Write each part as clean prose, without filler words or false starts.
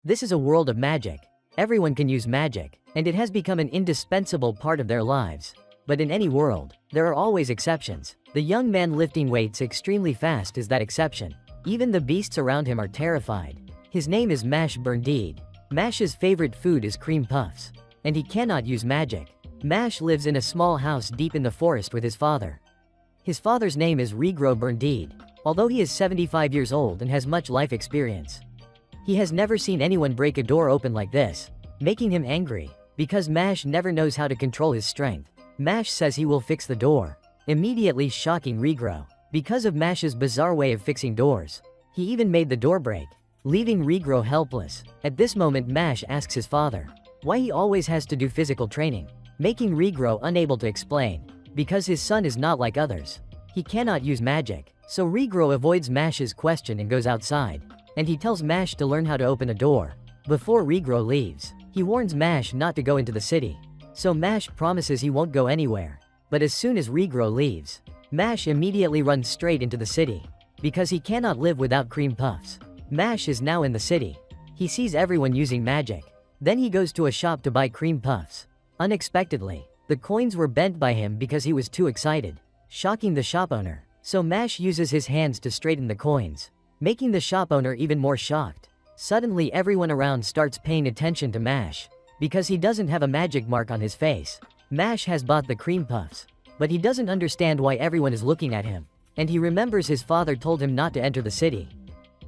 This is a world of magic. Everyone can use magic, and it has become an indispensable part of their lives. But in any world, there are always exceptions. The young man lifting weights extremely fast is that exception. Even the beasts around him are terrified. His name is Mash Burndeed. Mash's favorite food is cream puffs. And he cannot use magic. Mash lives in a small house deep in the forest with his father. His father's name is Regro Burndeed, although he is 75 years old and has much life experience. He has never seen anyone break a door open like this, making him angry, because Mash never knows how to control his strength. Mash says he will fix the door, immediately shocking Regro. Because of Mash's bizarre way of fixing doors, he even made the door break, leaving Regro helpless. At this moment Mash asks his father why he always has to do physical training, making Regro unable to explain. Because his son is not like others. He cannot use magic, so Regro avoids Mash's question and goes outside, and he tells Mash to learn how to open a door. Before Regro leaves, he warns Mash not to go into the city, so Mash promises he won't go anywhere. But as soon as Regro leaves, Mash immediately runs straight into the city, because he cannot live without cream puffs. Mash is now in the city. He sees everyone using magic. Then he goes to a shop to buy cream puffs. Unexpectedly, the coins were bent by him because he was too excited, shocking the shop owner. So Mash uses his hands to straighten the coins, making the shop owner even more shocked. Suddenly everyone around starts paying attention to Mash, because he doesn't have a magic mark on his face. Mash has bought the cream puffs, but he doesn't understand why everyone is looking at him, and he remembers his father told him not to enter the city.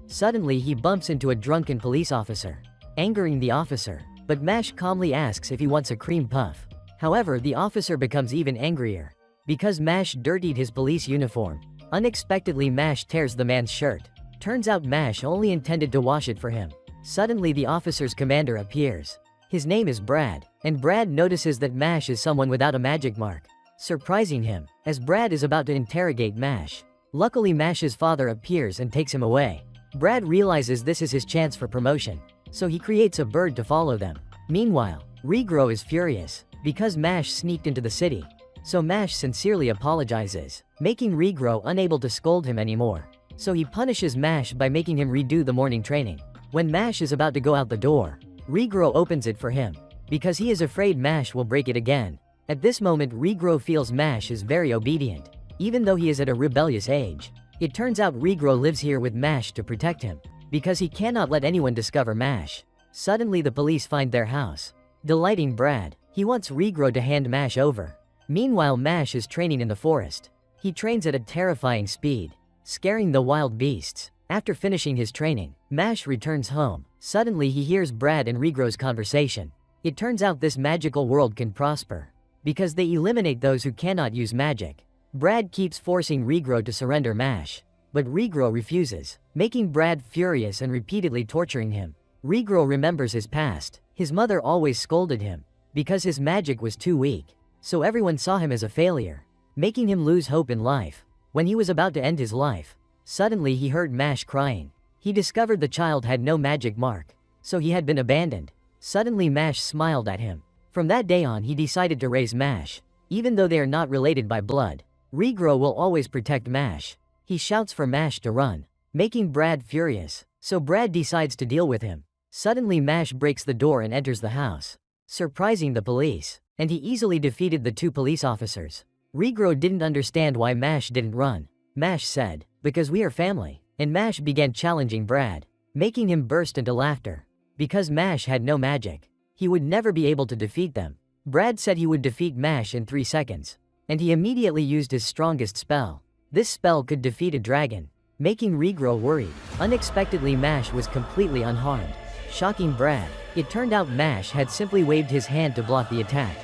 Suddenly he bumps into a drunken police officer, angering the officer, but Mash calmly asks if he wants a cream puff. However, the officer becomes even angrier, because Mash dirtied his police uniform. Unexpectedly Mash tears the man's shirt. Turns out Mash only intended to wash it for him. Suddenly the officer's commander appears. His name is Brad, and Brad notices that Mash is someone without a magic mark, surprising him, as Brad is about to interrogate Mash. Luckily Mash's father appears and takes him away. Brad realizes this is his chance for promotion, so he creates a bird to follow them. Meanwhile, Regro is furious, because Mash sneaked into the city. So Mash sincerely apologizes, making Regro unable to scold him anymore. So he punishes Mash by making him redo the morning training. When Mash is about to go out the door, Regro opens it for him, because he is afraid Mash will break it again. At this moment Regro feels Mash is very obedient, even though he is at a rebellious age. It turns out Regro lives here with Mash to protect him, because he cannot let anyone discover Mash. Suddenly the police find their house, delighting Brad. He wants Regro to hand Mash over. Meanwhile Mash is training in the forest. He trains at a terrifying speed, scaring the wild beasts. After finishing his training, Mash returns home. Suddenly he hears Brad and Regro's conversation. It turns out this magical world can prosper, because they eliminate those who cannot use magic. Brad keeps forcing Regro to surrender Mash, but Regro refuses, making Brad furious and repeatedly torturing him. Regro remembers his past. His mother always scolded him, because his magic was too weak, so everyone saw him as a failure, making him lose hope in life. When he was about to end his life, suddenly he heard Mash crying. He discovered the child had no magic mark, so he had been abandoned. Suddenly Mash smiled at him. From that day on he decided to raise Mash. Even though they are not related by blood, Regro will always protect Mash. He shouts for Mash to run, making Brad furious, so Brad decides to deal with him. Suddenly Mash breaks the door and enters the house, surprising the police, and he easily defeated the two police officers. Regro didn't understand why Mash didn't run. Mash said, "Because we are family," and Mash began challenging Brad, making him burst into laughter. Because Mash had no magic, he would never be able to defeat them. Brad said he would defeat Mash in 3 seconds, and he immediately used his strongest spell. This spell could defeat a dragon, making Regro worried. Unexpectedly Mash was completely unharmed, shocking Brad. It turned out Mash had simply waved his hand to block the attack,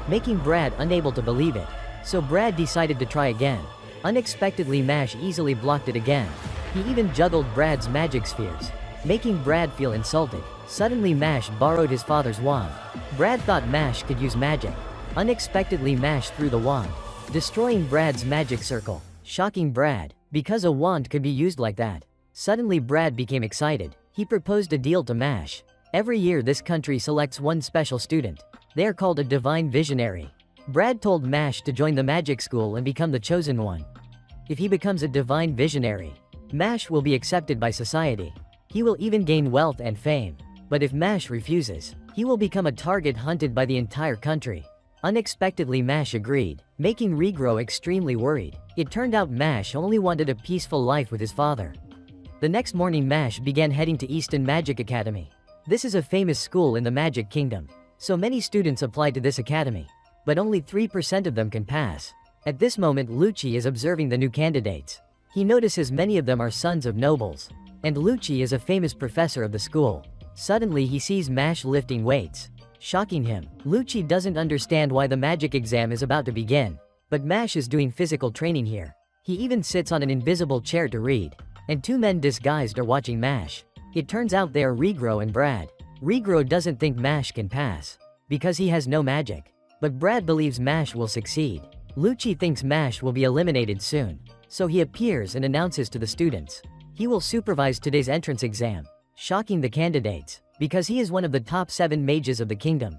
making Brad unable to believe it. So Brad decided to try again. Unexpectedly Mash easily blocked it again. He even juggled Brad's magic spheres, making Brad feel insulted. Suddenly Mash borrowed his father's wand. Brad thought Mash could use magic. Unexpectedly Mash threw the wand, destroying Brad's magic circle, shocking Brad, because a wand could be used like that. Suddenly Brad became excited. He proposed a deal to Mash. Every year this country selects one special student. They are called a divine visionary. Brad told Mash to join the magic school and become the chosen one. If he becomes a divine visionary, Mash will be accepted by society. He will even gain wealth and fame. But if Mash refuses, he will become a target hunted by the entire country. Unexpectedly, Mash agreed, making Regro extremely worried. It turned out Mash only wanted a peaceful life with his father. The next morning, Mash began heading to Easton Magic Academy. This is a famous school in the Magic Kingdom, so many students apply to this academy, but only 3% of them can pass. At this moment, Lucci is observing the new candidates. He notices many of them are sons of nobles, and Lucci is a famous professor of the school. Suddenly, he sees Mash lifting weights, shocking him. Lucci doesn't understand why the magic exam is about to begin, but Mash is doing physical training here. He even sits on an invisible chair to read, and two men disguised are watching Mash. It turns out they are Regro and Brad. Regro doesn't think Mash can pass, because he has no magic, but Brad believes Mash will succeed. Lucci thinks Mash will be eliminated soon, so he appears and announces to the students he will supervise today's entrance exam, shocking the candidates, because he is one of the top 7 mages of the kingdom.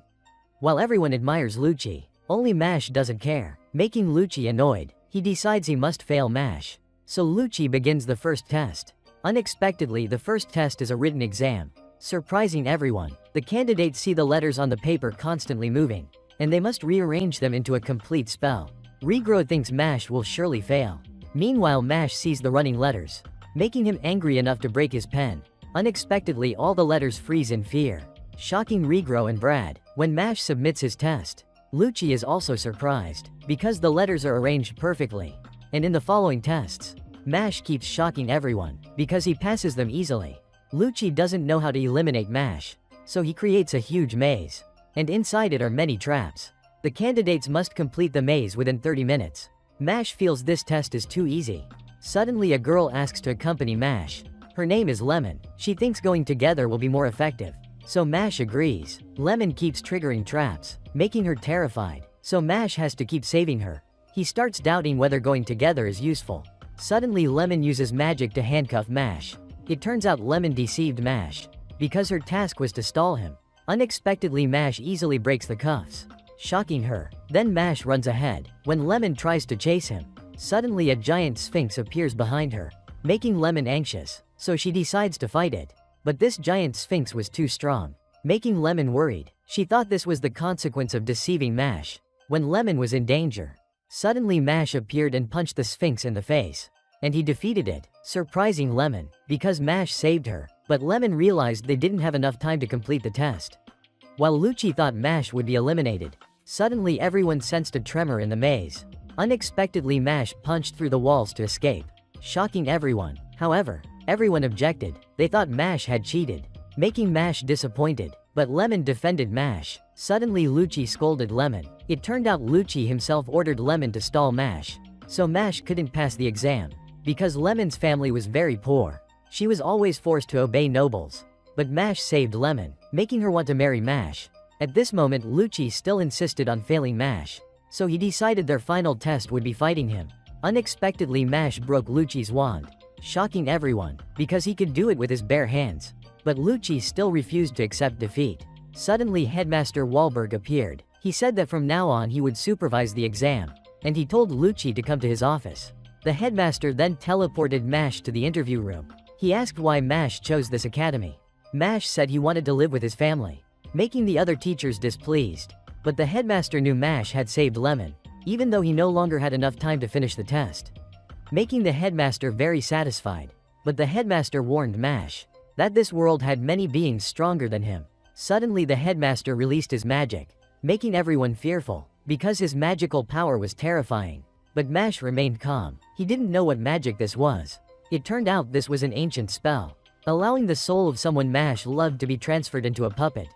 While everyone admires Lucci, only Mash doesn't care, making Lucci annoyed. He decides he must fail Mash, so Lucci begins the first test. Unexpectedly, the first test is a written exam. Surprising everyone, the candidates see the letters on the paper constantly moving, and they must rearrange them into a complete spell. Regro thinks Mash will surely fail. Meanwhile, Mash sees the running letters, making him angry enough to break his pen. Unexpectedly, all the letters freeze in fear, shocking Regro and Brad. When Mash submits his test, Lucci is also surprised, because the letters are arranged perfectly. And in the following tests, Mash keeps shocking everyone, because he passes them easily. Lucci doesn't know how to eliminate Mash, so he creates a huge maze, and inside it are many traps. The candidates must complete the maze within 30 minutes. Mash feels this test is too easy. Suddenly, a girl asks to accompany Mash. Her name is Lemon. She thinks going together will be more effective, so Mash agrees. Lemon keeps triggering traps, making her terrified, so Mash has to keep saving her. He starts doubting whether going together is useful. Suddenly, Lemon uses magic to handcuff Mash. It turns out Lemon deceived Mash, because her task was to stall him. Unexpectedly, Mash easily breaks the cuffs, shocking her. Then Mash runs ahead. When Lemon tries to chase him, suddenly a giant sphinx appears behind her, making Lemon anxious, so she decides to fight it. But this giant sphinx was too strong, making Lemon worried. She thought this was the consequence of deceiving Mash. When Lemon was in danger, suddenly Mash appeared and punched the sphinx in the face, and he defeated it, surprising Lemon, because Mash saved her. But Lemon realized they didn't have enough time to complete the test. While Lucci thought Mash would be eliminated, suddenly everyone sensed a tremor in the maze. Unexpectedly, Mash punched through the walls to escape, shocking everyone. However, everyone objected. They thought Mash had cheated, making Mash disappointed. But Lemon defended Mash. Suddenly, Lucci scolded Lemon. It turned out Lucci himself ordered Lemon to stall Mash, so Mash couldn't pass the exam. Because Lemon's family was very poor, she was always forced to obey nobles. But Mash saved Lemon, making her want to marry Mash. At this moment, Lucci still insisted on failing Mash, so he decided their final test would be fighting him. Unexpectedly, Mash broke Lucci's wand, shocking everyone, because he could do it with his bare hands. But Lucci still refused to accept defeat. Suddenly, Headmaster Wahlberg appeared. He said that from now on he would supervise the exam, and he told Lucci to come to his office. The headmaster then teleported Mash to the interview room. He asked why Mash chose this academy. Mash said he wanted to live with his family, making the other teachers displeased. But the headmaster knew Mash had saved Lemon, even though he no longer had enough time to finish the test, making the headmaster very satisfied. But the headmaster warned Mash that this world had many beings stronger than him. Suddenly, the headmaster released his magic, making everyone fearful, because his magical power was terrifying. But Mash remained calm. He didn't know what magic this was. It turned out this was an ancient spell, allowing the soul of someone Mash loved to be transferred into a puppet,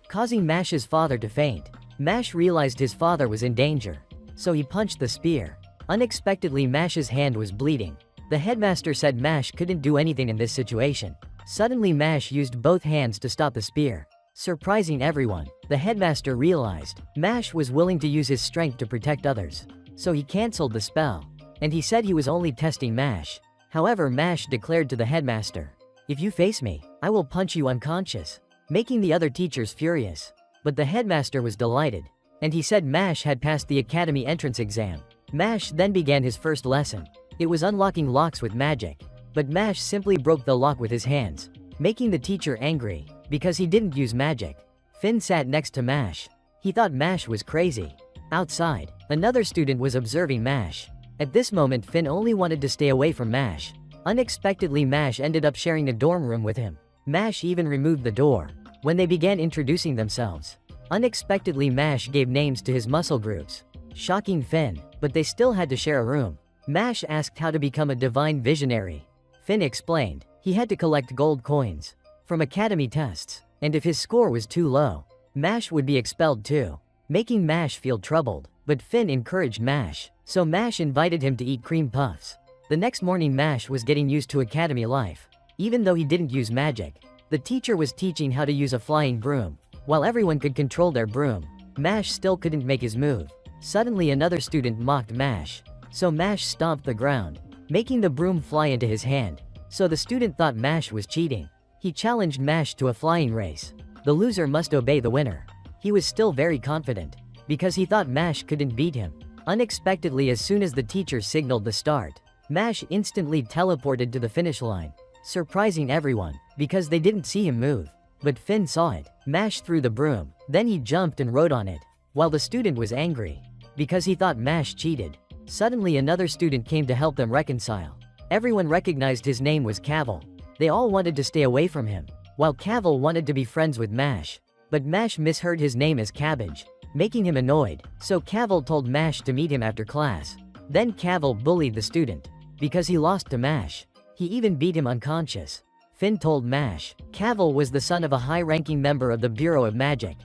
causing Mash's father to faint. Mash realized his father was in danger, so he punched the spear. Unexpectedly, Mash's hand was bleeding. The headmaster said Mash couldn't do anything in this situation. Suddenly, Mash used both hands to stop the spear, surprising everyone. The headmaster realized Mash was willing to use his strength to protect others, so he cancelled the spell, and he said he was only testing Mash. However, Mash declared to the headmaster, "If you face me, I will punch you unconscious," making the other teachers furious. But the headmaster was delighted, and he said Mash had passed the academy entrance exam. Mash then began his first lesson. It was unlocking locks with magic, but Mash simply broke the lock with his hands, making the teacher angry. because he didn't use magic. Finn sat next to Mash. He thought Mash was crazy. Outside, another student was observing Mash. At this moment, Finn only wanted to stay away from Mash. Unexpectedly, Mash ended up sharing a dorm room with him. Mash even removed the door. When they began introducing themselves, unexpectedly Mash gave names to his muscle groups, shocking Finn, but they still had to share a room. Mash asked how to become a divine visionary. Finn explained he had to collect gold coins from academy tests, and if his score was too low, Mash would be expelled too, making Mash feel troubled. But Finn encouraged Mash, so Mash invited him to eat cream puffs. The next morning, Mash was getting used to academy life. Even though he didn't use magic, the teacher was teaching how to use a flying broom. While everyone could control their broom, Mash still couldn't make his move. Suddenly another student mocked Mash, so Mash stomped the ground, making the broom fly into his hand. So the student thought Mash was cheating. He challenged Mash to a flying race. The loser must obey the winner. He was still very confident, because he thought Mash couldn't beat him. Unexpectedly, as soon as the teacher signaled the start, Mash instantly teleported to the finish line, surprising everyone, because they didn't see him move. But Finn saw it. Mash threw the broom, then he jumped and rode on it, while the student was angry, because he thought Mash cheated. Suddenly another student came to help them reconcile. Everyone recognized his name was Cavil. They all wanted to stay away from him, while Cavil wanted to be friends with Mash. But Mash misheard his name as Cabbage, making him annoyed, so Cavil told Mash to meet him after class. Then Cavil bullied the student, because he lost to Mash. He even beat him unconscious. Finn told Mash Cavil was the son of a high-ranking member of the Bureau of Magic.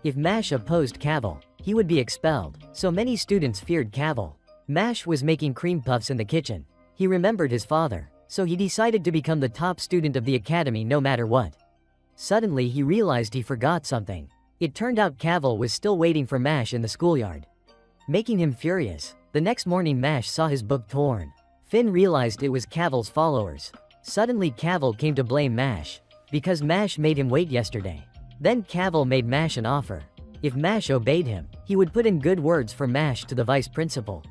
If Mash opposed Cavil, he would be expelled, so many students feared Cavil. Mash was making cream puffs in the kitchen. He remembered his father, so he decided to become the top student of the academy no matter what. Suddenly he realized he forgot something. It turned out Cavil was still waiting for Mash in the schoolyard, making him furious. The next morning Mash saw his book torn. Finn realized it was Cavil's followers. Suddenly Cavil came to blame Mash, because Mash made him wait yesterday. Then Cavil made Mash an offer. If Mash obeyed him, he would put in good words for Mash to the vice principal.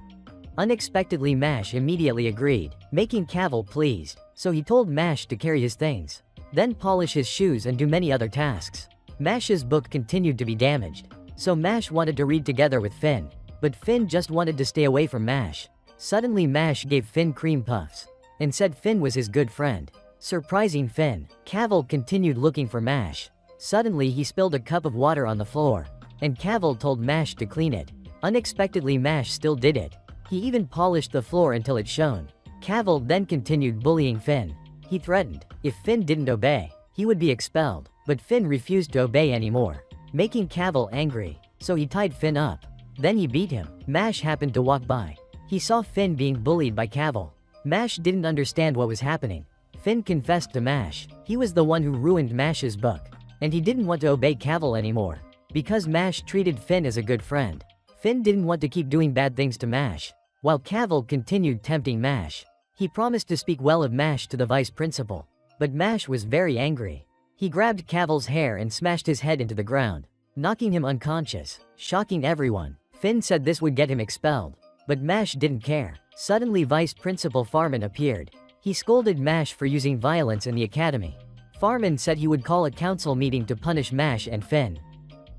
Unexpectedly Mash immediately agreed, making Cavil pleased, so he told Mash to carry his things, then polish his shoes and do many other tasks. Mash's book continued to be damaged, so Mash wanted to read together with Finn, but Finn just wanted to stay away from Mash. Suddenly Mash gave Finn cream puffs, and said Finn was his good friend. Surprising Finn, Cavil continued looking for Mash. Suddenly he spilled a cup of water on the floor, and Cavil told Mash to clean it. Unexpectedly Mash still did it. He even polished the floor until it shone. Cavil then continued bullying Finn. He threatened, if Finn didn't obey, he would be expelled, but Finn refused to obey anymore, making Cavil angry, so he tied Finn up. Then he beat him. Mash happened to walk by. He saw Finn being bullied by Cavil. Mash didn't understand what was happening. Finn confessed to Mash. He was the one who ruined Mash's book, and he didn't want to obey Cavil anymore, because Mash treated Finn as a good friend. Finn didn't want to keep doing bad things to Mash, while Cavil continued tempting Mash. He promised to speak well of Mash to the vice principal, but Mash was very angry. He grabbed Cavil's hair and smashed his head into the ground, knocking him unconscious, shocking everyone. Finn said this would get him expelled, but Mash didn't care. Suddenly Vice Principal Farman appeared. He scolded Mash for using violence in the academy. Farman said he would call a council meeting to punish Mash and Finn.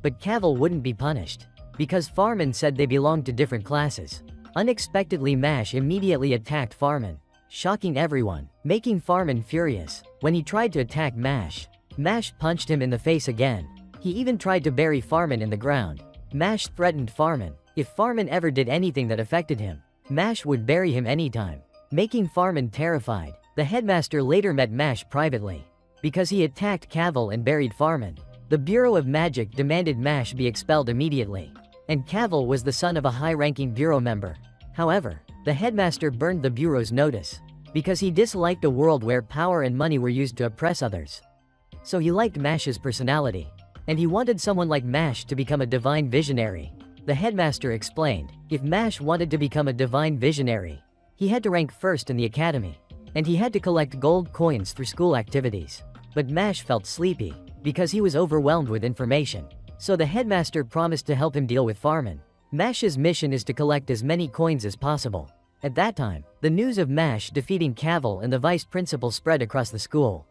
But Cavil wouldn't be punished, because Farman said they belonged to different classes. Unexpectedly Mash immediately attacked Farman, shocking everyone, making Farman furious. When he tried to attack Mash, Mash punched him in the face again. He even tried to bury Farman in the ground. Mash threatened Farman. If Farman ever did anything that affected him, Mash would bury him anytime, making Farman terrified. The headmaster later met Mash privately, because he attacked Cavil and buried Farman. The Bureau of Magic demanded Mash be expelled immediately, and Cavil was the son of a high-ranking bureau member. However, the headmaster burned the bureau's notice, because he disliked a world where power and money were used to oppress others. So he liked Mash's personality, and he wanted someone like Mash to become a divine visionary. The headmaster explained, if Mash wanted to become a divine visionary, he had to rank first in the academy, and he had to collect gold coins through school activities. But Mash felt sleepy, because he was overwhelmed with information. So the headmaster promised to help him deal with Farman. Mash's mission is to collect as many coins as possible. At that time, the news of Mash defeating Cavil and the vice principal spread across the school.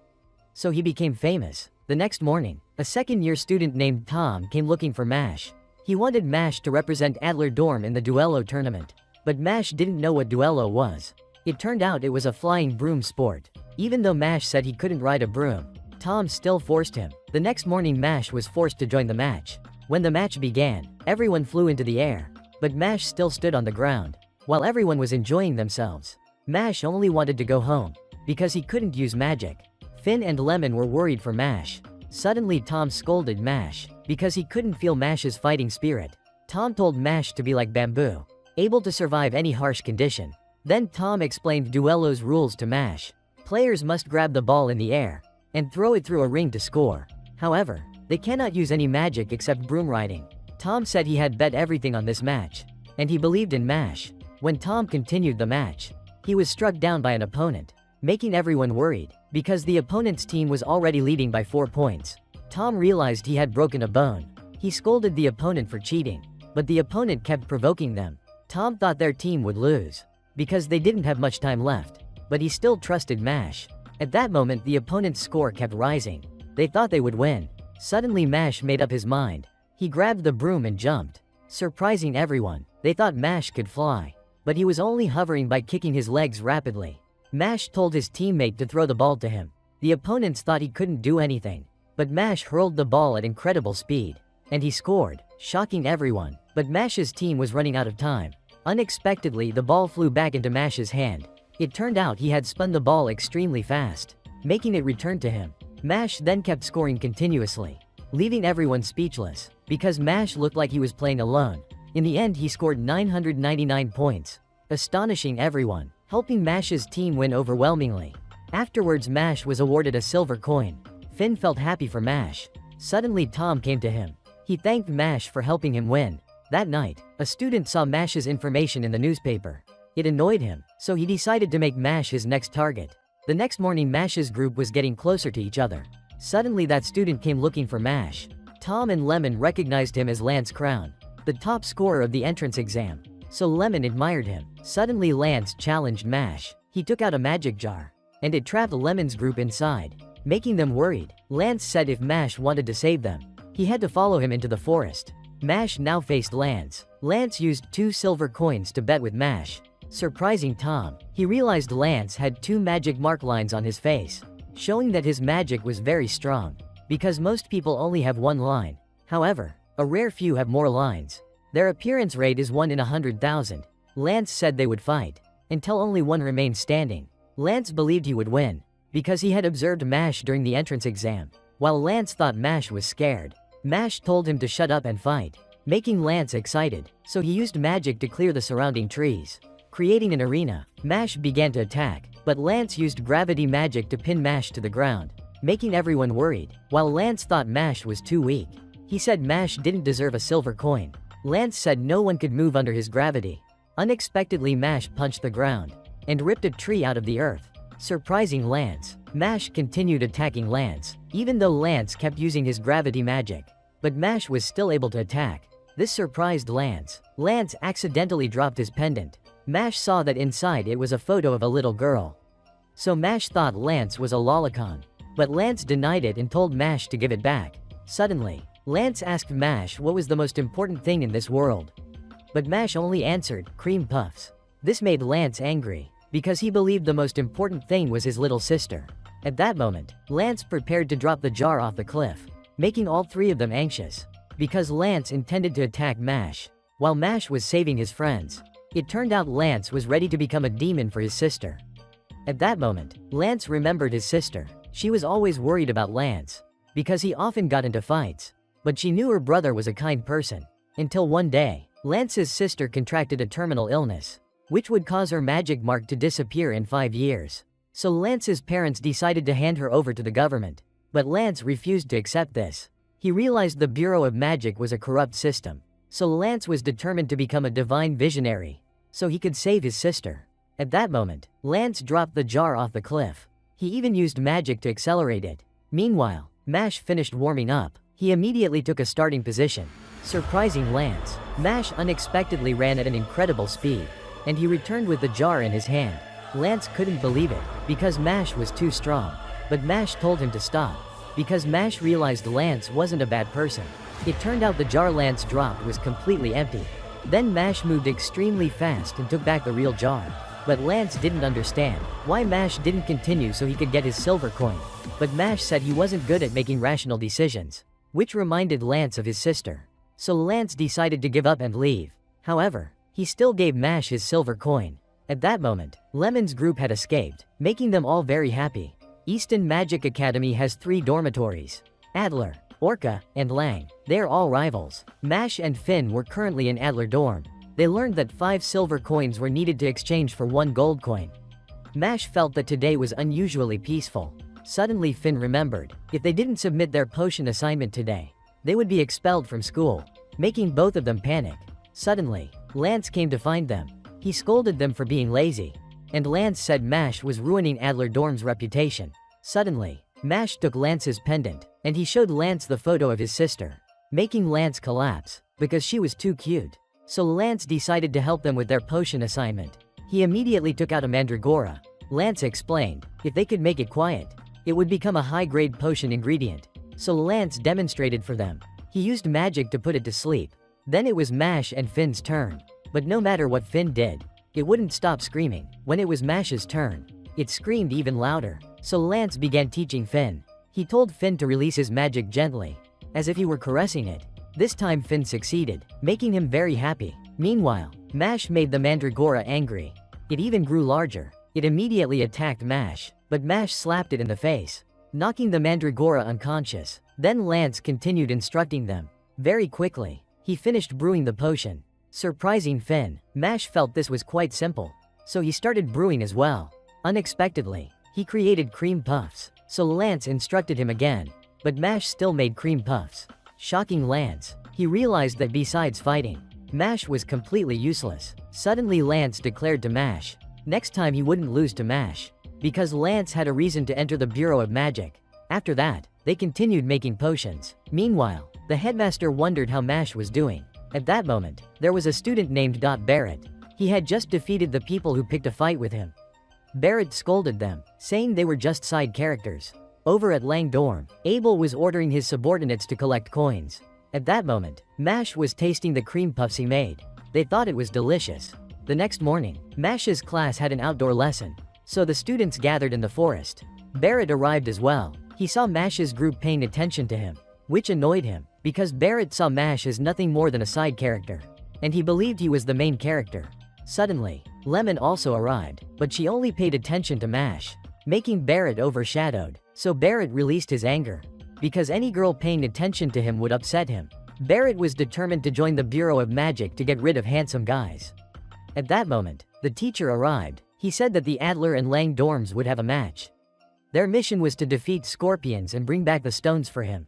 So he became famous. The The next morning, a second-year student named Tom came looking for Mash. He wanted Mash to represent Adler Dorm in the Duello tournament. But Mash didn't know what Duello was. It turned out it was a flying broom sport. Even though Mash said he couldn't ride a broom, Tom still forced him. The next morning Mash was forced to join the match. When the match began, everyone flew into the air. But Mash still stood on the ground. While everyone was enjoying themselves, Mash only wanted to go home, because he couldn't use magic. Finn and Lemon were worried for Mash. Suddenly Tom scolded Mash, because he couldn't feel Mash's fighting spirit. Tom told Mash to be like bamboo, able to survive any harsh condition. Then Tom explained Duello's rules to Mash. Players must grab the ball in the air and throw it through a ring to score. However, they cannot use any magic except broom riding. Tom said he had bet everything on this match, and he believed in Mash. When Tom continued the match, he was struck down by an opponent, making everyone worried, because the opponent's team was already leading by 4 points. Tom realized he had broken a bone. He scolded the opponent for cheating, but the opponent kept provoking them. Tom thought their team would lose, because they didn't have much time left, but he still trusted Mash. At that moment the opponent's score kept rising. They thought they would win. Suddenly Mash made up his mind. He grabbed the broom and jumped, surprising everyone. They thought Mash could fly, but he was only hovering by kicking his legs rapidly. Mash told his teammate to throw the ball to him. The opponents thought he couldn't do anything, but Mash hurled the ball at incredible speed, and he scored, shocking everyone. But Mash's team was running out of time. Unexpectedly, the ball flew back into Mash's hand. It turned out he had spun the ball extremely fast, making it return to him. Mash then kept scoring continuously, leaving everyone speechless, because Mash looked like he was playing alone. In the end he scored 999 points, astonishing everyone, helping Mash's team win overwhelmingly. Afterwards Mash was awarded a silver coin. Finn felt happy for Mash. Suddenly Tom came to him. He thanked Mash for helping him win. That night, a student saw Mash's information in the newspaper. It annoyed him, so he decided to make Mash his next target. The next morning Mash's group was getting closer to each other. Suddenly that student came looking for Mash. Tom and Lemon recognized him as Lance Crown, the top scorer of the entrance exam. So Lemon admired him. Suddenly Lance challenged Mash. He took out a magic jar, and it trapped Lemon's group inside, making them worried. Lance said if Mash wanted to save them, he had to follow him into the forest. Mash now faced Lance. Lance used 2 silver coins to bet with Mash, surprising Tom. He realized Lance had 2 magic mark lines on his face, showing that his magic was very strong, because most people only have 1 line. However, a rare few have more lines. Their appearance rate is 1 in 100,000. Lance said they would fight, until only one remained standing. Lance believed he would win, because he had observed Mash during the entrance exam. While Lance thought Mash was scared, Mash told him to shut up and fight, making Lance excited, so he used magic to clear the surrounding trees, creating an arena. Mash began to attack, but Lance used gravity magic to pin Mash to the ground, making everyone worried. While Lance thought Mash was too weak, he said Mash didn't deserve a silver coin. Lance said no one could move under his gravity. Unexpectedly Mash punched the ground, and ripped a tree out of the earth, surprising Lance. Mash continued attacking Lance, even though Lance kept using his gravity magic. But Mash was still able to attack. This surprised Lance. Lance accidentally dropped his pendant. Mash saw that inside it was a photo of a little girl. So Mash thought Lance was a lolicon. But Lance denied it and told Mash to give it back. Suddenly, Lance asked Mash what was the most important thing in this world. But Mash only answered, cream puffs. This made Lance angry, because he believed the most important thing was his little sister. At that moment, Lance prepared to drop the jar off the cliff, making all 3 of them anxious, because Lance intended to attack Mash, while Mash was saving his friends. It turned out Lance was ready to become a demon for his sister. At that moment, Lance remembered his sister. She was always worried about Lance, because he often got into fights, but she knew her brother was a kind person. Until one day, Lance's sister contracted a terminal illness, which would cause her magic mark to disappear in 5 years. So Lance's parents decided to hand her over to the government, but Lance refused to accept this. He realized the Bureau of Magic was a corrupt system, so Lance was determined to become a divine visionary, so he could save his sister. At that moment, Lance dropped the jar off the cliff. He even used magic to accelerate it. Meanwhile, Mash finished warming up. He immediately took a starting position, surprising Lance. Mash unexpectedly ran at an incredible speed, and he returned with the jar in his hand. Lance couldn't believe it, because Mash was too strong, but Mash told him to stop. because Mash realized Lance wasn't a bad person. It turned out the jar Lance dropped was completely empty. Then Mash moved extremely fast and took back the real jar. But Lance didn't understand why Mash didn't continue so he could get his silver coin. But Mash said he wasn't good at making rational decisions, which reminded Lance of his sister. So Lance decided to give up and leave. However, he still gave Mash his silver coin. At that moment, Lemon's group had escaped, making them all very happy. Easton Magic Academy has 3 dormitories: Adler, Orca, and Lang. They are all rivals. Mash and Finn were currently in Adler dorm. They learned that 5 silver coins were needed to exchange for 1 gold coin. Mash felt that today was unusually peaceful. Suddenly Finn remembered, if they didn't submit their potion assignment today, they would be expelled from school, making both of them panic. Suddenly, Lance came to find them. He scolded them for being lazy, and Lance said Mash was ruining Adler dorm's reputation. Suddenly, Mash took Lance's pendant, and he showed Lance the photo of his sister, making Lance collapse, because she was too cute. So Lance decided to help them with their potion assignment. He immediately took out a mandragora. Lance explained, if they could make it quiet, it would become a high-grade potion ingredient. So Lance demonstrated for them. He used magic to put it to sleep. Then it was Mash and Finn's turn. But no matter what Finn did, it wouldn't stop screaming. When it was Mash's turn, it screamed even louder. So Lance began teaching Finn. He told Finn to release his magic gently, as if he were caressing it. This time Finn succeeded, making him very happy. Meanwhile, Mash made the mandragora angry. It even grew larger. It immediately attacked Mash, but Mash slapped it in the face, knocking the mandragora unconscious. Then Lance continued instructing them. Very quickly, he finished brewing the potion, surprising Finn. Mash felt this was quite simple, so he started brewing as well. Unexpectedly, he created cream puffs, so Lance instructed him again, but Mash still made cream puffs. Shocking Lance, he realized that besides fighting, Mash was completely useless. Suddenly Lance declared to Mash, next time he wouldn't lose to Mash, because Lance had a reason to enter the Bureau of Magic. After that, they continued making potions. Meanwhile, the headmaster wondered how Mash was doing. At that moment, there was a student named Barrett. He had just defeated the people who picked a fight with him. Barrett scolded them, saying they were just side characters. Over at Lang dorm, Abel was ordering his subordinates to collect coins. At that moment, Mash was tasting the cream puffs he made. They thought it was delicious. The next morning, Mash's class had an outdoor lesson, so the students gathered in the forest. Barrett arrived as well. He saw Mash's group paying attention to him, which annoyed him, because Barrett saw Mash as nothing more than a side character, and he believed he was the main character. Suddenly, Lemon also arrived, but she only paid attention to Mash, making Barrett overshadowed. So Barrett released his anger, because any girl paying attention to him would upset him. Barrett was determined to join the Bureau of Magic to get rid of handsome guys. At that moment, the teacher arrived. He said that the Adler and Lang dorms would have a match. Their mission was to defeat scorpions and bring back the stones for him.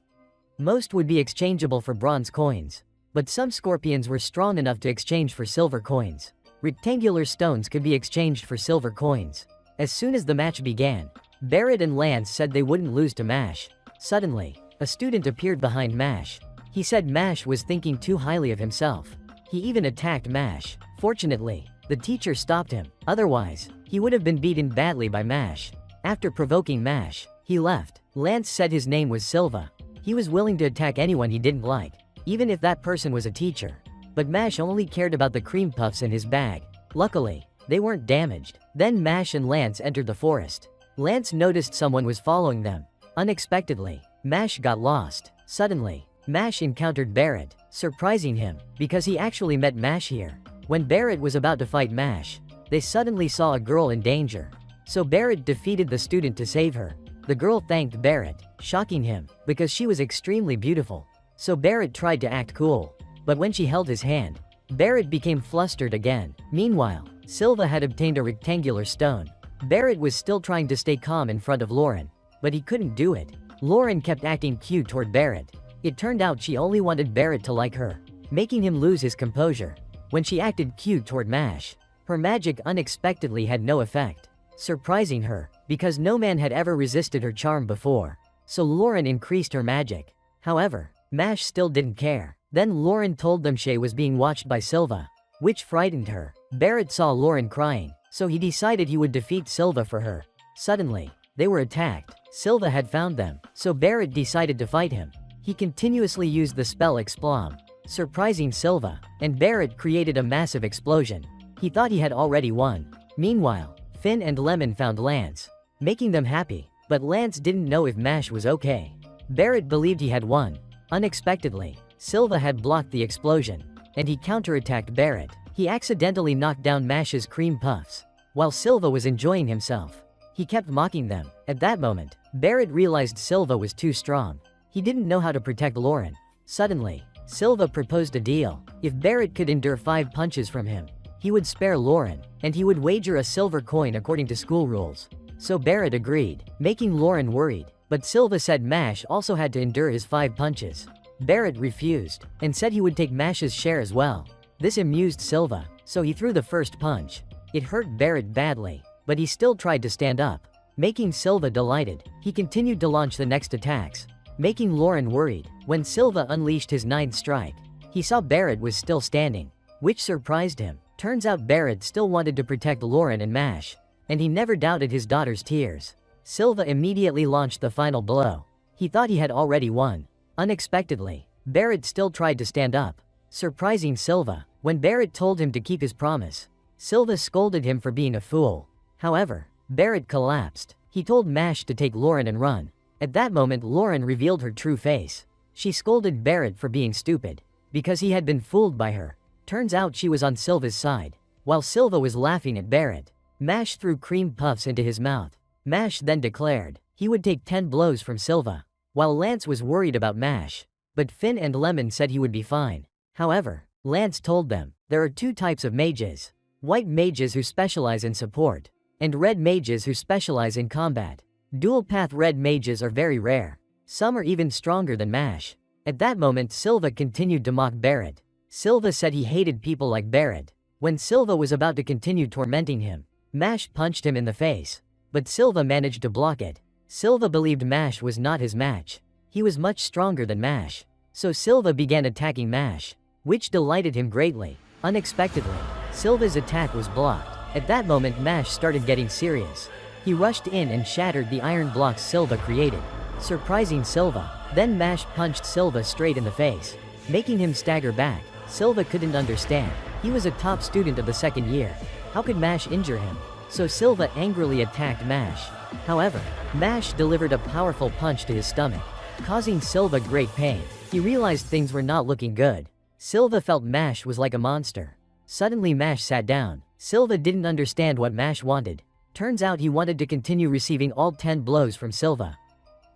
Most would be exchangeable for bronze coins, but some scorpions were strong enough to exchange for silver coins. Rectangular stones could be exchanged for silver coins. As soon as the match began, Barrett and Lance said they wouldn't lose to Mash. Suddenly, a student appeared behind Mash. He said Mash was thinking too highly of himself. He even attacked Mash. Fortunately, the teacher stopped him. Otherwise, he would have been beaten badly by Mash. After provoking Mash, he left. Lance said his name was Silva. He was willing to attack anyone he didn't like, even if that person was a teacher. But Mash only cared about the cream puffs in his bag. Luckily, they weren't damaged. Then Mash and Lance entered the forest. Lance noticed someone was following them. Unexpectedly, Mash got lost. Suddenly, Mash encountered Barrett, surprising him, because he actually met Mash here. When Barrett was about to fight Mash, they suddenly saw a girl in danger. So Barrett defeated the student to save her. The girl thanked Barrett, shocking him, because she was extremely beautiful. So Barrett tried to act cool, but when she held his hand, Barrett became flustered again. Meanwhile, Silva had obtained a rectangular stone. Barrett was still trying to stay calm in front of Lauren, but he couldn't do it. Lauren kept acting cute toward Barrett. It turned out she only wanted Barrett to like her, making him lose his composure. When she acted cute toward Mash, her magic unexpectedly had no effect, surprising her, because no man had ever resisted her charm before. So Lauren increased her magic. However, Mash still didn't care. Then Lauren told them Shay was being watched by Silva, which frightened her. Barrett saw Lauren crying, so he decided he would defeat Silva for her. Suddenly, They were attacked. Silva had found them, so Barrett decided to fight him. He continuously used the spell Explom, surprising Silva, and Barrett created a massive explosion. He thought he had already won. Meanwhile, Finn and Lemon found Lance, making them happy, but Lance didn't know if Mash was okay. Barrett believed he had won. Unexpectedly, Silva had blocked the explosion, and he counterattacked Barrett. He accidentally knocked down Mash's cream puffs, while Silva was enjoying himself. He kept mocking them. At that moment, Barrett realized Silva was too strong. He didn't know how to protect Lauren. Suddenly, Silva proposed a deal. If Barrett could endure 5 punches from him, he would spare Lauren, and he would wager a silver coin according to school rules. So Barrett agreed, making Lauren worried, but Silva said Mash also had to endure his 5 punches. Barrett refused, and said he would take Mash's share as well. This amused Silva, so he threw the first punch. It hurt Barrett badly, but he still tried to stand up. Making Silva delighted, he continued to launch the next attacks, making Lauren worried. When Silva unleashed his 9th strike, he saw Barrett was still standing, which surprised him. Turns out Barrett still wanted to protect Lauren and Mash, and he never doubted his daughter's tears. Silva immediately launched the final blow. He thought he had already won. Unexpectedly, Barrett still tried to stand up, surprising Silva. When Barrett told him to keep his promise, Silva scolded him for being a fool. However, Barrett collapsed. He told Mash to take Lauren and run. At that moment, Lauren revealed her true face. She scolded Barrett for being stupid, because he had been fooled by her. Turns out she was on Silva's side. While Silva was laughing at Barrett, Mash threw cream puffs into his mouth. Mash then declared he would take 10 blows from Silva, while Lance was worried about Mash. But Finn and Lemon said he would be fine. However, Lance told them there are 2 types of mages: white mages who specialize in support, and red mages who specialize in combat. Dual-path red mages are very rare. Some are even stronger than Mash. At that moment, Silva continued to mock Barrett. Silva said he hated people like Barrett. When Silva was about to continue tormenting him, Mash punched him in the face, but Silva managed to block it. Silva believed Mash was not his match. He was much stronger than Mash. So Silva began attacking Mash, which delighted him greatly. Unexpectedly, Silva's attack was blocked. At that moment, Mash started getting serious. He rushed in and shattered the iron blocks Silva created, surprising Silva. Then Mash punched Silva straight in the face, making him stagger back. Silva couldn't understand. He was a top student of the 2nd year. How could Mash injure him? So Silva angrily attacked Mash. However, Mash delivered a powerful punch to his stomach, causing Silva great pain. He realized things were not looking good. Silva felt Mash was like a monster. Suddenly Mash sat down. Silva didn't understand what Mash wanted. Turns out he wanted to continue receiving all 10 blows from Silva,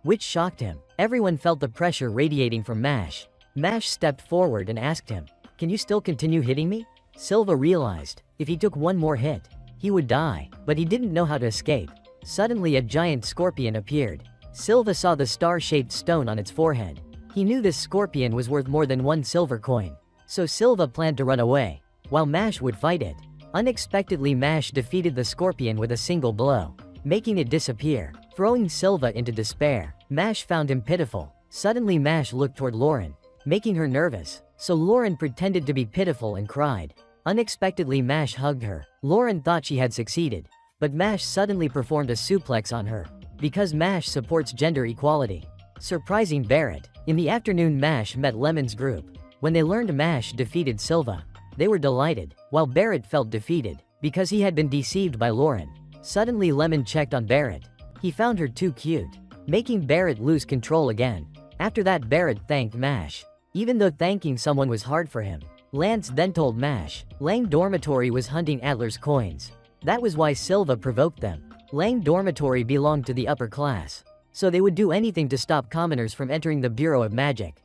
which shocked him. Everyone felt the pressure radiating from Mash. Mash stepped forward and asked him, "Can you still continue hitting me?" Silva realized if he took one more hit, he would die, but he didn't know how to escape. Suddenly a giant scorpion appeared. Silva saw the star-shaped stone on its forehead. He knew this scorpion was worth more than 1 silver coin. So Silva planned to run away, while Mash would fight it. Unexpectedly, Mash defeated the scorpion with a single blow, making it disappear, throwing Silva into despair. Mash found him pitiful. Suddenly Mash looked toward Lauren, making her nervous. So Lauren pretended to be pitiful and cried. Unexpectedly, Mash hugged her. Lauren thought she had succeeded, but Mash suddenly performed a suplex on her, because Mash supports gender equality, surprising Barrett. In the afternoon, Mash met Lemon's group. When they learned Mash defeated Silva, they were delighted, while Barrett felt defeated, because he had been deceived by Lauren. Suddenly Lemon checked on Barrett. He found her too cute, making Barrett lose control again. After that, Barrett thanked Mash, even though thanking someone was hard for him. Lance then told Mash Lang Dormitory was hunting Adler's coins. That was why Silva provoked them. Lang Dormitory belonged to the upper class, so they would do anything to stop commoners from entering the Bureau of Magic.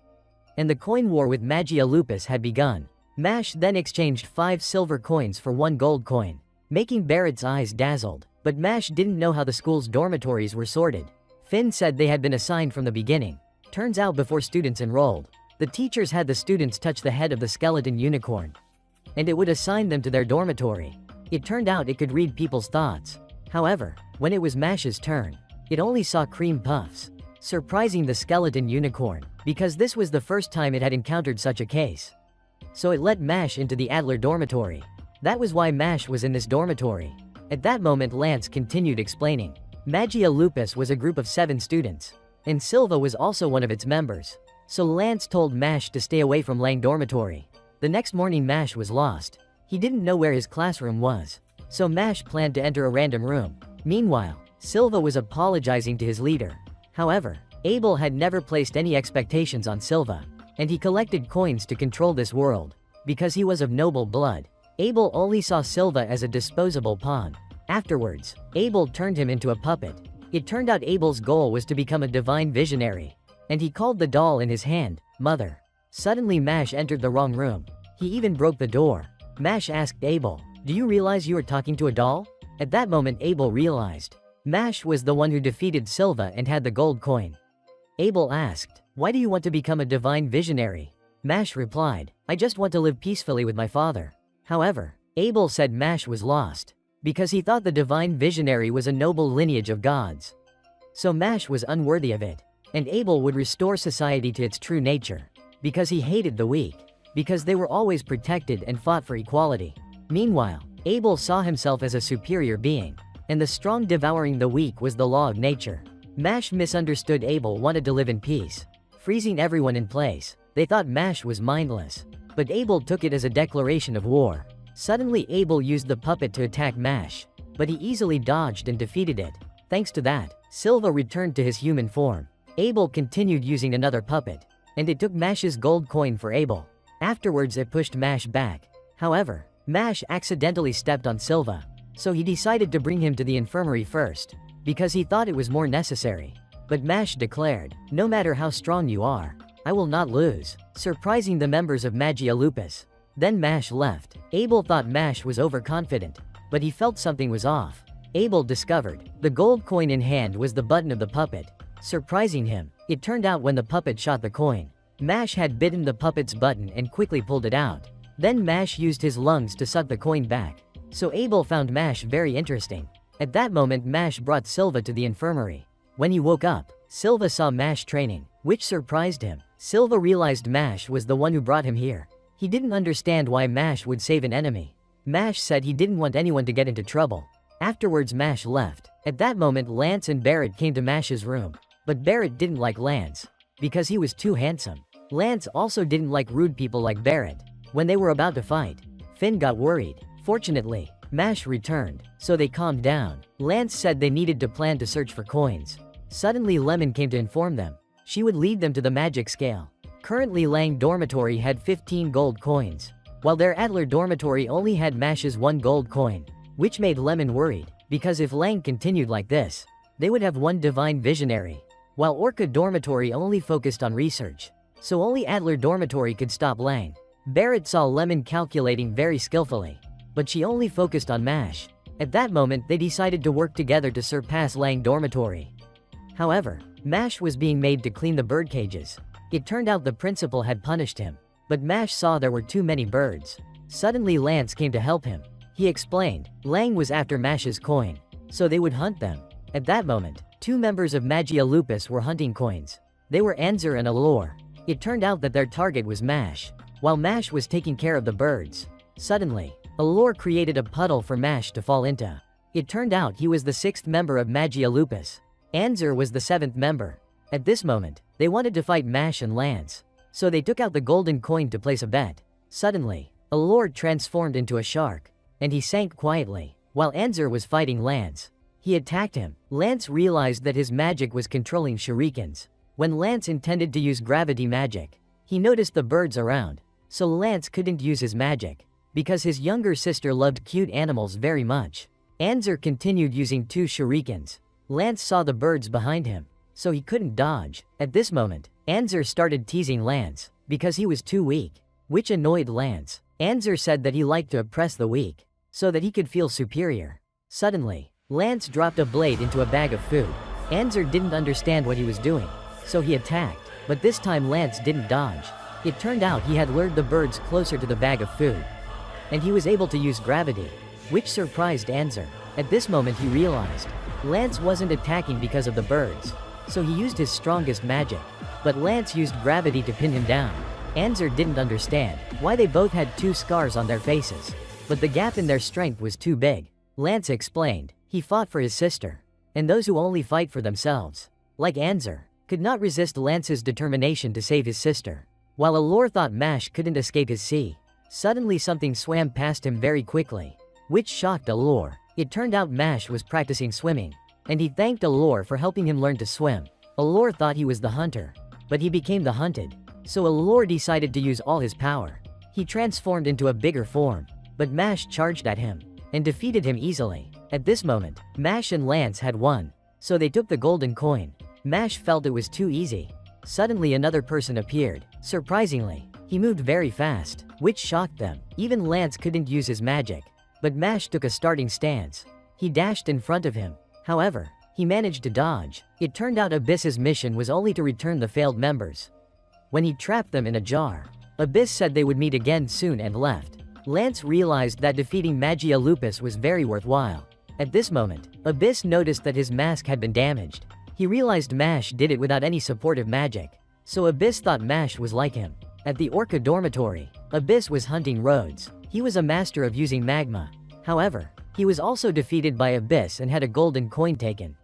And the coin war with Magia Lupus had begun. Mash then exchanged 5 silver coins for 1 gold coin, making Barrett's eyes dazzled. But Mash didn't know how the school's dormitories were sorted. Finn said they had been assigned from the beginning. Turns out before students enrolled, the teachers had the students touch the head of the skeleton unicorn, and it would assign them to their dormitory. It turned out it could read people's thoughts. However, when it was Mash's turn, it only saw cream puffs, surprising the skeleton unicorn, because this was the first time it had encountered such a case. So it let Mash into the Adler dormitory. That was why Mash was in this dormitory. At that moment, Lance continued explaining. Magia Lupus was a group of 7 students, and Silva was also one of its members. So Lance told Mash to stay away from Lang dormitory. The next morning Mash was lost. He didn't know where his classroom was. So Mash planned to enter a random room. Meanwhile, Silva was apologizing to his leader. However, Abel had never placed any expectations on Silva, and he collected coins to control this world. Because he was of noble blood, Abel only saw Silva as a disposable pawn. Afterwards, Abel turned him into a puppet. It turned out Abel's goal was to become a divine visionary, and he called the doll in his hand, Mother. Suddenly Mash entered the wrong room. He even broke the door. Mash asked Abel, "Do you realize you are talking to a doll?" At that moment Abel realized. Mash was the one who defeated Silva and had the gold coin. Abel asked, "Why do you want to become a divine visionary?" Mash replied, "I just want to live peacefully with my father." However, Abel said Mash was lost, because he thought the divine visionary was a noble lineage of gods. So Mash was unworthy of it, and Abel would restore society to its true nature, because he hated the weak, because they were always protected and fought for equality. Meanwhile, Abel saw himself as a superior being, and the strong devouring the weak was the law of nature. Mash misunderstood Abel wanted to live in peace, freezing everyone in place. They thought Mash was mindless, but Abel took it as a declaration of war. Suddenly Abel used the puppet to attack Mash, but he easily dodged and defeated it. Thanks to that, Silva returned to his human form. Abel continued using another puppet, and it took Mash's gold coin for Abel. Afterwards it pushed Mash back. However, Mash accidentally stepped on Silva, so he decided to bring him to the infirmary first, because he thought it was more necessary. But Mash declared, "No matter how strong you are, I will not lose," surprising the members of Magia Lupus. Then Mash left. Abel thought Mash was overconfident, but he felt something was off. Abel discovered the gold coin in hand was the button of the puppet, surprising him. It turned out when the puppet shot the coin, Mash had bitten the puppet's button and quickly pulled it out. Then Mash used his lungs to suck the coin back. So Abel found Mash very interesting. At that moment Mash brought Silva to the infirmary. When he woke up, Silva saw Mash training, which surprised him. Silva realized Mash was the one who brought him here. He didn't understand why Mash would save an enemy. Mash said he didn't want anyone to get into trouble. Afterwards Mash left. At that moment Lance and Barrett came to Mash's room. But Barrett didn't like Lance, because he was too handsome. Lance also didn't like rude people like Barrett. When they were about to fight, Finn got worried. Fortunately, Mash returned, so they calmed down. Lance said they needed to plan to search for coins. Suddenly Lemon came to inform them. She would lead them to the magic scale. Currently Lang dormitory had 15 gold coins, while their Adler dormitory only had Mash's 1 gold coin, which made Lemon worried, because if Lang continued like this, they would have 1 divine visionary, while Orca dormitory only focused on research, so only Adler dormitory could stop Lang. Barrett saw Lemon calculating very skillfully, but she only focused on Mash. At that moment they decided to work together to surpass Lang dormitory. However, Mash was being made to clean the bird cages. It turned out the principal had punished him, but Mash saw there were too many birds. Suddenly Lance came to help him. He explained, Lang was after Mash's coin, so they would hunt them. At that moment, 2 members of Magia Lupus were hunting coins. They were Anzer and Allure. It turned out that their target was Mash, while Mash was taking care of the birds. Suddenly, Allure created a puddle for Mash to fall into. It turned out he was the 6th member of Magia Lupus. Anzer was the 7th member. At this moment, they wanted to fight Mash and Lance, so they took out the golden coin to place a bet. Suddenly, Allure transformed into a shark, and he sank quietly, while Anzer was fighting Lance. He attacked him. Lance realized that his magic was controlling shurikens. When Lance intended to use gravity magic, he noticed the birds around, so Lance couldn't use his magic, because his younger sister loved cute animals very much. Anzer continued using 2 shurikens. Lance saw the birds behind him, so he couldn't dodge. At this moment, Anzer started teasing Lance, because he was too weak, which annoyed Lance. Anzer said that he liked to oppress the weak, so that he could feel superior. Suddenly, Lance dropped a blade into a bag of food. Anzer didn't understand what he was doing, so he attacked, but this time Lance didn't dodge. It turned out he had lured the birds closer to the bag of food, and he was able to use gravity, which surprised Anzer. At this moment he realized, Lance wasn't attacking because of the birds, so he used his strongest magic, but Lance used gravity to pin him down. Anzer didn't understand why they both had 2 scars on their faces, but the gap in their strength was too big. Lance explained, he fought for his sister, and those who only fight for themselves, like Anzer, could not resist Lance's determination to save his sister. While Allure thought Mash couldn't escape his sea, suddenly something swam past him very quickly, which shocked Allure. It turned out Mash was practicing swimming, and he thanked Allure for helping him learn to swim. Allure thought he was the hunter, but he became the hunted, so Allure decided to use all his power. He transformed into a bigger form, but Mash charged at him and defeated him easily. At this moment, Mash and Lance had won, so they took the golden coin. Mash felt it was too easy. Suddenly another person appeared. Surprisingly, he moved very fast, which shocked them. Even Lance couldn't use his magic, but Mash took a starting stance. He dashed in front of him. However, he managed to dodge. It turned out Abyss's mission was only to return the failed members. When he trapped them in a jar, Abyss said they would meet again soon and left. Lance realized that defeating Magia Lupus was very worthwhile. At this moment, Abyss noticed that his mask had been damaged. He realized Mash did it without any supportive magic, so Abyss thought Mash was like him. At the Orca dormitory, Abyss was hunting Rhodes. He was a master of using magma. However, he was also defeated by Abyss and had a golden coin taken.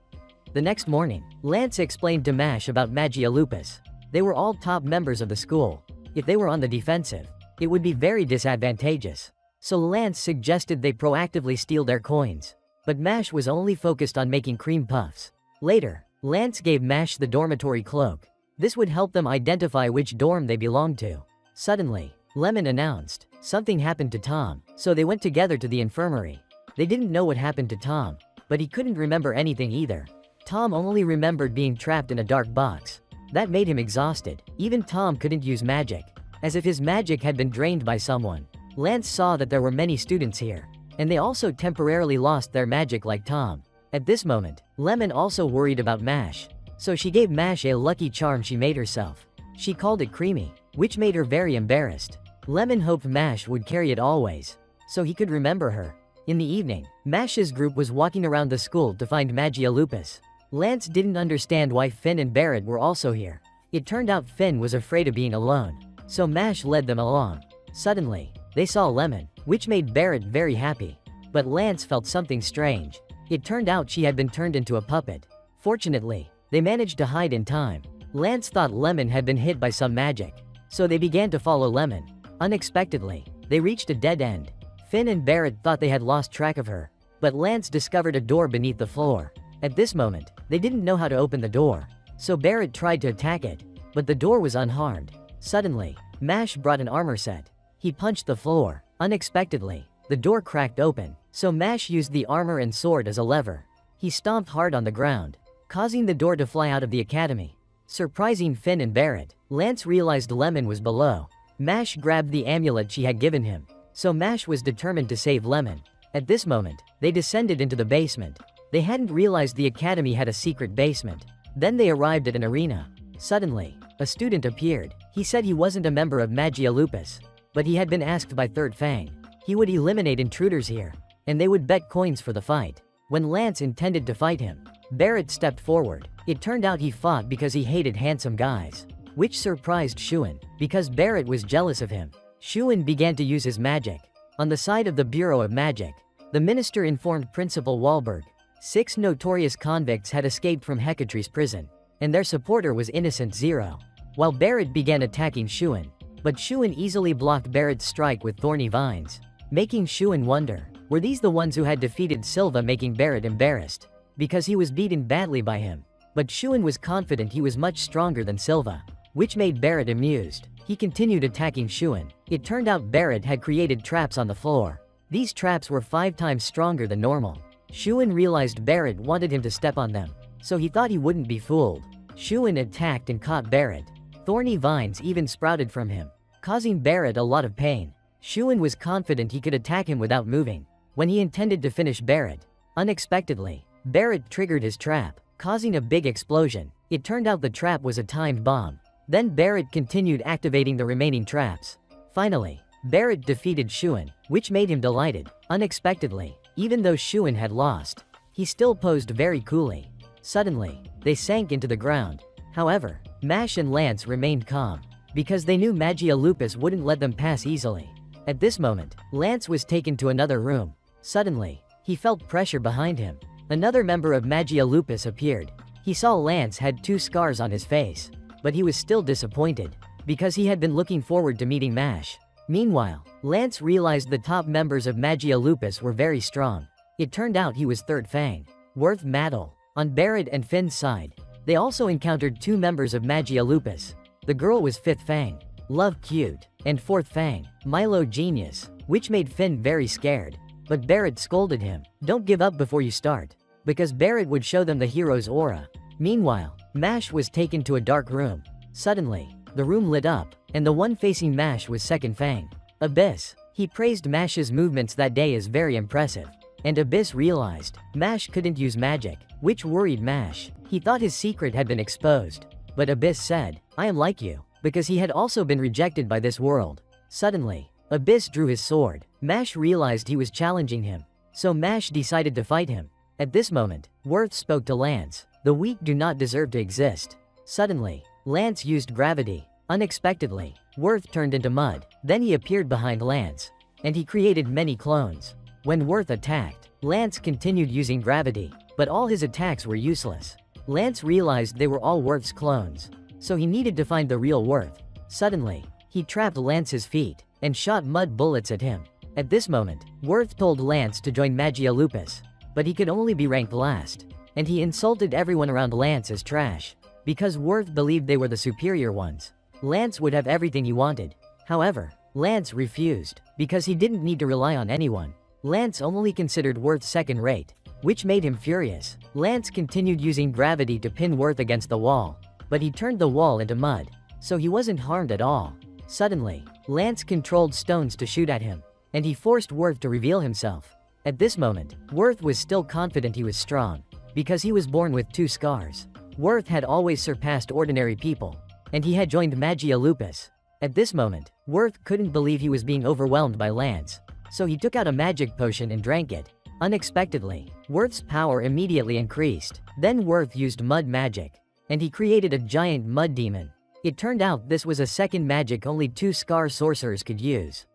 The next morning, Lance explained to Mash about Magia Lupus. They were all top members of the school. If they were on the defensive, it would be very disadvantageous. So Lance suggested they proactively steal their coins. But Mash was only focused on making cream puffs. Later, Lance gave Mash the dormitory cloak. This would help them identify which dorm they belonged to. Suddenly, Lemon announced something happened to Tom, so they went together to the infirmary. They didn't know what happened to Tom, but he couldn't remember anything either. Tom only remembered being trapped in a dark box. That made him exhausted. Even Tom couldn't use magic, as if his magic had been drained by someone. Lance saw that there were many students here, and they also temporarily lost their magic like Tom. At this moment, Lemon also worried about Mash, so she gave Mash a lucky charm she made herself. She called it Creamy, which made her very embarrassed. Lemon hoped Mash would carry it always, so he could remember her. In the evening, Mash's group was walking around the school to find Magia Lupus. Lance didn't understand why Finn and Barrett were also here. It turned out Finn was afraid of being alone, so Mash led them along. Suddenly, they saw Lemon, which made Barrett very happy. But Lance felt something strange. It turned out she had been turned into a puppet. Fortunately, they managed to hide in time. Lance thought Lemon had been hit by some magic, so they began to follow Lemon. Unexpectedly, they reached a dead end. Finn and Barrett thought they had lost track of her, but Lance discovered a door beneath the floor. At this moment, they didn't know how to open the door, so Barrett tried to attack it, but the door was unharmed. Suddenly, Mash brought an armor set. He punched the floor. Unexpectedly, the door cracked open, so Mash used the armor and sword as a lever. He stomped hard on the ground, causing the door to fly out of the academy. Surprising Finn and Barrett, Lance realized Lemon was below. Mash grabbed the amulet she had given him, so Mash was determined to save Lemon. At this moment, they descended into the basement. They hadn't realized the academy had a secret basement. Then they arrived at an arena. Suddenly, a student appeared. He said he wasn't a member of Magia Lupus, but he had been asked by Third Fang. He would eliminate intruders here, and they would bet coins for the fight. When Lance intended to fight him, Barrett stepped forward. It turned out he fought because he hated handsome guys, which surprised Shuin, because Barrett was jealous of him. Shuin began to use his magic. On the side of the Bureau of Magic, the minister informed Principal Wahlberg 6 notorious convicts had escaped from Hecatree's prison, and their supporter was Innocent Zero. While Barrett began attacking Shuin, but Shuin easily blocked Barrett's strike with thorny vines, making Shuin wonder, were these the ones who had defeated Silva, making Barrett embarrassed, because he was beaten badly by him. But Shuin was confident he was much stronger than Silva, which made Barrett amused. He continued attacking Shuin. It turned out Barrett had created traps on the floor. These traps were 5 times stronger than normal. Shuin realized Barrett wanted him to step on them, so he thought he wouldn't be fooled. Shuin attacked and caught Barrett. Thorny vines even sprouted from him, causing Barrett a lot of pain. Shuin was confident he could attack him without moving. When he intended to finish Barrett, unexpectedly, Barrett triggered his trap, causing a big explosion. It turned out the trap was a timed bomb. Then Barrett continued activating the remaining traps. Finally, Barrett defeated Shuin, which made him delighted. Unexpectedly, even though Shuin had lost, he still posed very coolly. Suddenly, they sank into the ground. However, Mash and Lance remained calm, because they knew Magia Lupus wouldn't let them pass easily. At this moment, Lance was taken to another room. Suddenly, he felt pressure behind him. Another member of Magia Lupus appeared. He saw Lance had 2 scars on his face. But he was still disappointed, because he had been looking forward to meeting Mash. Meanwhile, Lance realized the top members of Magia Lupus were very strong. It turned out he was third Fang, Worth Maddle. On Barrett and Finn's side, they also encountered 2 members of Magia Lupus. The girl was fifth Fang, Love Cute, and fourth Fang, Milo Genius, which made Finn very scared. But Barrett scolded him, "Don't give up before you start," because Barrett would show them the hero's aura. Meanwhile, Mash was taken to a dark room. Suddenly, the room lit up, and the one facing Mash was second Fang, Abyss. He praised Mash's movements that day as very impressive. And Abyss realized Mash couldn't use magic, which worried Mash. He thought his secret had been exposed. But Abyss said, "I am like you," because he had also been rejected by this world. Suddenly, Abyss drew his sword. Mash realized he was challenging him. So Mash decided to fight him. At this moment, Worth spoke to Lance. "The weak do not deserve to exist." Suddenly, Lance used gravity. Unexpectedly, Worth turned into mud. Then he appeared behind Lance. And he created many clones. When Worth attacked, Lance continued using gravity. But all his attacks were useless. Lance realized they were all Worth's clones. So he needed to find the real Worth. Suddenly, he trapped Lance's feet and shot mud bullets at him. At this moment, Worth told Lance to join Magia Lupus. But he could only be ranked last. And he insulted everyone around Lance as trash. Because Worth believed they were the superior ones. Lance would have everything he wanted. However, Lance refused, because he didn't need to rely on anyone. Lance only considered Worth second rate, which made him furious. Lance continued using gravity to pin Worth against the wall. But he turned the wall into mud. So he wasn't harmed at all. Suddenly, Lance controlled stones to shoot at him. And he forced Worth to reveal himself. At this moment, Worth was still confident he was strong. Because he was born with 2 scars. Worth had always surpassed ordinary people. And he had joined Magia Lupus. At this moment, Worth couldn't believe he was being overwhelmed by Lance. So he took out a magic potion and drank it. Unexpectedly, Worth's power immediately increased. Then Worth used mud magic. And he created a giant mud demon. It turned out this was a second magic only 2 scar sorcerers could use.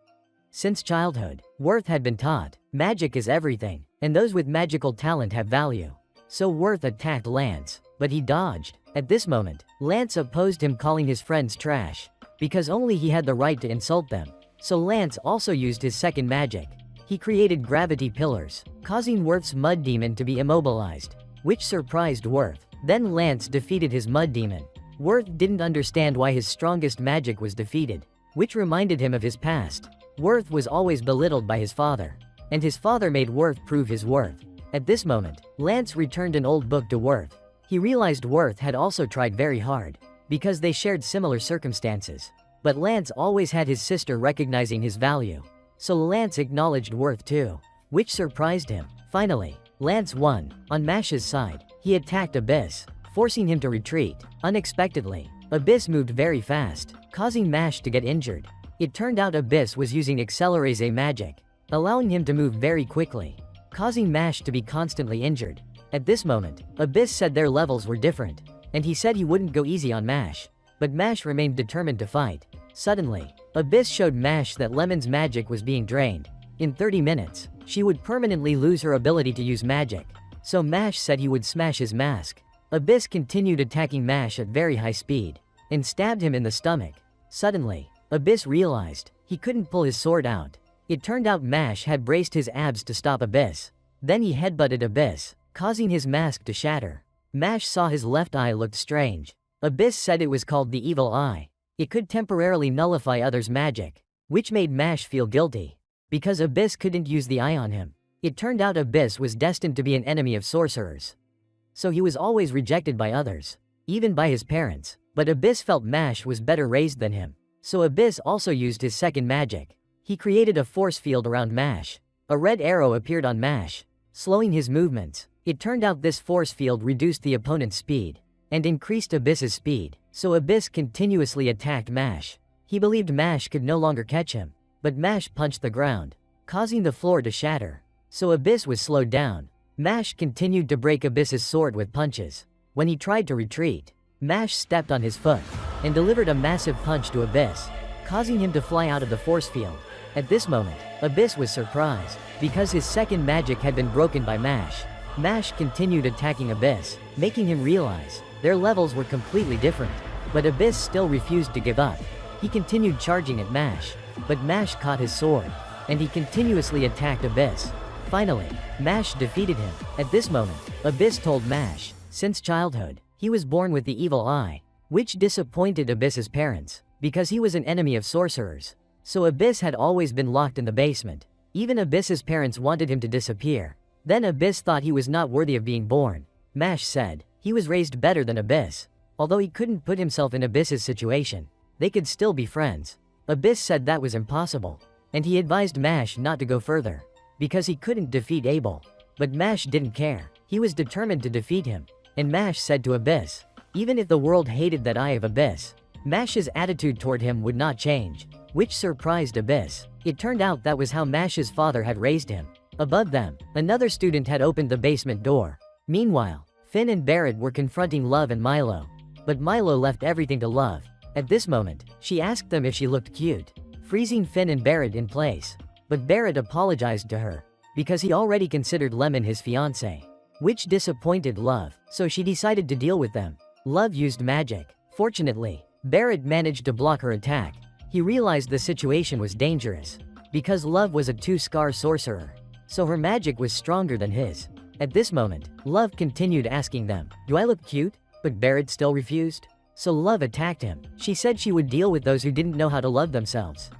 Since childhood, Worth had been taught, magic is everything, and those with magical talent have value. So Worth attacked Lance, but he dodged. At this moment, Lance opposed him, calling his friends trash, because only he had the right to insult them. So Lance also used his second magic. He created gravity pillars, causing Worth's mud demon to be immobilized, which surprised Worth. Then Lance defeated his mud demon. Worth didn't understand why his strongest magic was defeated, which reminded him of his past. Worth was always belittled by his father, and his father made Worth prove his worth. At this moment, Lance returned an old book to Worth. He realized Worth had also tried very hard, because they shared similar circumstances. But Lance always had his sister recognizing his value. So Lance acknowledged Worth too, which surprised him. Finally, Lance won. On Mash's side, he attacked Abyss, forcing him to retreat. Unexpectedly, Abyss moved very fast, causing Mash to get injured. It turned out Abyss was using Accelerase magic, allowing him to move very quickly, causing Mash to be constantly injured. At this moment, Abyss said their levels were different, and he said he wouldn't go easy on Mash. But Mash remained determined to fight. Suddenly, Abyss showed Mash that Lemon's magic was being drained. In 30 minutes, she would permanently lose her ability to use magic. So Mash said he would smash his mask. Abyss continued attacking Mash at very high speed, and stabbed him in the stomach. Suddenly, Abyss realized he couldn't pull his sword out. It turned out Mash had braced his abs to stop Abyss. Then he headbutted Abyss, causing his mask to shatter. Mash saw his left eye looked strange. Abyss said it was called the Evil Eye. It could temporarily nullify others' magic, which made Mash feel guilty, because Abyss couldn't use the eye on him. It turned out Abyss was destined to be an enemy of sorcerers. So he was always rejected by others, even by his parents. But Abyss felt Mash was better raised than him. So Abyss also used his second magic. He created a force field around Mash. A red arrow appeared on Mash, slowing his movements. It turned out this force field reduced the opponent's speed and increased Abyss's speed. So Abyss continuously attacked Mash. He believed Mash could no longer catch him, but Mash punched the ground, causing the floor to shatter. So Abyss was slowed down. Mash continued to break Abyss's sword with punches. When he tried to retreat, Mash stepped on his foot and delivered a massive punch to Abyss, causing him to fly out of the force field. At this moment, Abyss was surprised, because his second magic had been broken by Mash. Mash continued attacking Abyss, making him realize their levels were completely different. But Abyss still refused to give up. He continued charging at Mash, but Mash caught his sword, and he continuously attacked Abyss. Finally, Mash defeated him. At this moment, Abyss told Mash, since childhood, he was born with the evil eye, which disappointed Abyss's parents, because he was an enemy of sorcerers. So Abyss had always been locked in the basement. Even Abyss's parents wanted him to disappear. Then Abyss thought he was not worthy of being born. Mash said he was raised better than Abyss. Although he couldn't put himself in Abyss's situation, they could still be friends. Abyss said that was impossible, and he advised Mash not to go further, because he couldn't defeat Abel. But Mash didn't care. He was determined to defeat him. And Mash said to Abyss, even if the world hated that eye of Abyss, Mash's attitude toward him would not change, which surprised Abyss. It turned out that was how Mash's father had raised him. Above them, another student had opened the basement door. Meanwhile, Finn and Barret were confronting Love and Milo. But Milo left everything to Love. At this moment, she asked them if she looked cute, freezing Finn and Barret in place. But Barret apologized to her, because he already considered Lemon his fiancé, which disappointed Love, so she decided to deal with them. Love used magic. Fortunately, Barret managed to block her attack. He realized the situation was dangerous, because Love was a two-scar sorcerer, so her magic was stronger than his. At this moment, Love continued asking them, do I look cute? But Barret still refused. So Love attacked him. She said she would deal with those who didn't know how to love themselves,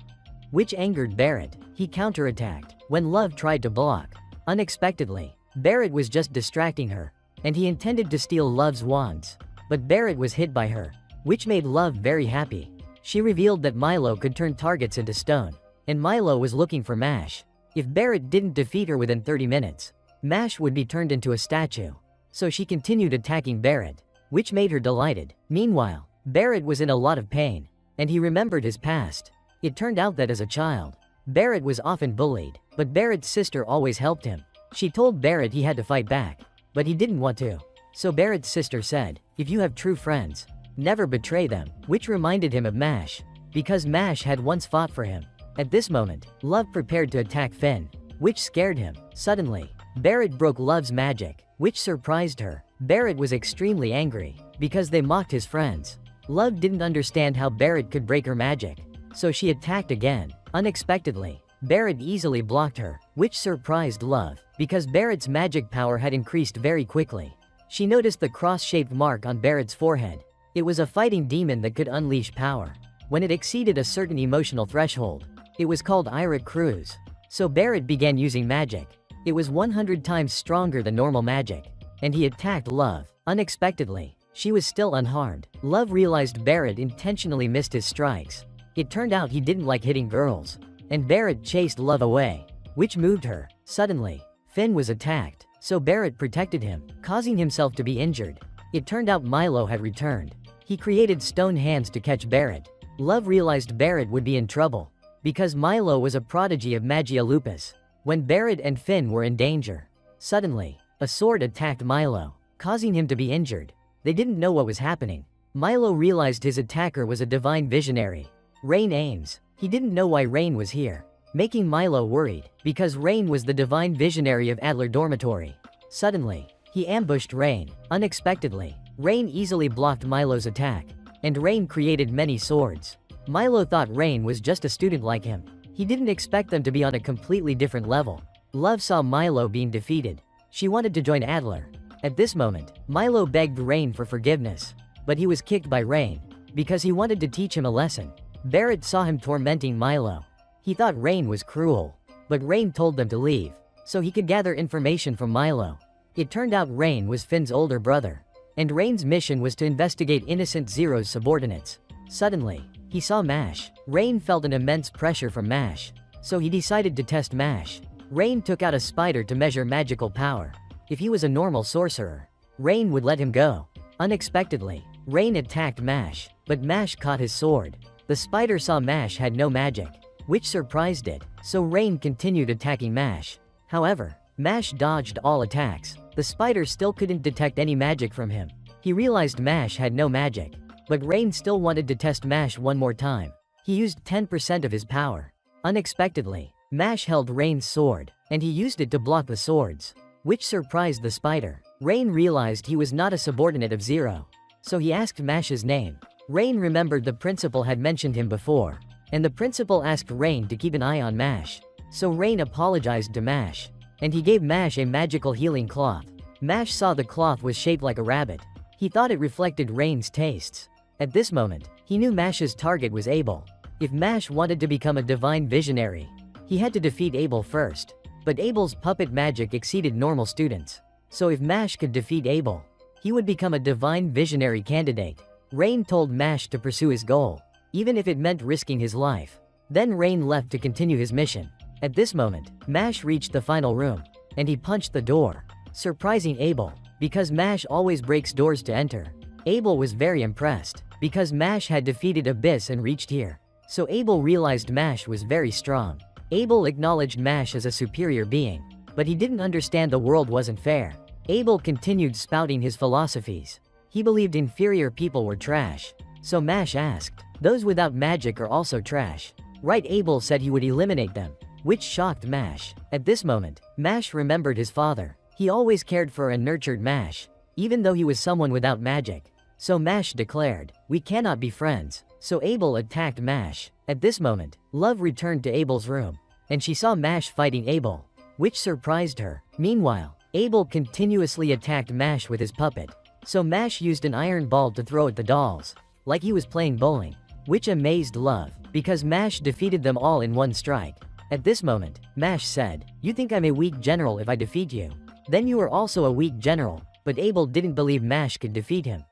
which angered Barret. He counterattacked when Love tried to block. Unexpectedly, Barret was just distracting her, and he intended to steal Love's wands. But Barret was hit by her, which made Love very happy. She revealed that Milo could turn targets into stone, and Milo was looking for Mash. If Barret didn't defeat her within 30 minutes, Mash would be turned into a statue. So she continued attacking Barret, which made her delighted. Meanwhile, Barret was in a lot of pain, and he remembered his past. It turned out that as a child, Barret was often bullied, but Barret's sister always helped him. She told Barret he had to fight back, but he didn't want to. So Barret's sister said, if you have true friends, never betray them, which reminded him of Mash, because Mash had once fought for him. At this moment, Love prepared to attack Finn, which scared him. Suddenly, Barret broke Love's magic, which surprised her. Barret was extremely angry, because they mocked his friends. Love didn't understand how Barret could break her magic, so she attacked again. Unexpectedly, Barret easily blocked her, which surprised Love, because Barret's magic power had increased very quickly. She noticed the cross-shaped mark on Barret's forehead. It was a fighting demon that could unleash power when it exceeded a certain emotional threshold. It was called Ira Cruz. So Barret began using magic. It was 100 times stronger than normal magic, and he attacked Love. Unexpectedly, she was still unharmed. Love realized Barret intentionally missed his strikes. It turned out he didn't like hitting girls, and Barret chased Love away, which moved her. Suddenly, Finn was attacked, so Barret protected him, causing himself to be injured. It turned out Milo had returned. He created stone hands to catch Barret. Love realized Barret would be in trouble, because Milo was a prodigy of Magia Lupus. When Barret and Finn were in danger, suddenly, a sword attacked Milo, causing him to be injured. They didn't know what was happening. Milo realized his attacker was a divine visionary, Rain Ames. He didn't know why Rain was here, making Milo worried, because Rain was the divine visionary of Adler Dormitory. Suddenly, he ambushed Rain. Unexpectedly, Rain easily blocked Milo's attack, and Rain created many swords. Milo thought Rain was just a student like him. He didn't expect them to be on a completely different level. Love saw Milo being defeated. She wanted to join Adler. At this moment, Milo begged Rain for forgiveness, but he was kicked by Rain, because he wanted to teach him a lesson. Barret saw him tormenting Milo. He thought Rain was cruel, but Rain told them to leave, so he could gather information from Milo. It turned out Rain was Finn's older brother, and Rain's mission was to investigate Innocent Zero's subordinates. Suddenly, he saw Mash. Rain felt an immense pressure from Mash, so he decided to test Mash. Rain took out a spider to measure magical power. If he was a normal sorcerer, Rain would let him go. Unexpectedly, Rain attacked Mash, but Mash caught his sword. The spider saw Mash had no magic, which surprised it, so Rain continued attacking Mash. However, Mash dodged all attacks. The spider still couldn't detect any magic from him. He realized Mash had no magic, but Rain still wanted to test Mash one more time. He used 10% of his power. Unexpectedly, Mash held Rain's sword, and he used it to block the swords. which surprised the spider. Rain realized he was not a subordinate of Zero, so he asked Mash's name. Rain remembered the principal had mentioned him before, and the principal asked Rain to keep an eye on Mash. So Rain apologized to Mash, and he gave Mash a magical healing cloth. Mash saw the cloth was shaped like a rabbit. He thought it reflected Rain's tastes. At this moment, he knew Mash's target was Abel. If Mash wanted to become a divine visionary, he had to defeat Abel first. But Abel's puppet magic exceeded normal students. So if Mash could defeat Abel, he would become a divine visionary candidate. Rain told Mash to pursue his goal, even if it meant risking his life. Then Rain left to continue his mission. At this moment, Mash reached the final room, and he punched the door, surprising Abel. Because Mash always breaks doors to enter, Abel was very impressed, because Mash had defeated Abyss and reached here. So Abel realized Mash was very strong. Abel acknowledged Mash as a superior being, but he didn't understand the world wasn't fair. Abel continued spouting his philosophies. He believed inferior people were trash. So Mash asked, "Those without magic are also trash, right?" Abel said he would eliminate them, which shocked Mash. At this moment, Mash remembered his father. He always cared for and nurtured Mash, even though he was someone without magic. So Mash declared, "We cannot be friends." So Abel attacked Mash. At this moment, Love returned to Abel's room, and she saw Mash fighting Abel, which surprised her. Meanwhile, Abel continuously attacked Mash with his puppet. So Mash used an iron ball to throw at the dolls, like he was playing bowling, which amazed Love, because Mash defeated them all in one strike. At this moment, Mash said, "You think I'm a weak general if I defeat you? Then you are also a weak general." But Abel didn't believe Mash could defeat him,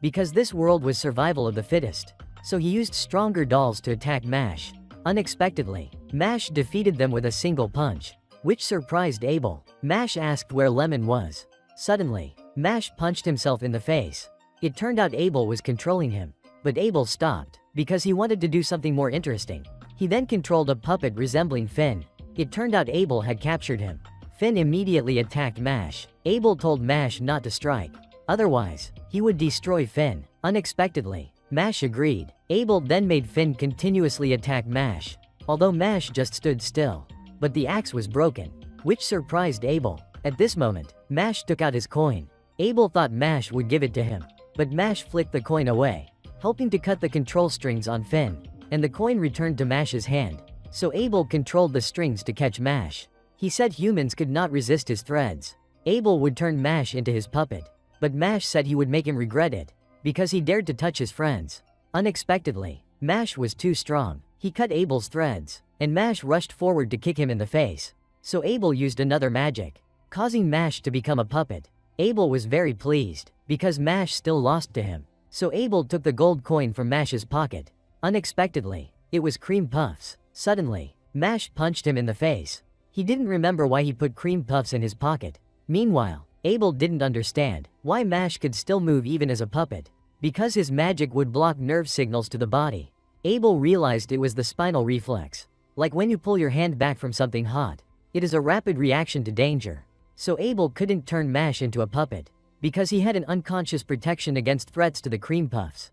because this world was survival of the fittest. So he used stronger dolls to attack Mash. Unexpectedly, Mash defeated them with a single punch, which surprised Abel. Mash asked where Lemon was. Suddenly, Mash punched himself in the face. It turned out Abel was controlling him, but Abel stopped, because he wanted to do something more interesting. He then controlled a puppet resembling Finn. It turned out Abel had captured him. Finn immediately attacked Mash. Abel told Mash not to strike, otherwise, he would destroy Finn. Unexpectedly, Mash agreed. Abel then made Finn continuously attack Mash, although Mash just stood still. But the axe was broken, which surprised Abel. At this moment, Mash took out his coin. Abel thought Mash would give it to him, but Mash flicked the coin away, helping to cut the control strings on Finn, and the coin returned to Mash's hand. So Abel controlled the strings to catch Mash. He said humans could not resist his threads. Abel would turn Mash into his puppet, but Mash said he would make him regret it, because he dared to touch his friends. Unexpectedly, Mash was too strong. He cut Abel's threads, and Mash rushed forward to kick him in the face. So Abel used another magic, causing Mash to become a puppet. Abel was very pleased, because Mash still lost to him. So Abel took the gold coin from Mash's pocket. Unexpectedly, it was Cream Puffs. Suddenly, Mash punched him in the face. He didn't remember why he put Cream Puffs in his pocket. Meanwhile, Abel didn't understand why Mash could still move even as a puppet, because his magic would block nerve signals to the body. Abel realized it was the spinal reflex. Like when you pull your hand back from something hot, it is a rapid reaction to danger. So Abel couldn't turn Mash into a puppet, because he had an unconscious protection against threats to the Cream Puffs.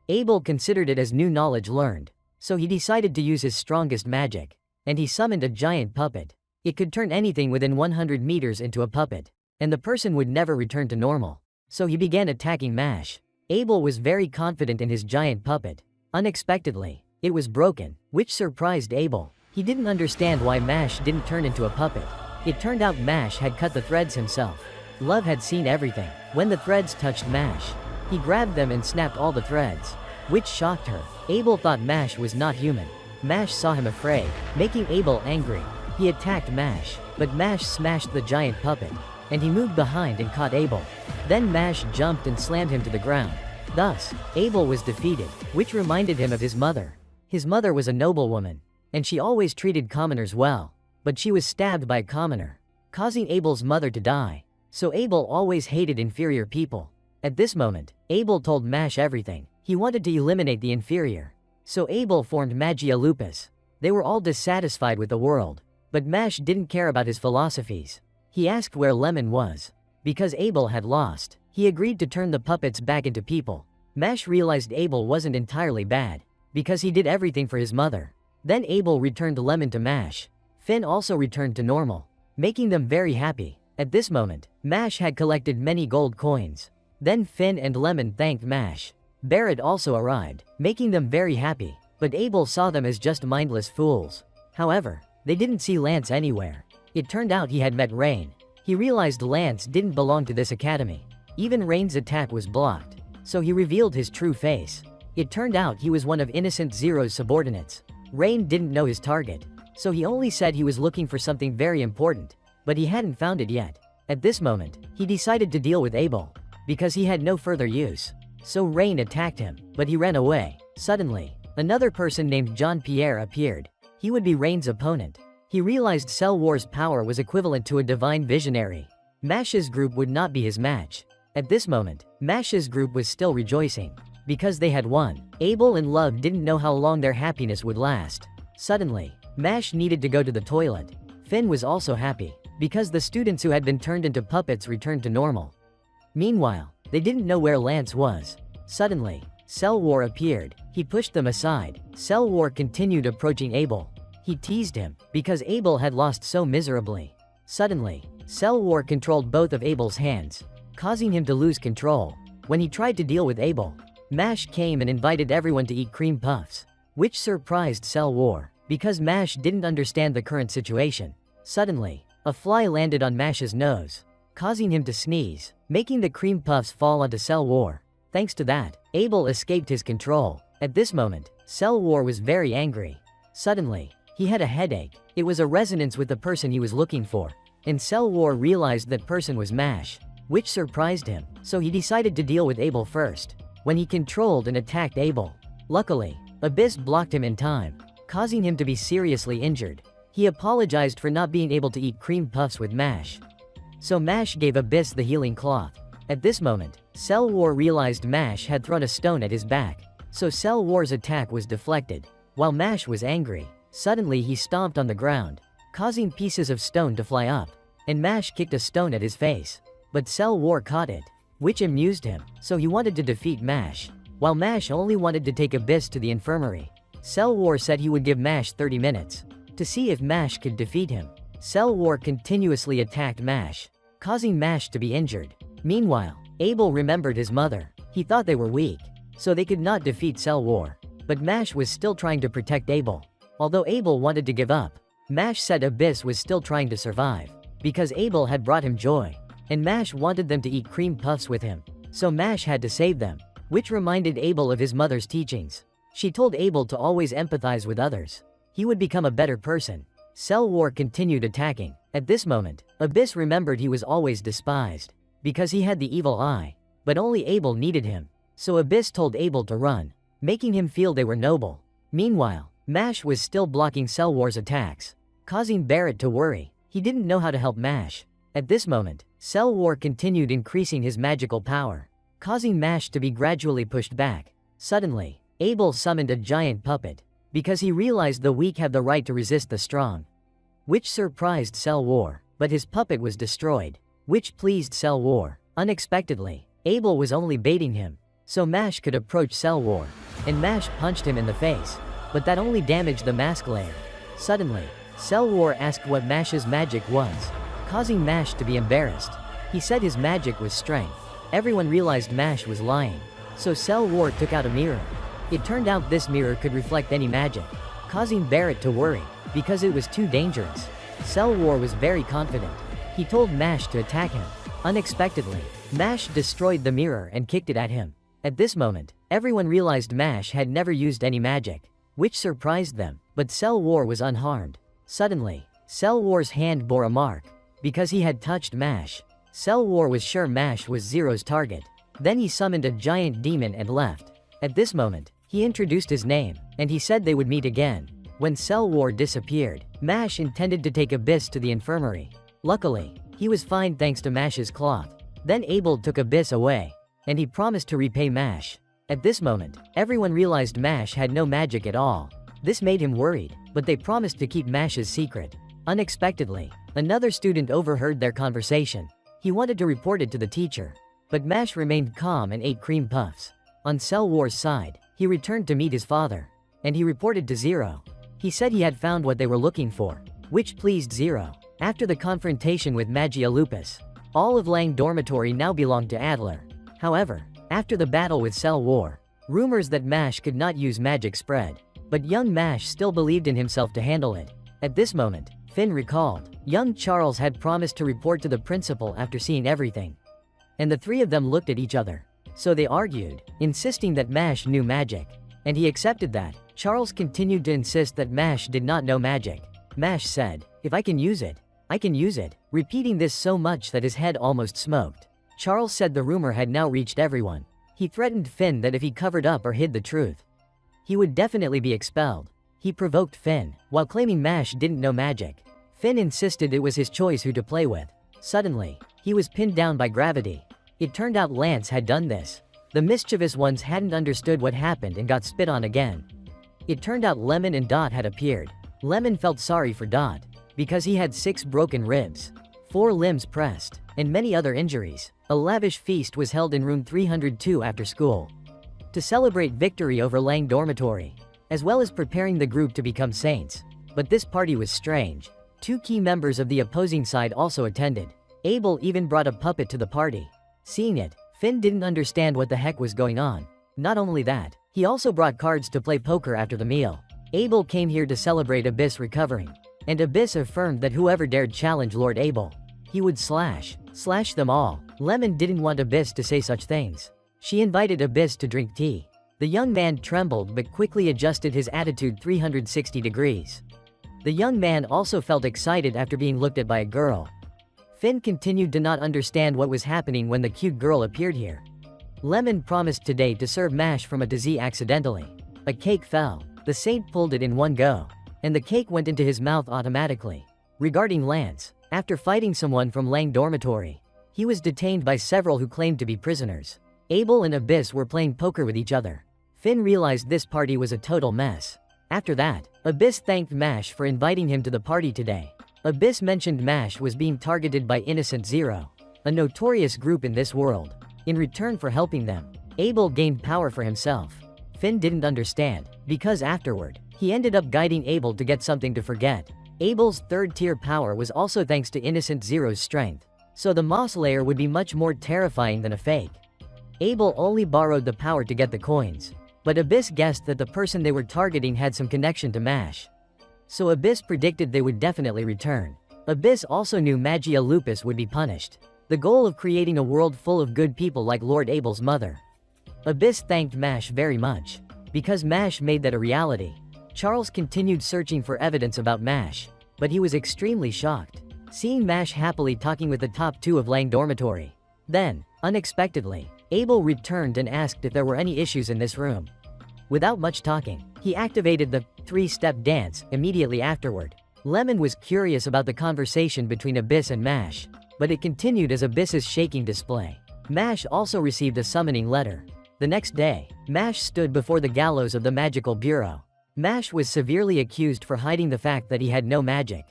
Abel considered it as new knowledge learned, so he decided to use his strongest magic, and he summoned a giant puppet. It could turn anything within 100 meters into a puppet, and the person would never return to normal. So he began attacking Mash. Abel was very confident in his giant puppet. Unexpectedly, it was broken, which surprised Abel. He didn't understand why Mash didn't turn into a puppet. It turned out Mash had cut the threads himself. Love had seen everything. When the threads touched Mash, he grabbed them and snapped all the threads, which shocked her. Abel thought Mash was not human. Mash saw him afraid, making Abel angry. He attacked Mash, but Mash smashed the giant puppet, and he moved behind and caught Abel. Then Mash jumped and slammed him to the ground. Thus, Abel was defeated, which reminded him of his mother. His mother was a noblewoman, and she always treated commoners well, but she was stabbed by a commoner, causing Abel's mother to die. So Abel always hated inferior people. At this moment, Abel told Mash everything. He wanted to eliminate the inferior. So Abel formed Magia Lupus. They were all dissatisfied with the world, but Mash didn't care about his philosophies. He asked where Lemon was. Because Abel had lost, he agreed to turn the puppets back into people. Mash realized Abel wasn't entirely bad, because he did everything for his mother. Then Abel returned Lemon to Mash. Finn also returned to normal, making them very happy. At this moment, Mash had collected many gold coins. Then Finn and Lemon thanked Mash. Barrett also arrived, making them very happy, but Abel saw them as just mindless fools. However, they didn't see Lance anywhere. It turned out he had met Rain. He realized Lance didn't belong to this academy. Even Rain's attack was blocked, so he revealed his true face. It turned out he was one of Innocent Zero's subordinates. Rain didn't know his target, so he only said he was looking for something very important, but he hadn't found it yet. At this moment, he decided to deal with Abel, because he had no further use. So Rain attacked him, but he ran away. Suddenly, another person named Jean-Pierre appeared. He would be Rain's opponent. He realized Cell War's power was equivalent to a divine visionary. Mash's group would not be his match. At this moment, Mash's group was still rejoicing, because they had won. Abel and Love didn't know how long their happiness would last. Suddenly, Mash needed to go to the toilet. Finn was also happy, because the students who had been turned into puppets returned to normal. Meanwhile, they didn't know where Lance was. Suddenly, Cell War appeared. He pushed them aside. Cell War continued approaching Abel. He teased him, because Abel had lost so miserably. Suddenly, Cell War controlled both of Abel's hands, causing him to lose control. When he tried to deal with Abel, Mash came and invited everyone to eat cream puffs, which surprised Cell War, because Mash didn't understand the current situation. Suddenly, a fly landed on Mash's nose, causing him to sneeze, making the cream puffs fall onto Cell War. Thanks to that, Abel escaped his control. At this moment, Cell War was very angry. Suddenly, he had a headache. It was a resonance with the person he was looking for, and Cell War realized that person was Mash, which surprised him, so he decided to deal with Abel first. When he controlled and attacked Abel, luckily, Abyss blocked him in time, causing him to be seriously injured. He apologized for not being able to eat cream puffs with Mash. So Mash gave Abyss the healing cloth. At this moment, Cell War realized Mash had thrown a stone at his back, so Cell War's attack was deflected. While Mash was angry, suddenly he stomped on the ground, causing pieces of stone to fly up, and Mash kicked a stone at his face. But Cell War caught it, which amused him, so he wanted to defeat Mash. While Mash only wanted to take Abyss to the infirmary, Cell War said he would give Mash 30 minutes to see if Mash could defeat him. Cell War continuously attacked Mash, causing Mash to be injured. Meanwhile, Abel remembered his mother. He thought they were weak, so they could not defeat Cell War. But Mash was still trying to protect Abel. Although Abel wanted to give up, Mash said Abyss was still trying to survive, because Abel had brought him joy, and Mash wanted them to eat cream puffs with him. So Mash had to save them, which reminded Abel of his mother's teachings. She told Abel to always empathize with others. He would become a better person. Cell War continued attacking. At this moment, Abyss remembered he was always despised, because he had the evil eye, but only Abel needed him. So Abyss told Abel to run, making him feel they were noble. Meanwhile, Mash was still blocking Cell War's attacks, causing Barrett to worry. He didn't know how to help Mash. At this moment, Cell War continued increasing his magical power, causing Mash to be gradually pushed back. Suddenly, Abel summoned a giant puppet, because he realized the weak have the right to resist the strong, which surprised Cell War, but his puppet was destroyed, which pleased Cell War. Unexpectedly, Abel was only baiting him, so Mash could approach Cell War, and Mash punched him in the face, but that only damaged the mask layer. Suddenly, Cell War asked what Mash's magic was, causing Mash to be embarrassed. He said his magic was strength. Everyone realized Mash was lying, so Cell War took out a mirror. It turned out this mirror could reflect any magic, causing Barrett to worry, because it was too dangerous. Cell War was very confident. He told Mash to attack him. Unexpectedly, Mash destroyed the mirror and kicked it at him. At this moment, everyone realized Mash had never used any magic, which surprised them, but Cell War was unharmed. Suddenly, Cell War's hand bore a mark, because he had touched Mash. Cell War was sure Mash was Zero's target. Then he summoned a giant demon and left. At this moment, he introduced his name, and he said they would meet again. When Cell War disappeared, Mash intended to take Abyss to the infirmary. Luckily, he was fine thanks to Mash's cloth. Then Abel took Abyss away, and he promised to repay Mash. At this moment, everyone realized Mash had no magic at all. This made him worried, but they promised to keep Mash's secret. Unexpectedly, another student overheard their conversation. He wanted to report it to the teacher, but Mash remained calm and ate cream puffs. On Cell War's side, he returned to meet his father, and he reported to Zero. He said he had found what they were looking for, which pleased Zero. After the confrontation with Magia Lupus, all of Lang Dormitory now belonged to Adler. However, after the battle with Cell War, rumors that Mash could not use magic spread. But young Mash still believed in himself to handle it. At this moment, Finn recalled, young Charles had promised to report to the principal after seeing everything. And the three of them looked at each other. So they argued, insisting that Mash knew magic. And he accepted that. Charles continued to insist that Mash did not know magic. Mash said, if I can use it, I can use it, repeating this so much that his head almost smoked. Charles said the rumor had now reached everyone. He threatened Finn that if he covered up or hid the truth, he would definitely be expelled. He provoked Finn, while claiming Mash didn't know magic. Finn insisted it was his choice who to play with. Suddenly, he was pinned down by gravity. It turned out Lance had done this. The mischievous ones hadn't understood what happened and got spit on again. It turned out Lemon and Dot had appeared. Lemon felt sorry for Dot, because he had 6 broken ribs, 4 limbs pressed, and many other injuries. A lavish feast was held in room 302 after school to celebrate victory over Lang Dormitory, as well as preparing the group to become saints. But this party was strange. 2 key members of the opposing side also attended. Abel even brought a puppet to the party. Seeing it, Finn didn't understand what the heck was going on. Not only that, he also brought cards to play poker after the meal. Abel came here to celebrate Abyss recovering, and Abyss affirmed that whoever dared challenge Lord Abel, he would slash them all. Lemon didn't want Abyss to say such things. She invited Abyss to drink tea. The young man trembled but quickly adjusted his attitude 360 degrees. The young man also felt excited after being looked at by a girl. Finn continued to not understand what was happening when the cute girl appeared here. Lemon promised today to serve Mash from A to Z accidentally. A cake fell. The saint pulled it in one go, and the cake went into his mouth automatically. Regarding Lance, after fighting someone from Lang Dormitory, he was detained by several who claimed to be prisoners. Abel and Abyss were playing poker with each other. Finn realized this party was a total mess. After that, Abyss thanked Mash for inviting him to the party today. Abyss mentioned Mash was being targeted by Innocent Zero, a notorious group in this world. In return for helping them, Abel gained power for himself. Finn didn't understand, because afterward, he ended up guiding Abel to get something to forget. Abel's 3rd-tier power was also thanks to Innocent Zero's strength, so the Moss Layer would be much more terrifying than a fake. Abel only borrowed the power to get the coins, but Abyss guessed that the person they were targeting had some connection to Mash. So Abyss predicted they would definitely return. Abyss also knew Magia Lupus would be punished. The goal of creating a world full of good people like Lord Abel's mother. Abyss thanked Mash very much, because Mash made that a reality. Charles continued searching for evidence about Mash, but he was extremely shocked, seeing Mash happily talking with the top 2 of Lang Dormitory. Then, unexpectedly, Abel returned and asked if there were any issues in this room. Without much talking, he activated the 3-step dance immediately afterward. Lemon was curious about the conversation between Abyss and Mash, but it continued as Abyss's shaking display. Mash also received a summoning letter. The next day, Mash stood before the gallows of the Magical Bureau. Mash was severely accused for hiding the fact that he had no magic.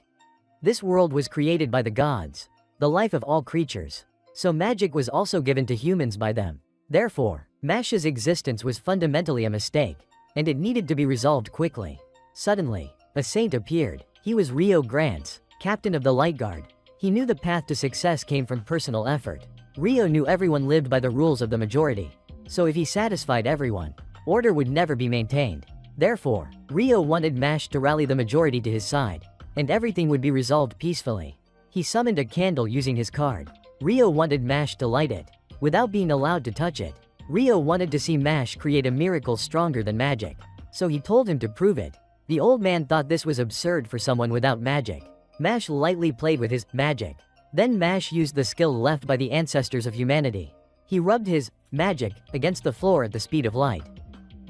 This world was created by the gods, the life of all creatures, so magic was also given to humans by them. Therefore, Mash's existence was fundamentally a mistake, and it needed to be resolved quickly. Suddenly, a saint appeared. He was Rio Grants, captain of the Light Guard. He knew the path to success came from personal effort. Rio knew everyone lived by the rules of the majority, so if he satisfied everyone, order would never be maintained. Therefore, Rio wanted Mash to rally the majority to his side, and everything would be resolved peacefully. He summoned a candle using his card. Rio wanted Mash to light it, without being allowed to touch it. Rio wanted to see Mash create a miracle stronger than magic, so he told him to prove it. The old man thought this was absurd for someone without magic. Mash lightly played with his magic. Then Mash used the skill left by the ancestors of humanity. He rubbed his magic against the floor at the speed of light.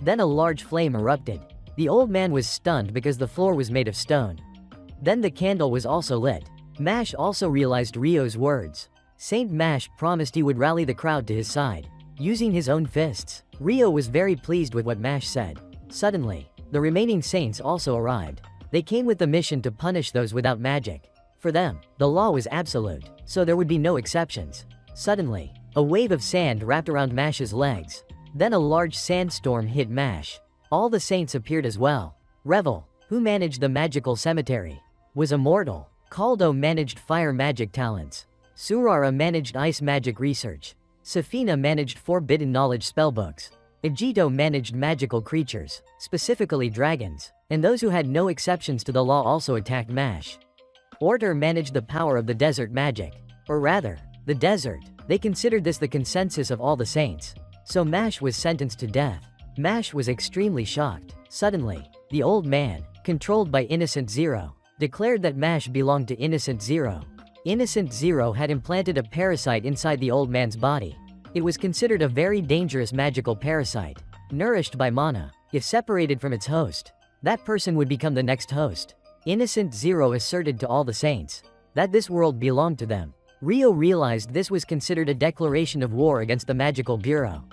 Then a large flame erupted. The old man was stunned because the floor was made of stone. Then the candle was also lit. Mash also realized Rio's words. Saint Mash promised he would rally the crowd to his side, using his own fists. Rio was very pleased with what Mash said. Suddenly, the remaining saints also arrived. They came with the mission to punish those without magic. For them, the law was absolute, so there would be no exceptions. Suddenly, a wave of sand wrapped around Mash's legs. Then a large sandstorm hit Mash. All the saints appeared as well. Revel, who managed the magical cemetery, was immortal. Caldo managed fire magic talents. Surara managed ice magic research. Safina managed forbidden knowledge spellbooks. Egito managed magical creatures, specifically dragons, and those who had no exceptions to the law also attacked Mash. Order managed the power of the desert magic. Or rather, the desert. They considered this the consensus of all the saints. So Mash was sentenced to death. Mash was extremely shocked. Suddenly, the old man, controlled by Innocent Zero, declared that Mash belonged to Innocent Zero. Innocent Zero had implanted a parasite inside the old man's body. It was considered a very dangerous magical parasite, nourished by mana. If separated from its host, that person would become the next host. Innocent Zero asserted to all the saints that this world belonged to them. Rio realized this was considered a declaration of war against the Magical Bureau.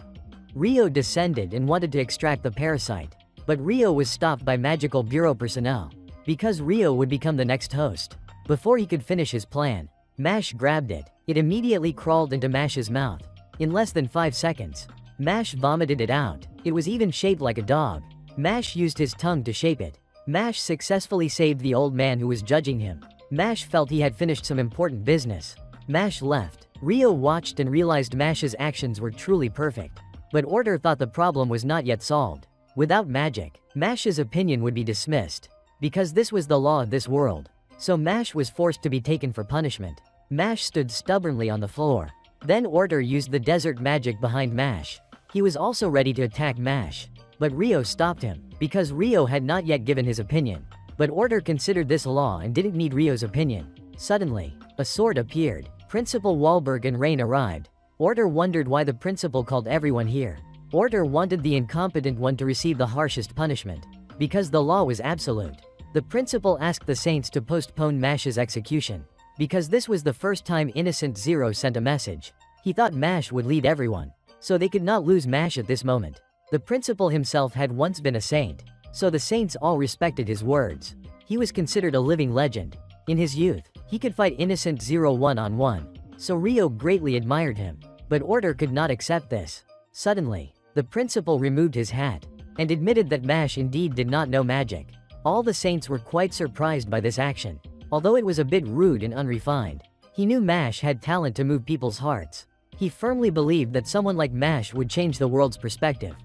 Rio descended and wanted to extract the parasite, but Rio was stopped by Magical Bureau personnel, because Rio would become the next host. Before he could finish his plan, Mash grabbed it. It immediately crawled into Mash's mouth. In less than 5 seconds, Mash vomited it out. It was even shaped like a dog. Mash used his tongue to shape it. Mash successfully saved the old man who was judging him. Mash felt he had finished some important business. Mash left. Rio watched and realized Mash's actions were truly perfect. But Order thought the problem was not yet solved. Without magic, Mash's opinion would be dismissed, because this was the law of this world. So Mash was forced to be taken for punishment. Mash stood stubbornly on the floor. Then Order used the desert magic behind Mash. He was also ready to attack Mash, but Rio stopped him, because Rio had not yet given his opinion. But Order considered this law and didn't need Rio's opinion. Suddenly, a sword appeared. Principal Wahlberg and Rain arrived. Order wondered why the principal called everyone here. Order wanted the incompetent one to receive the harshest punishment, because the law was absolute. The principal asked the saints to postpone Mash's execution, because this was the first time Innocent Zero sent a message. He thought Mash would lead everyone, so they could not lose Mash at this moment. The principal himself had once been a saint, so the saints all respected his words. He was considered a living legend. In his youth, he could fight Innocent Zero one-on-one, so Rio greatly admired him. But Order could not accept this. Suddenly, the principal removed his hat, and admitted that Mash indeed did not know magic. All the saints were quite surprised by this action. Although it was a bit rude and unrefined, he knew Mash had talent to move people's hearts. He firmly believed that someone like Mash would change the world's perspective.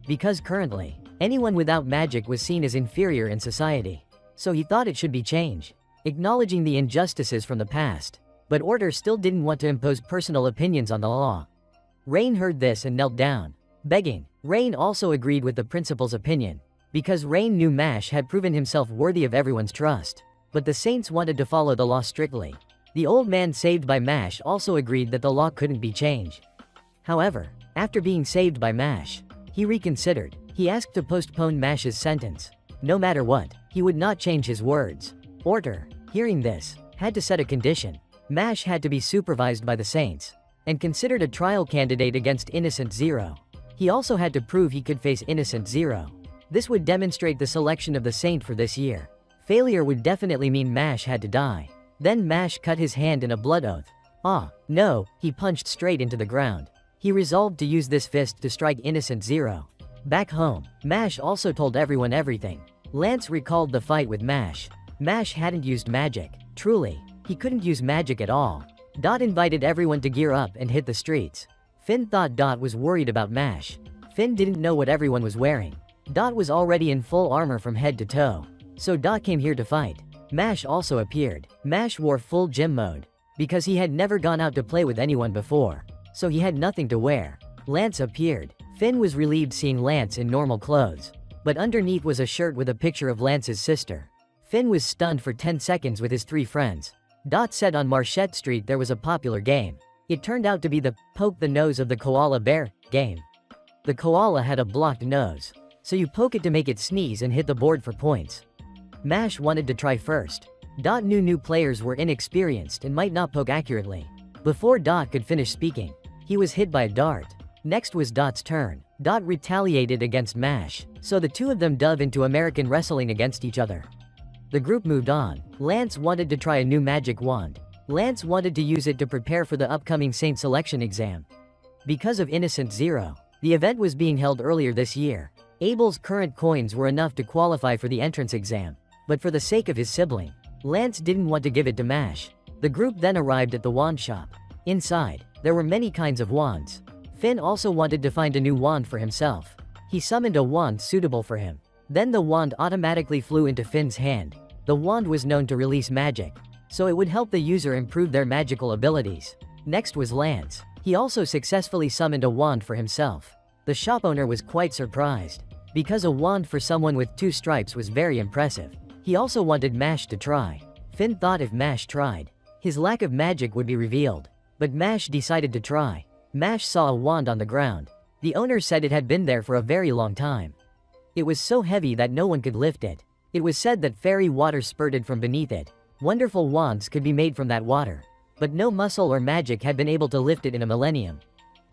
Because currently, anyone without magic was seen as inferior in society. So he thought it should be changed, acknowledging the injustices from the past. But Order still didn't want to impose personal opinions on the law. Rain heard this and knelt down, begging. Rain also agreed with the principal's opinion, because Rain knew Mash had proven himself worthy of everyone's trust. But the saints wanted to follow the law strictly. The old man saved by Mash also agreed that the law couldn't be changed. However, after being saved by Mash, he reconsidered. He asked to postpone Mash's sentence. No matter what, he would not change his words. Order, hearing this, had to set a condition. Mash had to be supervised by the saints, and considered a trial candidate against Innocent Zero. He also had to prove he could face Innocent Zero. This would demonstrate the selection of the saint for this year. Failure would definitely mean Mash had to die. Then Mash cut his hand in a blood oath. Ah, no, he punched straight into the ground. He resolved to use this fist to strike Innocent Zero. Back home, Mash also told everyone everything. Lance recalled the fight with Mash. Mash hadn't used magic. Truly, he couldn't use magic at all. Dot invited everyone to gear up and hit the streets. Finn thought Dot was worried about Mash. Finn didn't know what everyone was wearing. Dot was already in full armor from head to toe. So Dot came here to fight. Mash also appeared. Mash wore full gym mode, because he had never gone out to play with anyone before. So he had nothing to wear. Lance appeared. Finn was relieved seeing Lance in normal clothes, but underneath was a shirt with a picture of Lance's sister. Finn was stunned for 10 seconds with his 3 friends. Dot said on Marchette Street there was a popular game. It turned out to be the poke the nose of the koala bear game. The koala had a blocked nose, so you poke it to make it sneeze and hit the board for points. Mash wanted to try first. Dot knew new players were inexperienced and might not poke accurately. Before Dot could finish speaking, he was hit by a dart. Next was Dot's turn. Dot retaliated against Mash, so the two of them dove into American wrestling against each other. The group moved on. Lance wanted to try a new magic wand. Lance wanted to use it to prepare for the upcoming Saint selection exam. Because of Innocent Zero, the event was being held earlier this year. Abel's current coins were enough to qualify for the entrance exam, but for the sake of his sibling, Lance didn't want to give it to Mash. The group then arrived at the wand shop. Inside, there were many kinds of wands. Finn also wanted to find a new wand for himself. He summoned a wand suitable for him. Then the wand automatically flew into Finn's hand. The wand was known to release magic, so it would help the user improve their magical abilities. Next was Lance. He also successfully summoned a wand for himself. The shop owner was quite surprised, because a wand for someone with 2 stripes was very impressive. He also wanted Mash to try. Finn thought if Mash tried, his lack of magic would be revealed. But Mash decided to try. Mash saw a wand on the ground. The owner said it had been there for a very long time. It was so heavy that no one could lift it. It was said that fairy water spurted from beneath it. Wonderful wands could be made from that water. But no muscle or magic had been able to lift it in a millennium.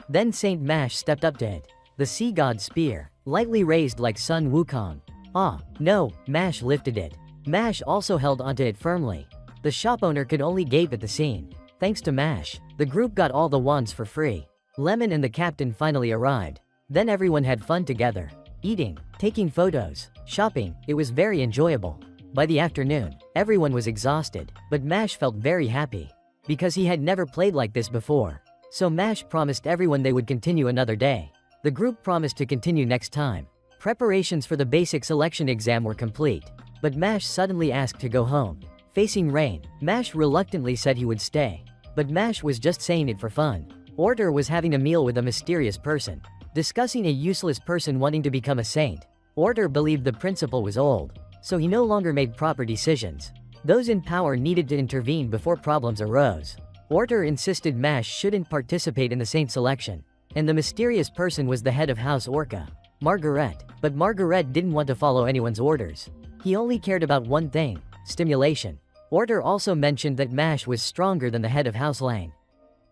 Then Saint Mash stepped up to it. The sea god spear, lightly raised like Sun Wukong. Ah, no, Mash lifted it. Mash also held onto it firmly. The shop owner could only gape at the scene. Thanks to Mash, the group got all the wands for free. Lemon and the captain finally arrived. Then everyone had fun together. Eating, taking photos, shopping, it was very enjoyable. By the afternoon, everyone was exhausted, but Mash felt very happy. Because he had never played like this before. So Mash promised everyone they would continue another day. The group promised to continue next time. Preparations for the basic selection exam were complete. But Mash suddenly asked to go home. Facing Rain, Mash reluctantly said he would stay. But Mash was just saying it for fun. Order was having a meal with a mysterious person, discussing a useless person wanting to become a saint. Order believed the principal was old, so he no longer made proper decisions. Those in power needed to intervene before problems arose. Order insisted Mash shouldn't participate in the saint selection, and the mysterious person was the head of House Orca, Margaret. But Margaret didn't want to follow anyone's orders. He only cared about one thing: stimulation. Order also mentioned that Mash was stronger than the head of House Lang,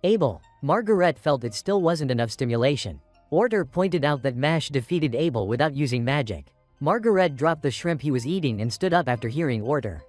Abel. Margaret felt it still wasn't enough stimulation. Order pointed out that Mash defeated Abel without using magic. Margaret dropped the shrimp he was eating and stood up after hearing Order.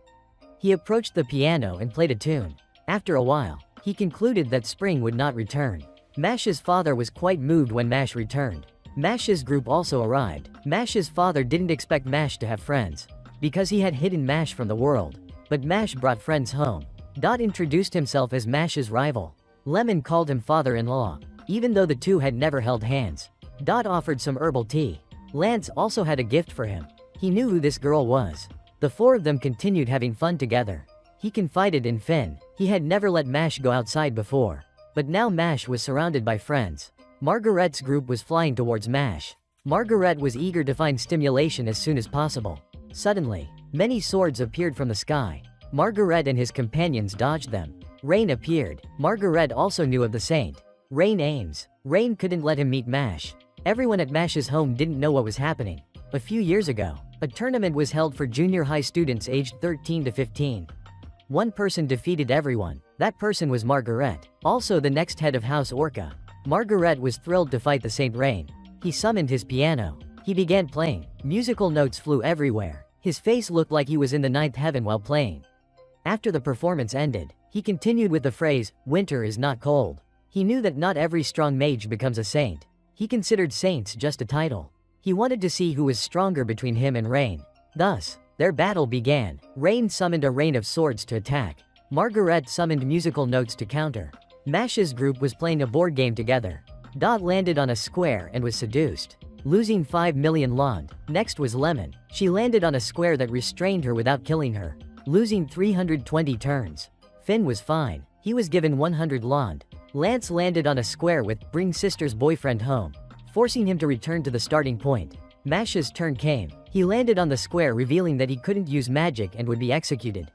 He approached the piano and played a tune. After a while, he concluded that Spring would not return. Mash's father was quite moved when Mash returned. Mash's group also arrived. Mash's father didn't expect Mash to have friends, because he had hidden Mash from the world. But Mash brought friends home. Dot introduced himself as Mash's rival. Lemon called him father-in-law, even though the two had never held hands. Dot offered some herbal tea. Lance also had a gift for him. He knew who this girl was. The 4 of them continued having fun together. He confided in Finn. He had never let Mash go outside before. But now Mash was surrounded by friends. Margaret's group was flying towards Mash. Margaret was eager to find stimulation as soon as possible. Suddenly, many swords appeared from the sky. Margaret and his companions dodged them. Rain appeared. Margaret also knew of the saint. Rain aims. Rain couldn't let him meet Mash. Everyone at Mash's home didn't know what was happening. A few years ago, a tournament was held for junior high students aged 13 to 15. One person defeated everyone. That person was Margaret, also the next head of House Orca. Margaret was thrilled to fight the Saint Rain. He summoned his piano. He began playing. Musical notes flew everywhere. His face looked like he was in the 9th heaven while playing. After the performance ended, he continued with the phrase, "Winter is not cold." He knew that not every strong mage becomes a saint. He considered saints just a title. He wanted to see who was stronger between him and Rain. Thus, their battle began. Rain summoned a rain of swords to attack. Margaret summoned musical notes to counter. Mash's group was playing a board game together. Dot landed on a square and was seduced, losing 5 million Lond. Next was Lemon. She landed on a square that restrained her without killing her, losing 320 turns. Finn was fine. He was given 100 Lond. Lance landed on a square with "Bring sister's boyfriend home," forcing him to return to the starting point. Mash's turn came. He landed on the square, revealing that he couldn't use magic and would be executed.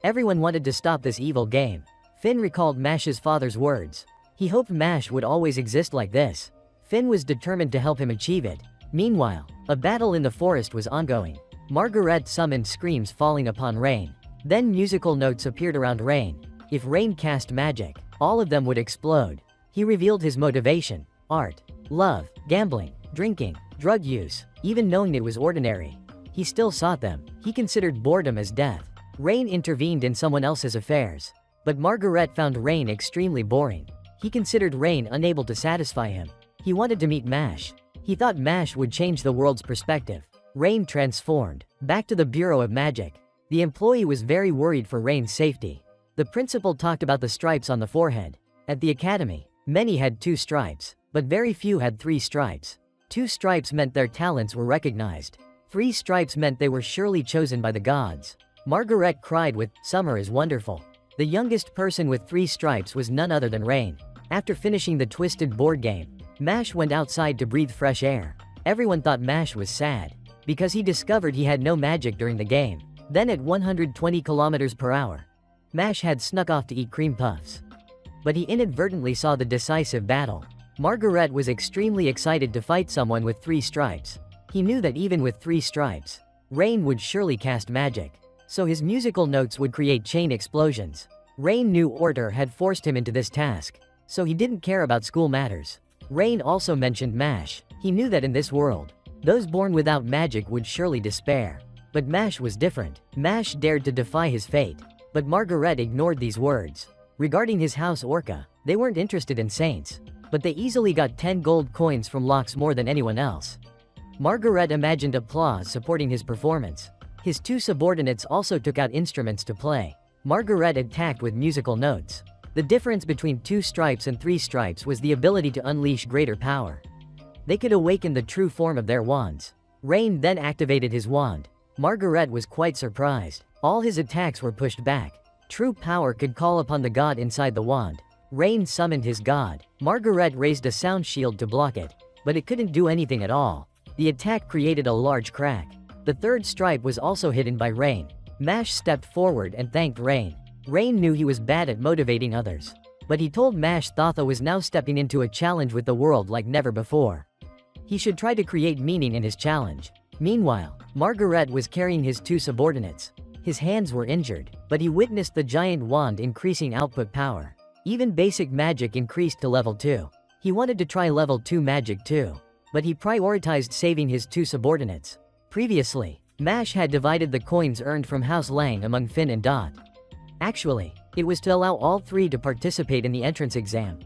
Everyone wanted to stop this evil game. Finn recalled Mash's father's words. He hoped Mash would always exist like this. Finn was determined to help him achieve it. Meanwhile, a battle in the forest was ongoing. Margaret summoned screams falling upon Rain. Then musical notes appeared around Rain. If Rain cast magic, all of them would explode. He revealed his motivation: art, love, gambling, drinking, drug use. Even knowing it was ordinary, he still sought them. He considered boredom as death. Rain intervened in someone else's affairs. But Margaret found Rain extremely boring. He considered Rain unable to satisfy him. He wanted to meet Mash. He thought Mash would change the world's perspective. Rain transformed. Back to the Bureau of Magic. The employee was very worried for Rain's safety. The principal talked about the stripes on the forehead. At the academy, many had 2 stripes, but very few had 3 stripes. 2 stripes meant their talents were recognized. 3 stripes meant they were surely chosen by the gods. Margaret cried with, "Summer is wonderful." The youngest person with 3 stripes was none other than Rain. After finishing the Twisted board game, Mash went outside to breathe fresh air. Everyone thought Mash was sad, because he discovered he had no magic during the game. Then at 120 kilometers per hour, Mash had snuck off to eat cream puffs. But he inadvertently saw the decisive battle. Margaret was extremely excited to fight someone with 3 stripes. He knew that even with 3 stripes, Rain would surely cast magic, so his musical notes would create chain explosions. Rain knew order had forced him into this task, so he didn't care about school matters. Rain also mentioned Mash. He knew that in this world, those born without magic would surely despair. But Mash was different. Mash dared to defy his fate. But Margaret ignored these words. Regarding his house Orca, they weren't interested in saints, but they easily got 10 gold coins from Locks more than anyone else. Margaret imagined applause supporting his performance. His 2 subordinates also took out instruments to play. Margaret attacked with musical notes. The difference between 2 stripes and 3 stripes was the ability to unleash greater power. They could awaken the true form of their wands. Rain then activated his wand. Margaret was quite surprised. All his attacks were pushed back. True power could call upon the god inside the wand. Rain summoned his god. Margaret raised a sound shield to block it, but it couldn't do anything at all. The attack created a large crack. The 3rd stripe was also hidden by Rain. Mash stepped forward and thanked Rain. Rain knew he was bad at motivating others, but he told Mash Thotha was now stepping into a challenge with the world like never before. He should try to create meaning in his challenge. Meanwhile, Margaret was carrying his 2 subordinates. His hands were injured, but he witnessed the giant wand increasing output power. Even basic magic increased to level 2. He wanted to try level 2 magic too, but he prioritized saving his 2 subordinates. Previously, Mash had divided the coins earned from House Lang among Finn and Dot. Actually, it was to allow all 3 to participate in the entrance exam.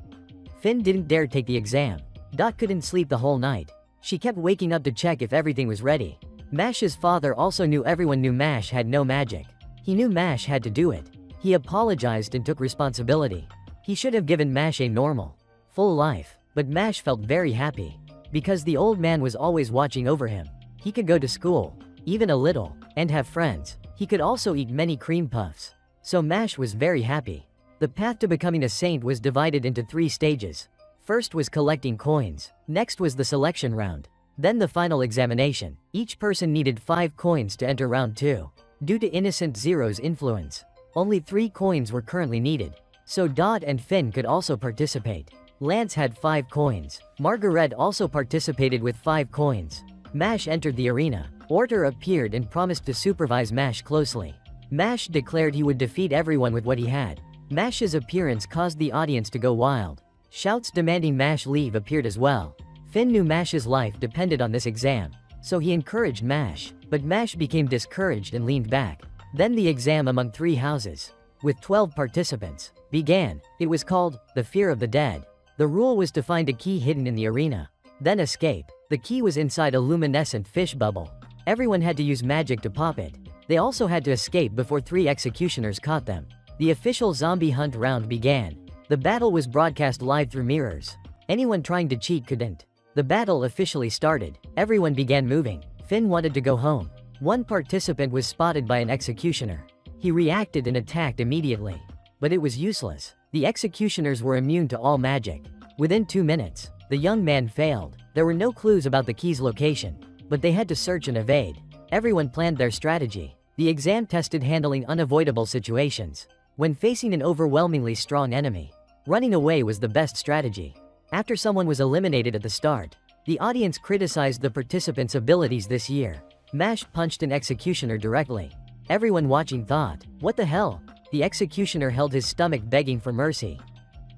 Finn didn't dare take the exam. Dot couldn't sleep the whole night. She kept waking up to check if everything was ready. Mash's father also knew everyone knew Mash had no magic. He knew Mash had to do it. He apologized and took responsibility. He should have given Mash a normal, full life, but Mash felt very happy. Because the old man was always watching over him. He could go to school, even a little, and have friends. He could also eat many cream puffs. So Mash was very happy. The path to becoming a saint was divided into 3 stages. First was collecting coins. Next was the selection round. Then the final examination. Each person needed 5 coins to enter round 2. Due to Innocent Zero's influence, only 3 coins were currently needed. So Dot and Finn could also participate. Lance had 5 coins. Margaret also participated with 5 coins. Mash entered the arena. Order appeared and promised to supervise Mash closely. Mash declared he would defeat everyone with what he had. Mash's appearance caused the audience to go wild. Shouts demanding Mash leave appeared as well. Finn knew Mash's life depended on this exam, so he encouraged Mash, but Mash became discouraged and leaned back. Then the exam among 3 houses, with 12 participants, began. It was called the Fear of the Dead. The rule was to find a key hidden in the arena, then escape. The key was inside a luminescent fish bubble. Everyone had to use magic to pop it. They also had to escape before 3 executioners caught them. The official zombie hunt round began. The battle was broadcast live through mirrors. Anyone trying to cheat couldn't. The battle officially started. Everyone began moving. Finn wanted to go home. One participant was spotted by an executioner. He reacted and attacked immediately. But it was useless. The executioners were immune to all magic. Within 2 minutes, the young man failed. There were no clues about the key's location, but they had to search and evade. Everyone planned their strategy. The exam tested handling unavoidable situations. When facing an overwhelmingly strong enemy, running away was the best strategy. After someone was eliminated at the start, the audience criticized the participants' abilities this year. Mash punched an executioner directly. Everyone watching thought, "What the hell?" The executioner held his stomach begging for mercy.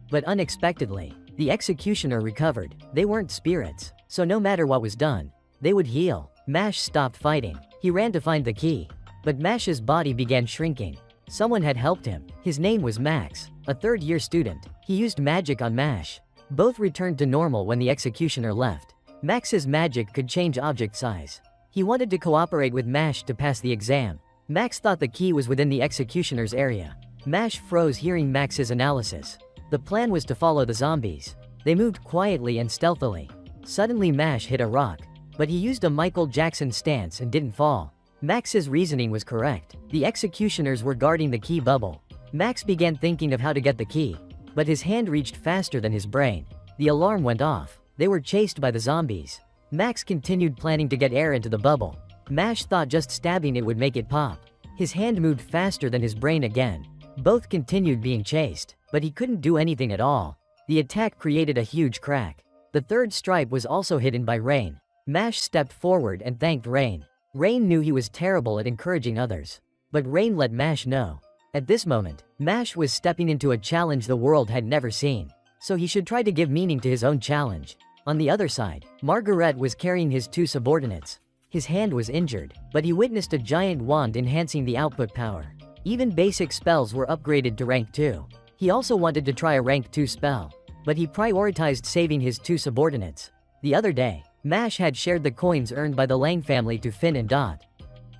But unexpectedly, the executioner recovered. They weren't spirits, so no matter what was done, they would heal. Mash stopped fighting. He ran to find the key. But Mash's body began shrinking. Someone had helped him. His name was Max, a 3rd-year student. He used magic on Mash. Both returned to normal when the executioner left. Max's magic could change object size. He wanted to cooperate with Mash to pass the exam. Max thought the key was within the executioner's area. Mash froze hearing Max's analysis. The plan was to follow the zombies. They moved quietly and stealthily. Suddenly Mash hit a rock, but he used a Michael Jackson stance and didn't fall. Max's reasoning was correct. The executioners were guarding the key bubble. Max began thinking of how to get the key, but his hand reached faster than his brain. The alarm went off. They were chased by the zombies. Max continued planning to get air into the bubble. Mash thought just stabbing it would make it pop. His hand moved faster than his brain again. Both continued being chased, but he couldn't do anything at all. The attack created a huge crack. The third stripe was also hidden by Rain. Mash stepped forward and thanked Rain. Rain knew he was terrible at encouraging others, but Rain let Mash know. At this moment, Mash was stepping into a challenge the world had never seen, so he should try to give meaning to his own challenge. On the other side, Margaret was carrying his two subordinates. His hand was injured, but he witnessed a giant wand enhancing the output power. Even basic spells were upgraded to rank 2. He also wanted to try a rank 2 spell, but he prioritized saving his two subordinates. The other day, Mash had shared the coins earned by the Lang family to Finn and Dot,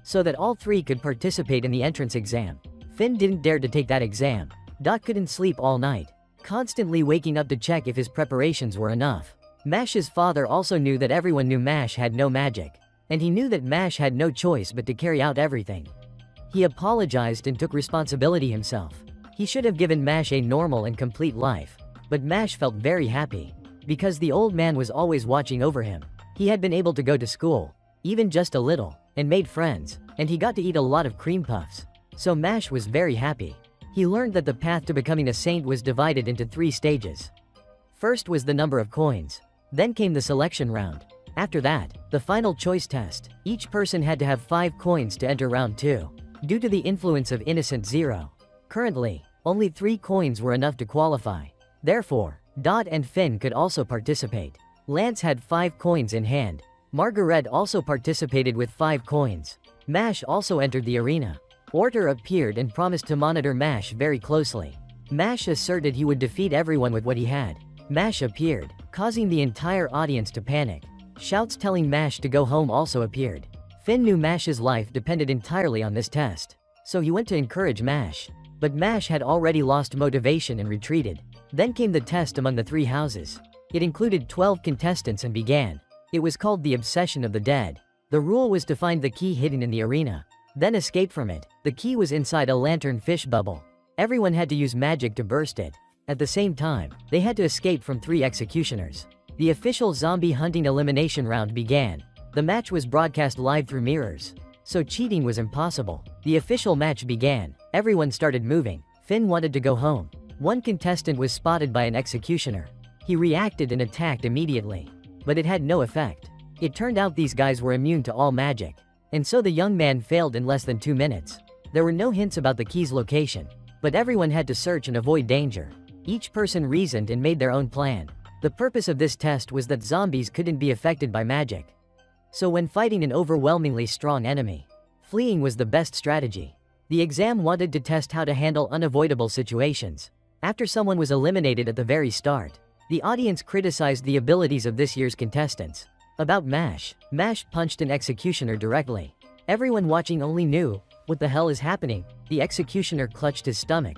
so that all three could participate in the entrance exam. Finn didn't dare to take that exam. Dot couldn't sleep all night, constantly waking up to check if his preparations were enough. Mash's father also knew that everyone knew Mash had no magic, and he knew that Mash had no choice but to carry out everything. He apologized and took responsibility himself. He should have given Mash a normal and complete life, but Mash felt very happy, because the old man was always watching over him. He had been able to go to school, even just a little, and made friends, and he got to eat a lot of cream puffs. So Mash was very happy. He learned that the path to becoming a saint was divided into 3 stages. First was the number of coins. Then came the selection round. After that, the final choice test. Each person had to have 5 coins to enter round 2. Due to the influence of Innocent Zero, currently, only 3 coins were enough to qualify. Therefore, Dot and Finn could also participate. Lance had 5 coins in hand. Margaret also participated with 5 coins. Mash also entered the arena. Orter appeared and promised to monitor Mash very closely. Mash asserted he would defeat everyone with what he had. Mash appeared, causing the entire audience to panic. Shouts telling Mash to go home also appeared. Finn knew Mash's life depended entirely on this test, so he went to encourage Mash. But Mash had already lost motivation and retreated. Then came the test among the 3 houses. It included 12 contestants and began. It was called the Obsession of the Dead. The rule was to find the key hidden in the arena, then escape from it. The key was inside a lantern fish bubble. Everyone had to use magic to burst it. At the same time, they had to escape from 3 executioners. The official zombie hunting elimination round began. The match was broadcast live through mirrors, so cheating was impossible. The official match began. Everyone started moving. Finn wanted to go home. One contestant was spotted by an executioner. He reacted and attacked immediately, but it had no effect. It turned out these guys were immune to all magic, and so the young man failed in less than 2 minutes. There were no hints about the key's location, but everyone had to search and avoid danger. Each person reasoned and made their own plan. The purpose of this test was that zombies couldn't be affected by magic. So when fighting an overwhelmingly strong enemy, fleeing was the best strategy. The exam wanted to test how to handle unavoidable situations. After someone was eliminated at the very start, the audience criticized the abilities of this year's contestants. About Mash, Mash punched an executioner directly. Everyone watching only knew, what the hell is happening? The executioner clutched his stomach,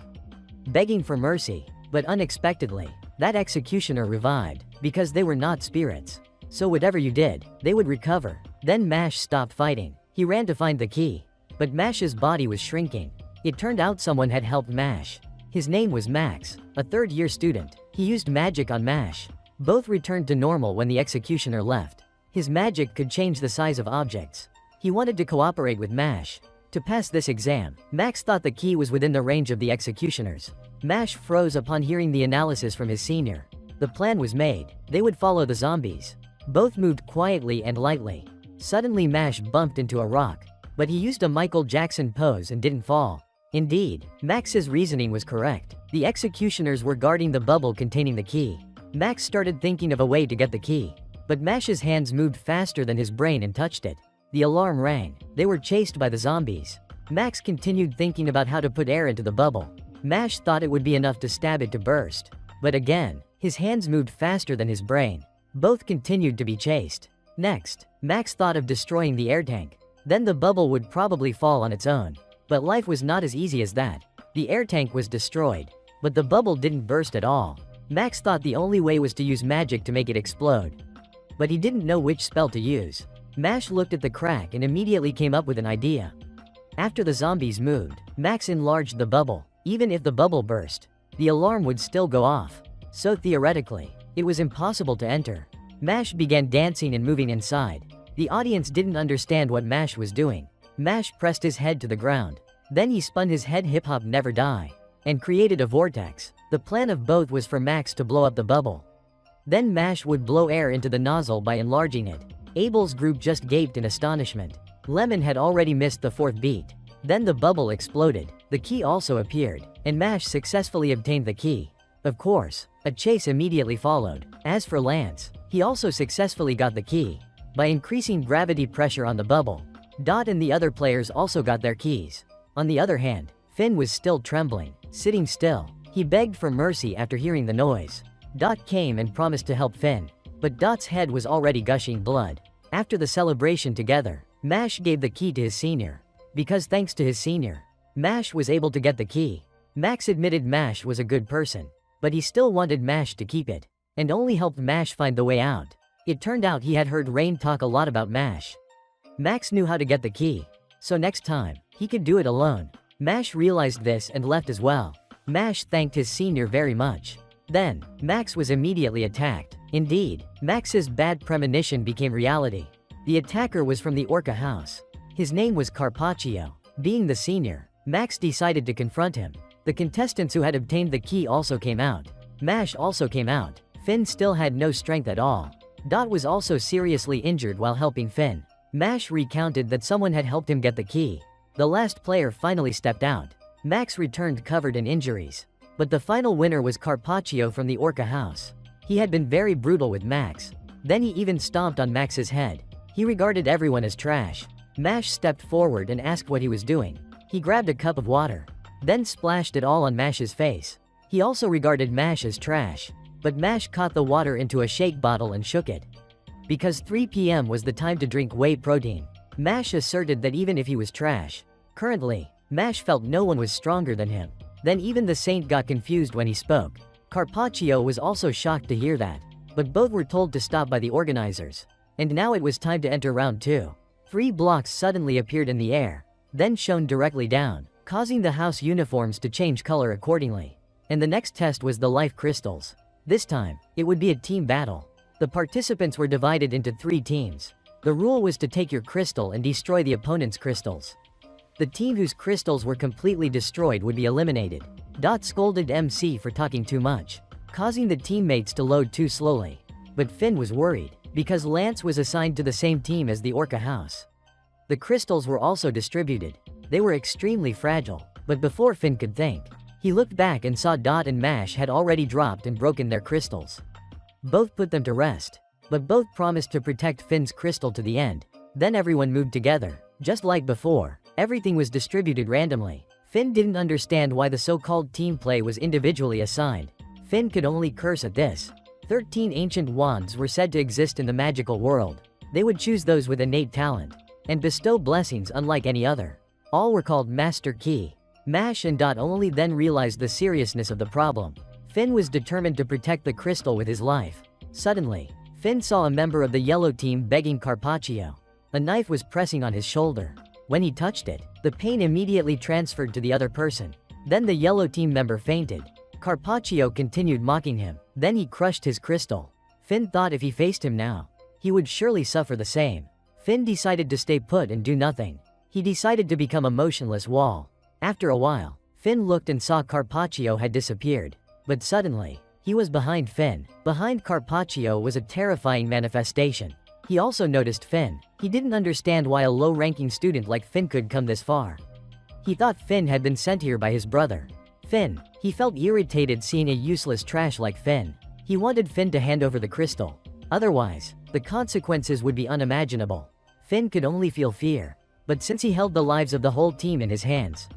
begging for mercy, but unexpectedly, that executioner revived, because they were not spirits. So whatever you did, they would recover. Then Mash stopped fighting. He ran to find the key, but Mash's body was shrinking. It turned out someone had helped Mash. His name was Max, a 3rd-year student. He used magic on Mash. Both returned to normal when the executioner left. His magic could change the size of objects. He wanted to cooperate with Mash. To pass this exam, Max thought the key was within the range of the executioners. Mash froze upon hearing the analysis from his senior. The plan was made. They would follow the zombies. Both moved quietly and lightly. Suddenly Mash bumped into a rock, but he used a Michael Jackson pose and didn't fall. Indeed, Max's reasoning was correct. The executioners were guarding the bubble containing the key. Max started thinking of a way to get the key, but Mash's hands moved faster than his brain and touched it. The alarm rang. They were chased by the zombies. Max continued thinking about how to put air into the bubble. Mash thought it would be enough to stab it to burst, but again, his hands moved faster than his brain. Both continued to be chased. Next, Max thought of destroying the air tank. then the bubble would probably fall on its own. But life was not as easy as that. The air tank was destroyed, but the bubble didn't burst at all. Max thought the only way was to use magic to make it explode. But he didn't know which spell to use. Mash looked at the crack and immediately came up with an idea. After the zombies moved, Max enlarged the bubble. Even if the bubble burst, the alarm would still go off. So theoretically, it was impossible to enter. Mash began dancing and moving inside. The audience didn't understand what Mash was doing. Mash pressed his head to the ground. Then he spun his head hip hop never die and created a vortex. The plan of both was for Max to blow up the bubble. Then Mash would blow air into the nozzle by enlarging it. Abel's group just gaped in astonishment. Lemon had already missed the fourth beat. Then the bubble exploded. The key also appeared, and Mash successfully obtained the key. Of course, a chase immediately followed. As for Lance, he also successfully got the key. By increasing gravity pressure on the bubble, Dot and the other players also got their keys. On the other hand, Finn was still trembling, sitting still. He begged for mercy after hearing the noise. Dot came and promised to help Finn, but Dot's head was already gushing blood. After the celebration together, Mash gave the key to his senior. Because thanks to his senior, Mash was able to get the key. Max admitted Mash was a good person, but he still wanted Mash to keep it, and only helped Mash find the way out. It turned out he had heard Rain talk a lot about Mash. Max knew how to get the key, so next time, he could do it alone. Mash realized this and left as well. Mash thanked his senior very much. Then, Max was immediately attacked. Indeed, Max's bad premonition became reality. The attacker was from the Orca house. His name was Carpaccio. Being the senior, Max decided to confront him. The contestants who had obtained the key also came out. Mash also came out. Finn still had no strength at all. Dot was also seriously injured while helping Finn. Mash recounted that someone had helped him get the key. The last player finally stepped out. Max returned covered in injuries. But the final winner was Carpaccio from the Orca house. He had been very brutal with Max. Then he even stomped on Max's head. He regarded everyone as trash. Mash stepped forward and asked what he was doing. He grabbed a cup of water, then splashed it all on Mash's face. He also regarded Mash as trash. But Mash caught the water into a shake bottle and shook it. Because 3 p.m. was the time to drink whey protein, Mash asserted that even if he was trash, currently, Mash felt no one was stronger than him. Then even the saint got confused when he spoke. Carpaccio was also shocked to hear that. But both were told to stop by the organizers. And now it was time to enter round 2. 3 blocks suddenly appeared in the air, then shone directly down, causing the house uniforms to change color accordingly. And the next test was the life crystals. This time, it would be a team battle. The participants were divided into 3 teams. The rule was to take your crystal and destroy the opponent's crystals. The team whose crystals were completely destroyed would be eliminated. Dot scolded MC for talking too much, causing the teammates to load too slowly. But Finn was worried, because Lance was assigned to the same team as the Orca house. The crystals were also distributed. They were extremely fragile, but before Finn could think, he looked back and saw Dot and Mash had already dropped and broken their crystals. Both put them to rest, but both promised to protect Finn's crystal to the end. Then everyone moved together. Just like before, everything was distributed randomly. Finn didn't understand why the so-called team play was individually assigned. Finn could only curse at this. 13 ancient wands were said to exist in the magical world. They would choose those with innate talent and bestow blessings unlike any other. All were called Master Key. Mash and Dot only then realized the seriousness of the problem. Finn was determined to protect the crystal with his life. Suddenly, Finn saw a member of the yellow team begging Carpaccio. A knife was pressing on his shoulder. When he touched it, the pain immediately transferred to the other person. Then the yellow team member fainted. Carpaccio continued mocking him. Then he crushed his crystal. Finn thought if he faced him now, he would surely suffer the same. Finn decided to stay put and do nothing. He decided to become a motionless wall. After a while, Finn looked and saw Carpaccio had disappeared. But suddenly, he was behind Finn. Behind Carpaccio was a terrifying manifestation. He also noticed Finn. He didn't understand why a low-ranking student like Finn could come this far. He thought Finn had been sent here by his brother. Finn, he felt irritated seeing a useless trash like Finn. He wanted Finn to hand over the crystal. Otherwise, the consequences would be unimaginable. Finn could only feel fear. But since he held the lives of the whole team in his hands,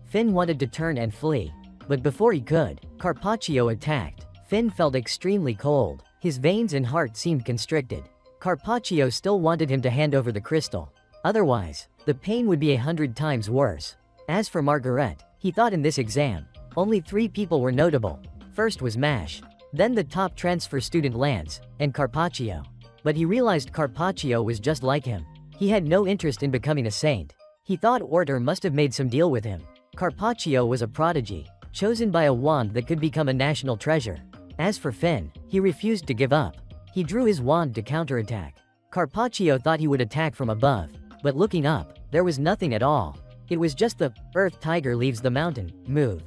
Finn wanted to turn and flee. But before he could, Carpaccio attacked. Finn felt extremely cold. His veins and heart seemed constricted. Carpaccio still wanted him to hand over the crystal. Otherwise, the pain would be 100 times worse. As for Margaret, he thought in this exam, only 3 people were notable. First was Mash, then the top transfer student Lance, and Carpaccio. But he realized Carpaccio was just like him. He had no interest in becoming a saint. He thought Order must have made some deal with him. Carpaccio was a prodigy, chosen by a wand that could become a national treasure. As for Finn, he refused to give up. He drew his wand to counterattack. Carpaccio thought he would attack from above, but looking up, there was nothing at all. It was just the Earth Tiger leaves the mountain move.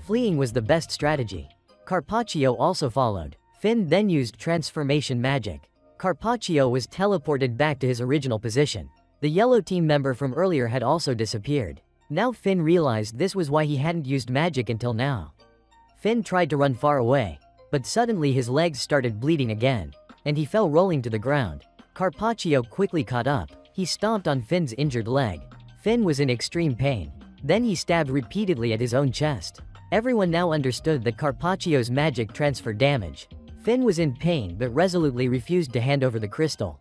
Fleeing was the best strategy. Carpaccio also followed. Finn then used transformation magic. Carpaccio was teleported back to his original position. The yellow team member from earlier had also disappeared. Now Finn realized this was why he hadn't used magic until now. Finn tried to run far away, but suddenly his legs started bleeding again, and he fell rolling to the ground. Carpaccio quickly caught up. He stomped on Finn's injured leg. Finn was in extreme pain. Then he stabbed repeatedly at his own chest. Everyone now understood that Carpaccio's magic transferred damage. Finn was in pain but resolutely refused to hand over the crystal.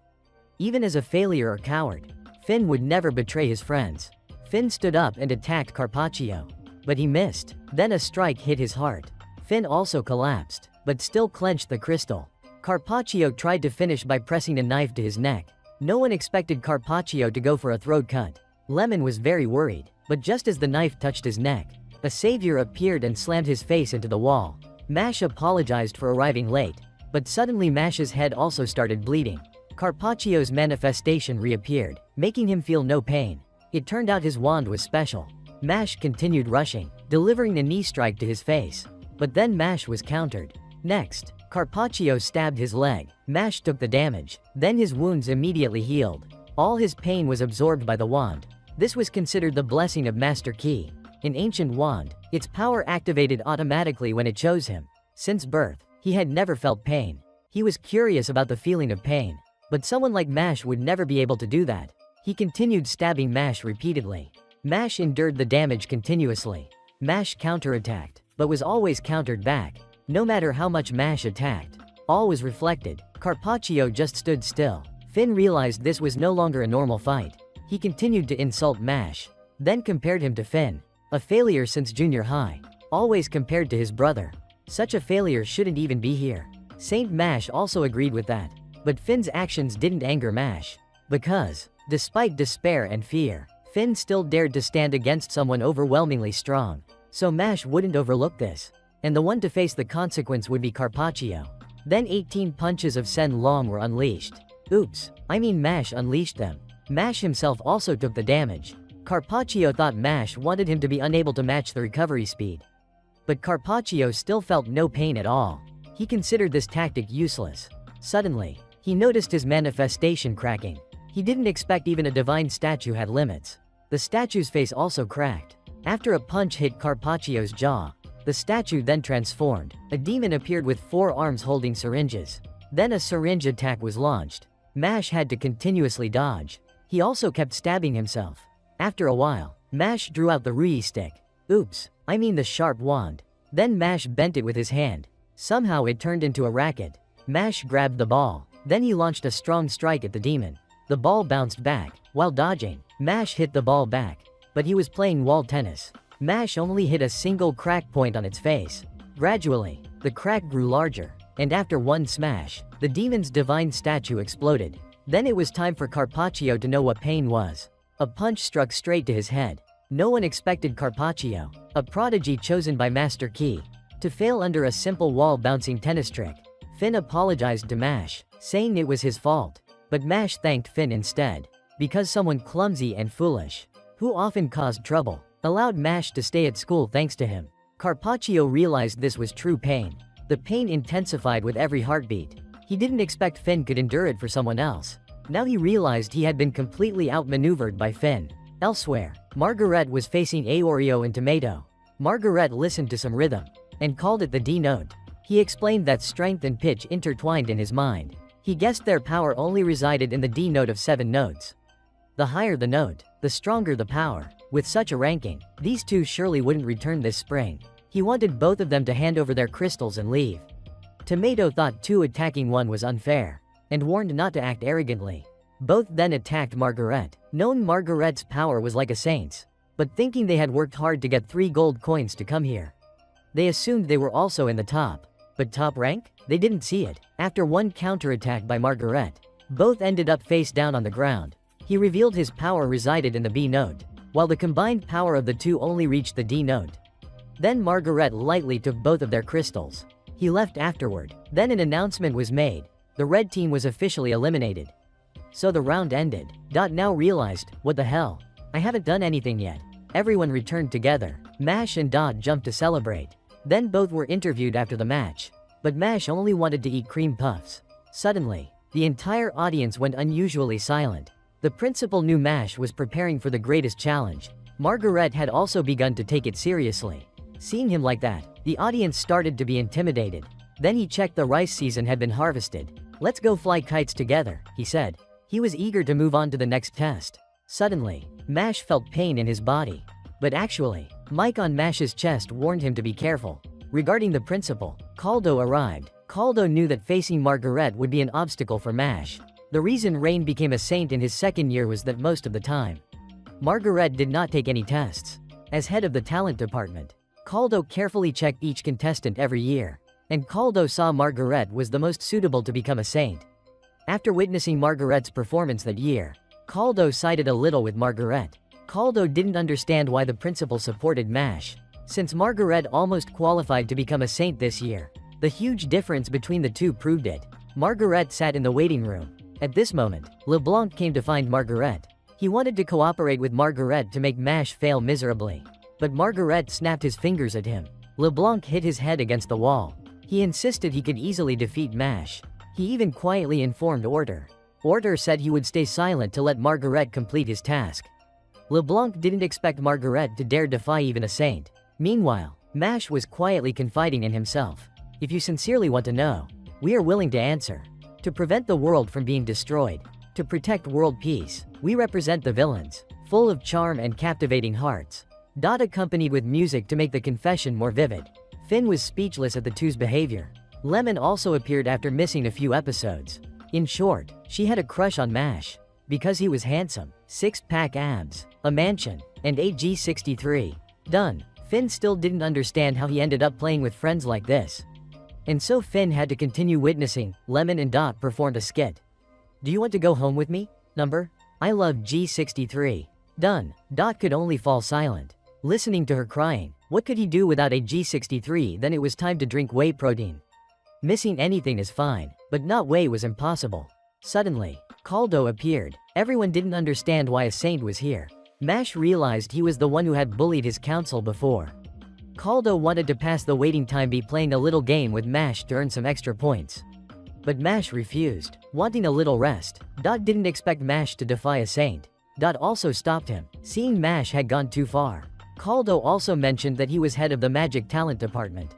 Even as a failure or coward, Finn would never betray his friends. Finn stood up and attacked Carpaccio, but he missed. Then a strike hit his heart. Finn also collapsed, but still clenched the crystal. Carpaccio tried to finish by pressing a knife to his neck. No one expected Carpaccio to go for a throat cut. Lemon was very worried, but just as the knife touched his neck, a savior appeared and slammed his face into the wall. Mash apologized for arriving late, but suddenly Mash's head also started bleeding. Carpaccio's manifestation reappeared, making him feel no pain. It turned out his wand was special. Mash continued rushing, delivering a knee strike to his face. But then Mash was countered. Next, Carpaccio stabbed his leg. Mash took the damage. Then his wounds immediately healed. All his pain was absorbed by the wand. This was considered the blessing of Master Key. An ancient wand, its power activated automatically when it chose him. Since birth, he had never felt pain. He was curious about the feeling of pain. But someone like Mash would never be able to do that. He continued stabbing Mash repeatedly. Mash endured the damage continuously. Mash counterattacked, but was always countered back. No matter how much Mash attacked, all was reflected. Carpaccio just stood still. Finn realized this was no longer a normal fight. He continued to insult Mash, then compared him to Finn. A failure since junior high. Always compared to his brother. Such a failure shouldn't even be here. Saint Mash also agreed with that. But Finn's actions didn't anger Mash. Because, despite despair and fear, Finn still dared to stand against someone overwhelmingly strong. So Mash wouldn't overlook this. And the one to face the consequence would be Carpaccio. Then 18 punches of Sen Long were unleashed. Oops, I mean Mash unleashed them. Mash himself also took the damage. Carpaccio thought Mash wanted him to be unable to match the recovery speed. But Carpaccio still felt no pain at all. He considered this tactic useless. Suddenly, he noticed his manifestation cracking. He didn't expect even a divine statue had limits. The statue's face also cracked. After a punch hit Carpaccio's jaw, the statue then transformed. A demon appeared with 4 arms holding syringes. Then a syringe attack was launched. Mash had to continuously dodge. He also kept stabbing himself. After a while, Mash drew out the Rui stick. Oops, I mean the sharp wand. Then Mash bent it with his hand. Somehow it turned into a racket. Mash grabbed the ball. Then he launched a strong strike at the demon. The ball bounced back. While dodging, Mash hit the ball back. But he was playing wall tennis. Mash only hit a single crack point on its face. Gradually, the crack grew larger. And after one smash, the demon's divine statue exploded. Then it was time for Carpaccio to know what pain was. A punch struck straight to his head. No one expected Carpaccio, a prodigy chosen by Master Key, to fail under a simple wall-bouncing tennis trick. Finn apologized to Mash, saying it was his fault. But Mash thanked Finn instead, because someone clumsy and foolish, who often caused trouble, allowed Mash to stay at school thanks to him. Carpaccio realized this was true pain. The pain intensified with every heartbeat. He didn't expect Finn could endure it for someone else. Now he realized he had been completely outmaneuvered by Finn. Elsewhere, Margaret was facing Aoreo and Tomato. Margaret listened to some rhythm and called it the D note. He explained that strength and pitch intertwined in his mind. He guessed their power only resided in the D note of 7 notes. The higher the note, the stronger the power. With such a ranking, these two surely wouldn't return this spring. He wanted both of them to hand over their crystals and leave. Tomato thought 2 attacking 1 was unfair, and warned not to act arrogantly. Both then attacked Margaret, knowing Margaret's power was like a saint's, but thinking they had worked hard to get 3 gold coins to come here. They assumed they were also in the top. But top rank? They didn't see it. After one counterattack by Margaret, both ended up face down on the ground. He revealed his power resided in the B note, while the combined power of the two only reached the D note. Then Margaret lightly took both of their crystals. He left afterward. Then an announcement was made. The red team was officially eliminated. So the round ended. Now realized, what the hell? I haven't done anything yet. Everyone returned together. Mash and Dot jumped to celebrate. Then both were interviewed after the match. But Mash only wanted to eat cream puffs. Suddenly, the entire audience went unusually silent. The principal knew Mash was preparing for the greatest challenge. Margaret had also begun to take it seriously. Seeing him like that, the audience started to be intimidated. Then he checked the rice season had been harvested. "Let's go fly kites together," he said. He was eager to move on to the next test. Suddenly, Mash felt pain in his body. But actually, Mike on Mash's chest warned him to be careful. Regarding the principal, Caldo arrived. Caldo knew that facing Margaret would be an obstacle for Mash. The reason Rain became a saint in his second year was that most of the time, Margaret did not take any tests. As head of the talent department, Caldo carefully checked each contestant every year. And Caldo saw Margaret was the most suitable to become a saint. After witnessing Margaret's performance that year, Caldo sided a little with Margaret. Caldo didn't understand why the principal supported Mash, since Margaret almost qualified to become a saint this year. The huge difference between the two proved it. Margaret sat in the waiting room. At this moment, LeBlanc came to find Margaret. He wanted to cooperate with Margaret to make Mash fail miserably. But Margaret snapped his fingers at him. LeBlanc hit his head against the wall. He insisted he could easily defeat Mash. He even quietly informed Order. Order said he would stay silent to let Margaret complete his task. LeBlanc didn't expect Margaret to dare defy even a saint. Meanwhile, Mash was quietly confiding in himself. "If you sincerely want to know, we are willing to answer. To prevent the world from being destroyed, to protect world peace, we represent the villains, full of charm and captivating hearts." Dot accompanied with music to make the confession more vivid. Finn was speechless at the two's behavior. Lemon also appeared after missing a few episodes. In short, she had a crush on Mash. Because he was handsome, 6-pack abs, a mansion, and a G63. Done. Finn still didn't understand how he ended up playing with friends like this. And so Finn had to continue witnessing. Lemon and Dot performed a skit. "Do you want to go home with me? Number? I love G63. Done. Dot could only fall silent. Listening to her crying, what could he do without a G63? Then it was time to drink whey protein. Missing anything is fine, but not whey was impossible. Suddenly, Caldo appeared. Everyone didn't understand why a saint was here. Mash realized he was the one who had bullied his council before. Caldo wanted to pass the waiting time by playing a little game with Mash to earn some extra points. But Mash refused, wanting a little rest. Dot didn't expect Mash to defy a saint. Dot also stopped him, seeing Mash had gone too far. Caldo also mentioned that he was head of the magic talent department.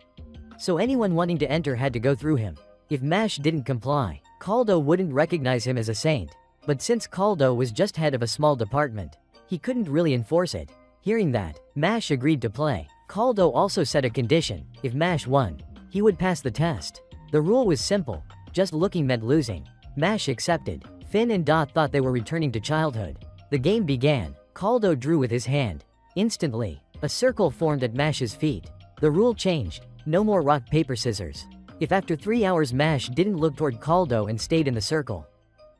So anyone wanting to enter had to go through him. If Mash didn't comply, Caldo wouldn't recognize him as a saint. But since Caldo was just head of a small department, he couldn't really enforce it. Hearing that, Mash agreed to play. Caldo also set a condition: if Mash won, he would pass the test. The rule was simple, just looking meant losing. Mash accepted. Finn and Dot thought they were returning to childhood. The game began. Caldo drew with his hand. Instantly, a circle formed at Mash's feet. The rule changed. No more rock, paper, scissors. If after 3 hours Mash didn't look toward Caldo and stayed in the circle,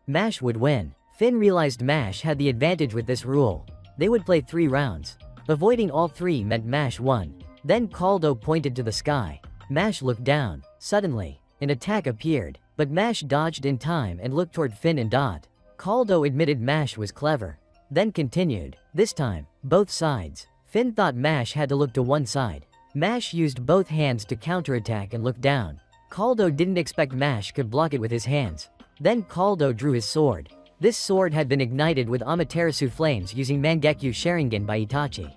Mash would win. Finn realized Mash had the advantage with this rule. They would play 3 rounds. Avoiding all 3 meant Mash won. Then Caldo pointed to the sky. Mash looked down. Suddenly, an attack appeared, but Mash dodged in time and looked toward Finn and Dot. Caldo admitted Mash was clever. Then continued. This time, both sides. Finn thought Mash had to look to one side. Mash used both hands to counterattack and looked down. Caldo didn't expect Mash could block it with his hands. Then Caldo drew his sword. This sword had been ignited with Amaterasu flames using Mangekyo Sharingan by Itachi.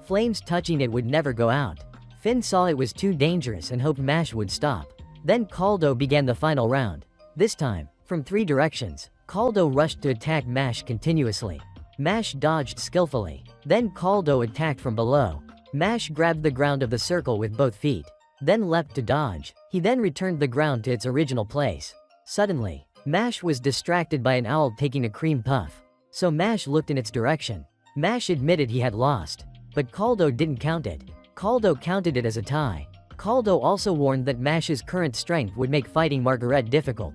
Flames touching it would never go out. Finn saw it was too dangerous and hoped Mash would stop. Then Caldo began the final round. This time, from 3 directions, Caldo rushed to attack Mash continuously. Mash dodged skillfully. Then Caldo attacked from below. Mash grabbed the ground of the circle with both feet, then leapt to dodge. He then returned the ground to its original place. Suddenly, Mash was distracted by an owl taking a cream puff. So Mash looked in its direction. Mash admitted he had lost. But Caldo didn't count it. Caldo counted it as a tie. Caldo also warned that Mash's current strength would make fighting Margaret difficult.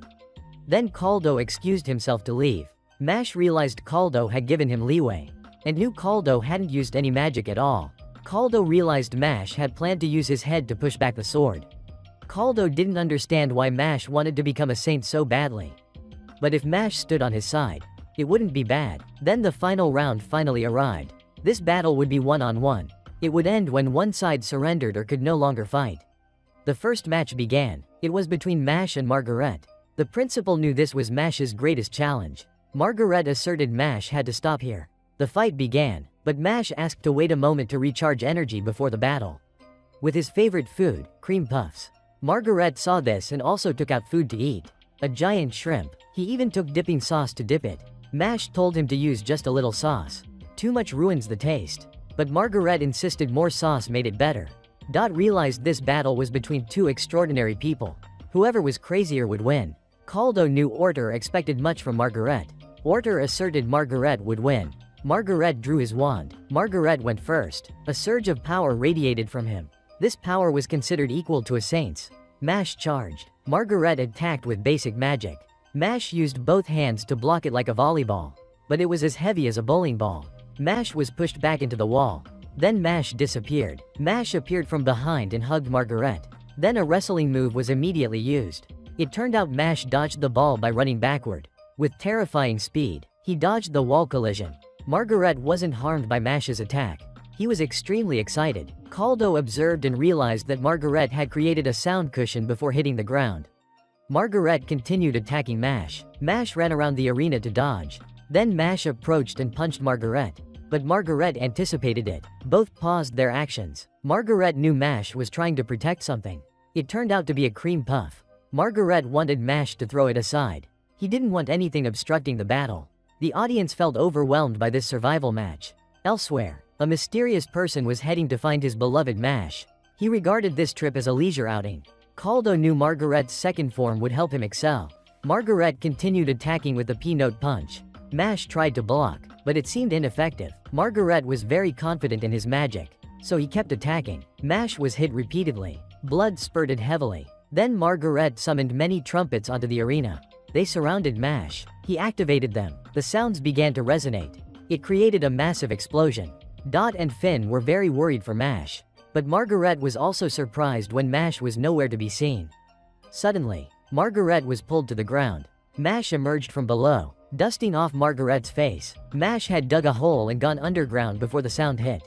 Then Caldo excused himself to leave. Mash realized Caldo had given him leeway, and knew Caldo hadn't used any magic at all. Caldo realized Mash had planned to use his head to push back the sword. Caldo didn't understand why Mash wanted to become a saint so badly. But if Mash stood on his side, it wouldn't be bad. Then the final round finally arrived. This battle would be one-on-one. It would end when one side surrendered or could no longer fight. The first match began. It was between Mash and Margaret. The principal knew this was Mash's greatest challenge. Margaret asserted Mash had to stop here. The fight began, but Mash asked to wait a moment to recharge energy before the battle. With his favorite food, cream puffs. Margaret saw this and also took out food to eat. A giant shrimp. He even took dipping sauce to dip it. Mash told him to use just a little sauce. Too much ruins the taste. But Margaret insisted more sauce made it better. Dot realized this battle was between two extraordinary people. Whoever was crazier would win. Caldo knew Orter expected much from Margaret. Orter asserted Margaret would win. Margaret drew his wand. Margaret went first. A surge of power radiated from him. This power was considered equal to a saint's. Mash charged. Margaret attacked with basic magic. Mash used both hands to block it like a volleyball. But it was as heavy as a bowling ball. Mash was pushed back into the wall. Then Mash disappeared. Mash appeared from behind and hugged Margaret. Then a wrestling move was immediately used. It turned out Mash dodged the ball by running backward. With terrifying speed, he dodged the wall collision. Margaret wasn't harmed by Mash's attack. He was extremely excited. Caldo observed and realized that Margaret had created a sound cushion before hitting the ground. Margaret continued attacking Mash. Mash ran around the arena to dodge. Then Mash approached and punched Margaret. But Margaret anticipated it. Both paused their actions. Margaret knew Mash was trying to protect something. It turned out to be a cream puff. Margaret wanted Mash to throw it aside. He didn't want anything obstructing the battle. The audience felt overwhelmed by this survival match. Elsewhere, a mysterious person was heading to find his beloved Mash. He regarded this trip as a leisure outing. Caldo knew Margaret's second form would help him excel. Margaret continued attacking with the P-note punch. Mash tried to block, but it seemed ineffective. Margaret was very confident in his magic, so he kept attacking. Mash was hit repeatedly. Blood spurted heavily. Then Margaret summoned many trumpets onto the arena. They surrounded Mash. He activated them. The sounds began to resonate. It created a massive explosion. Dot and Finn were very worried for Mash. But Margaret was also surprised when Mash was nowhere to be seen. Suddenly, Margaret was pulled to the ground. Mash emerged from below, dusting off Margaret's face. Mash had dug a hole and gone underground before the sound hit.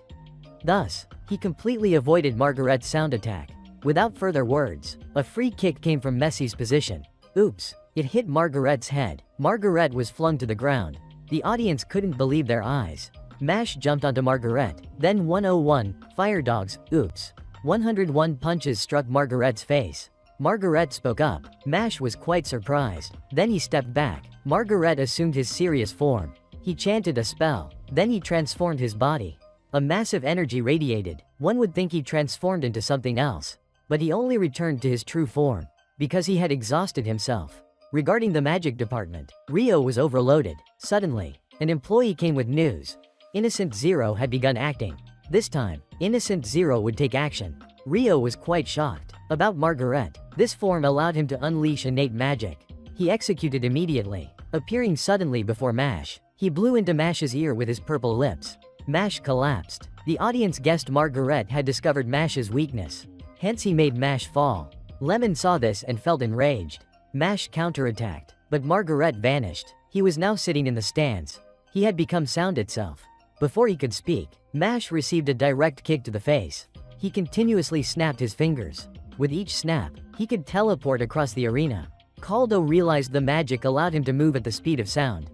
Thus, he completely avoided Margaret's sound attack. Without further words, a free kick came from Messi's position. Oops! It hit Margaret's head. Margaret was flung to the ground. The audience couldn't believe their eyes. Mash jumped onto Margaret. Then 101, fire dogs, oops. 101 punches struck Margaret's face. Margaret spoke up. Mash was quite surprised. Then he stepped back. Margaret assumed his serious form. He chanted a spell. Then he transformed his body. A massive energy radiated. One would think he transformed into something else. But he only returned to his true form, because he had exhausted himself. Regarding the magic department, Rio was overloaded. Suddenly, an employee came with news. Innocent Zero had begun acting. This time, Innocent Zero would take action. Rio was quite shocked. About Margaret, this form allowed him to unleash innate magic. He executed immediately, appearing suddenly before Mash. He blew into Mash's ear with his purple lips. Mash collapsed. The audience guessed Margaret had discovered Mash's weakness. Hence he made Mash fall. Lemon saw this and felt enraged. Mash counterattacked, but Margaret vanished. He was now sitting in the stands. He had become sound itself. Before he could speak, Mash received a direct kick to the face. He continuously snapped his fingers. With each snap, he could teleport across the arena. Caldo realized the magic allowed him to move at the speed of sound.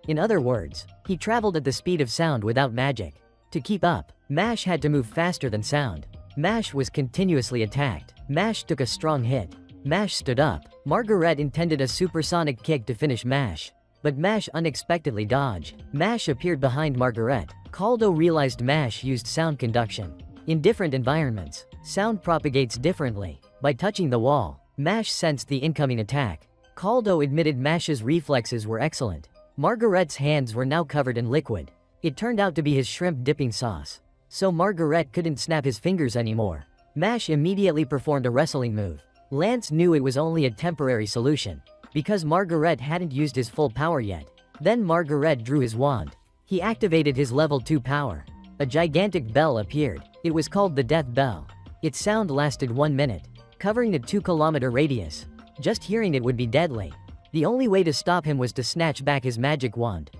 In other words, he traveled at the speed of sound without magic. To keep up, Mash had to move faster than sound. Mash was continuously attacked. Mash took a strong hit. Mash stood up. Margaret intended a supersonic kick to finish Mash, but Mash unexpectedly dodged. Mash appeared behind Margaret. Caldo realized Mash used sound conduction. In different environments, sound propagates differently. By touching the wall, Mash sensed the incoming attack. Caldo admitted Mash's reflexes were excellent. Margaret's hands were now covered in liquid. It turned out to be his shrimp dipping sauce. So Margaret couldn't snap his fingers anymore. Mash immediately performed a wrestling move. Lance knew it was only a temporary solution, because Margaret hadn't used his full power yet. Then Margaret drew his wand. He activated his level 2 power. A gigantic bell appeared. It was called the Death Bell. Its sound lasted 1 minute, covering a 2-kilometer radius. Just hearing it would be deadly. The only way to stop him was to snatch back his magic wand.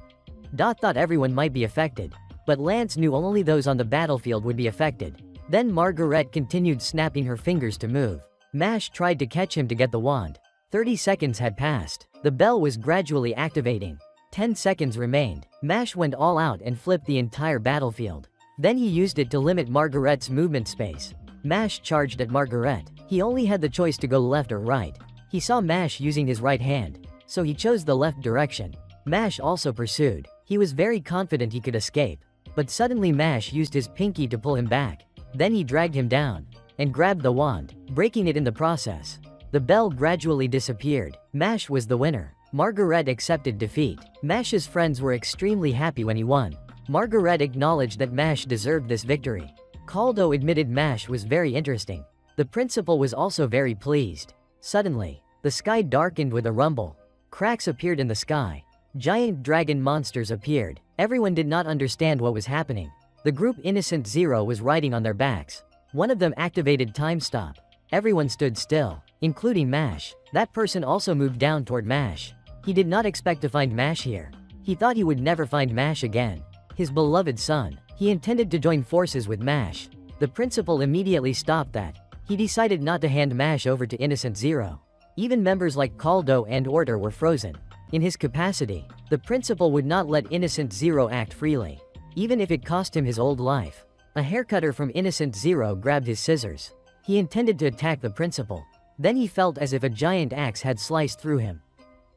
Dot thought everyone might be affected, but Lance knew only those on the battlefield would be affected. Then Margaret continued snapping her fingers to move. Mash tried to catch him to get the wand. 30 seconds had passed. The bell was gradually activating. 10 seconds remained. Mash went all out and flipped the entire battlefield. Then he used it to limit Margaret's movement space. Mash charged at Margaret. He only had the choice to go left or right. He saw Mash using his right hand, so he chose the left direction. Mash also pursued. He was very confident he could escape. But suddenly Mash used his pinky to pull him back. Then he dragged him down and grabbed the wand, breaking it in the process. The bell gradually disappeared. Mash was the winner. Margaret accepted defeat. Mash's friends were extremely happy when he won. Margaret acknowledged that Mash deserved this victory. Caldo admitted Mash was very interesting. The principal was also very pleased. Suddenly, the sky darkened with a rumble. Cracks appeared in the sky. Giant dragon monsters appeared. Everyone did not understand what was happening. The group Innocent Zero was riding on their backs. One of them activated Time Stop. Everyone stood still, including Mash. That person also moved down toward Mash. He did not expect to find Mash here. He thought he would never find Mash again. His beloved son. He intended to join forces with Mash. The principal immediately stopped that. He decided not to hand Mash over to Innocent Zero. Even members like Caldo and Order were frozen. In his capacity, the principal would not let Innocent Zero act freely, even if it cost him his old life. A haircutter from Innocent Zero grabbed his scissors. He intended to attack the principal. Then he felt as if a giant axe had sliced through him.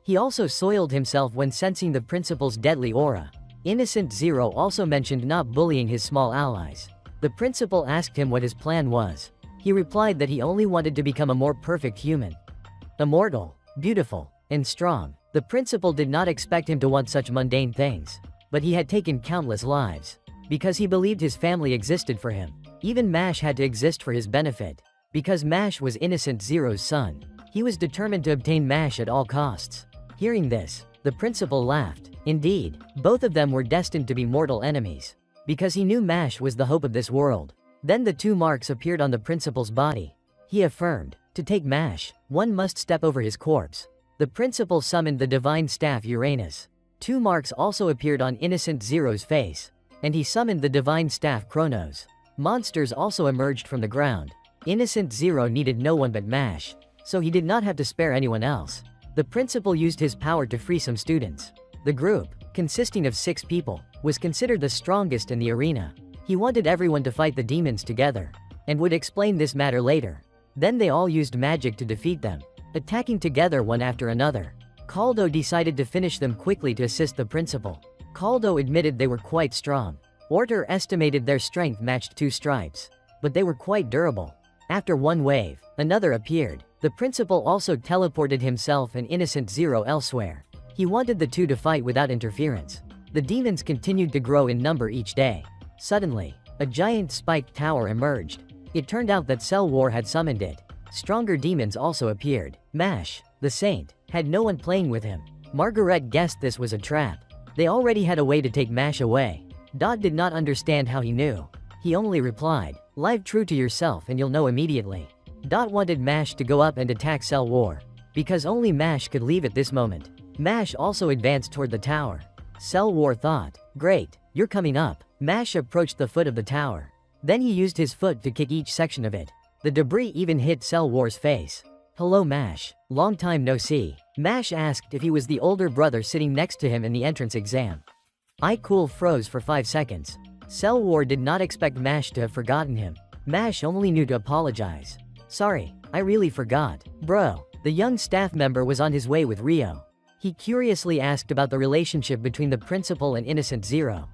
He also soiled himself when sensing the principal's deadly aura. Innocent Zero also mentioned not bullying his small allies. The principal asked him what his plan was. He replied that he only wanted to become a more perfect human. Immortal, beautiful, and strong. The principal did not expect him to want such mundane things. But he had taken countless lives. Because he believed his family existed for him. Even Mash had to exist for his benefit. Because Mash was Innocent Zero's son. He was determined to obtain Mash at all costs. Hearing this, the principal laughed. Indeed, both of them were destined to be mortal enemies. Because he knew Mash was the hope of this world. Then the 2 marks appeared on the principal's body. He affirmed, to take Mash, one must step over his corpse. The principal summoned the divine staff Uranus. 2 marks also appeared on Innocent Zero's face. And he summoned the divine staff Kronos. Monsters also emerged from the ground. Innocent Zero needed no one but Mash, so he did not have to spare anyone else. The principal used his power to free some students. The group, consisting of 6 people, was considered the strongest in the arena. He wanted everyone to fight the demons together, and would explain this matter later. Then they all used magic to defeat them, attacking together one after another. Caldo decided to finish them quickly to assist the principal. Caldo admitted they were quite strong. Order estimated their strength matched 2 stripes, but they were quite durable. After one wave, another appeared. The principal also teleported himself and Innocent Zero elsewhere. He wanted the 2 to fight without interference. The demons continued to grow in number each day. Suddenly, a giant spiked tower emerged. It turned out that Cell War had summoned it. Stronger demons also appeared. Mash, the saint, had no one playing with him. Margaret guessed this was a trap. They already had a way to take Mash away. Dot did not understand how he knew. He only replied, "Live true to yourself and you'll know immediately." Dot wanted Mash to go up and attack Cell War, because only Mash could leave at this moment. Mash also advanced toward the tower. Cell War thought, "Great, you're coming up." Mash approached the foot of the tower. Then he used his foot to kick each section of it. The debris even hit Cell War's face. "Hello Mash, long time no see." Mash asked if he was the older brother sitting next to him in the entrance exam. Cool froze for 5 seconds. Cell War did not expect Mash to have forgotten him. Mash only knew to apologize. "Sorry, I really forgot, bro." The young staff member was on his way with Rio. He curiously asked about the relationship between the principal and Innocent Zero.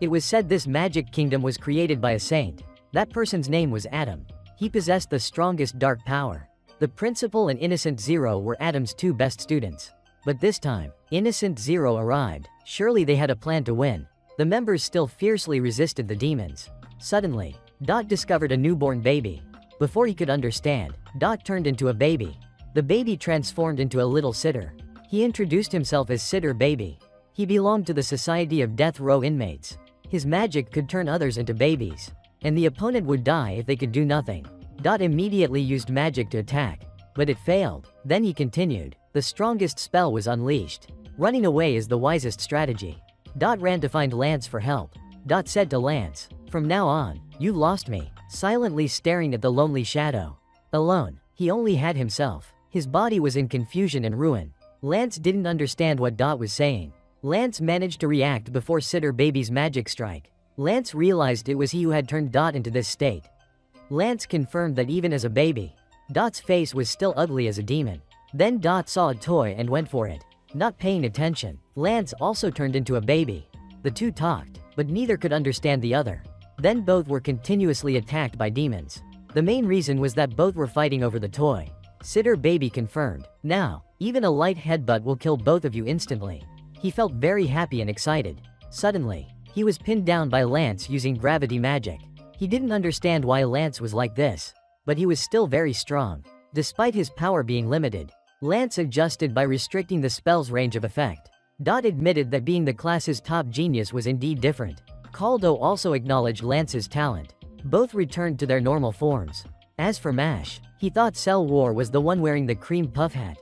It was said this magic kingdom was created by a saint. That person's name was Adam. He possessed the strongest dark power. The principal and Innocent Zero were Adam's two best students. But this time, Innocent Zero arrived. Surely they had a plan to win. The members still fiercely resisted the demons. Suddenly, Dot discovered a newborn baby. Before he could understand, Dot turned into a baby. The baby transformed into a little sitter. He introduced himself as Sitter Baby. He belonged to the Society of Death Row inmates. His magic could turn others into babies, and the opponent would die if they could do nothing. Dot immediately used magic to attack, but it failed. Then he continued. The strongest spell was unleashed. Running away is the wisest strategy. Dot ran to find Lance for help. Dot said to Lance, "From now on, you've lost me," silently staring at the lonely shadow. Alone, he only had himself. His body was in confusion and ruin. Lance didn't understand what Dot was saying. Lance managed to react before Sitter Baby's magic strike. Lance realized it was he who had turned Dot into this state. Lance confirmed that even as a baby, Dot's face was still ugly as a demon. Then Dot saw a toy and went for it. Not paying attention, Lance also turned into a baby. The two talked, but neither could understand the other. Then both were continuously attacked by demons. The main reason was that both were fighting over the toy. Sitter Baby confirmed, "Now, even a light headbutt will kill both of you instantly." He felt very happy and excited. Suddenly, he was pinned down by Lance using gravity magic. He didn't understand why Lance was like this, but he was still very strong. Despite his power being limited, Lance adjusted by restricting the spell's range of effect. Dot admitted that being the class's top genius was indeed different. Caldo also acknowledged Lance's talent. Both returned to their normal forms. As for Mash, he thought Cell War was the one wearing the cream puff hat.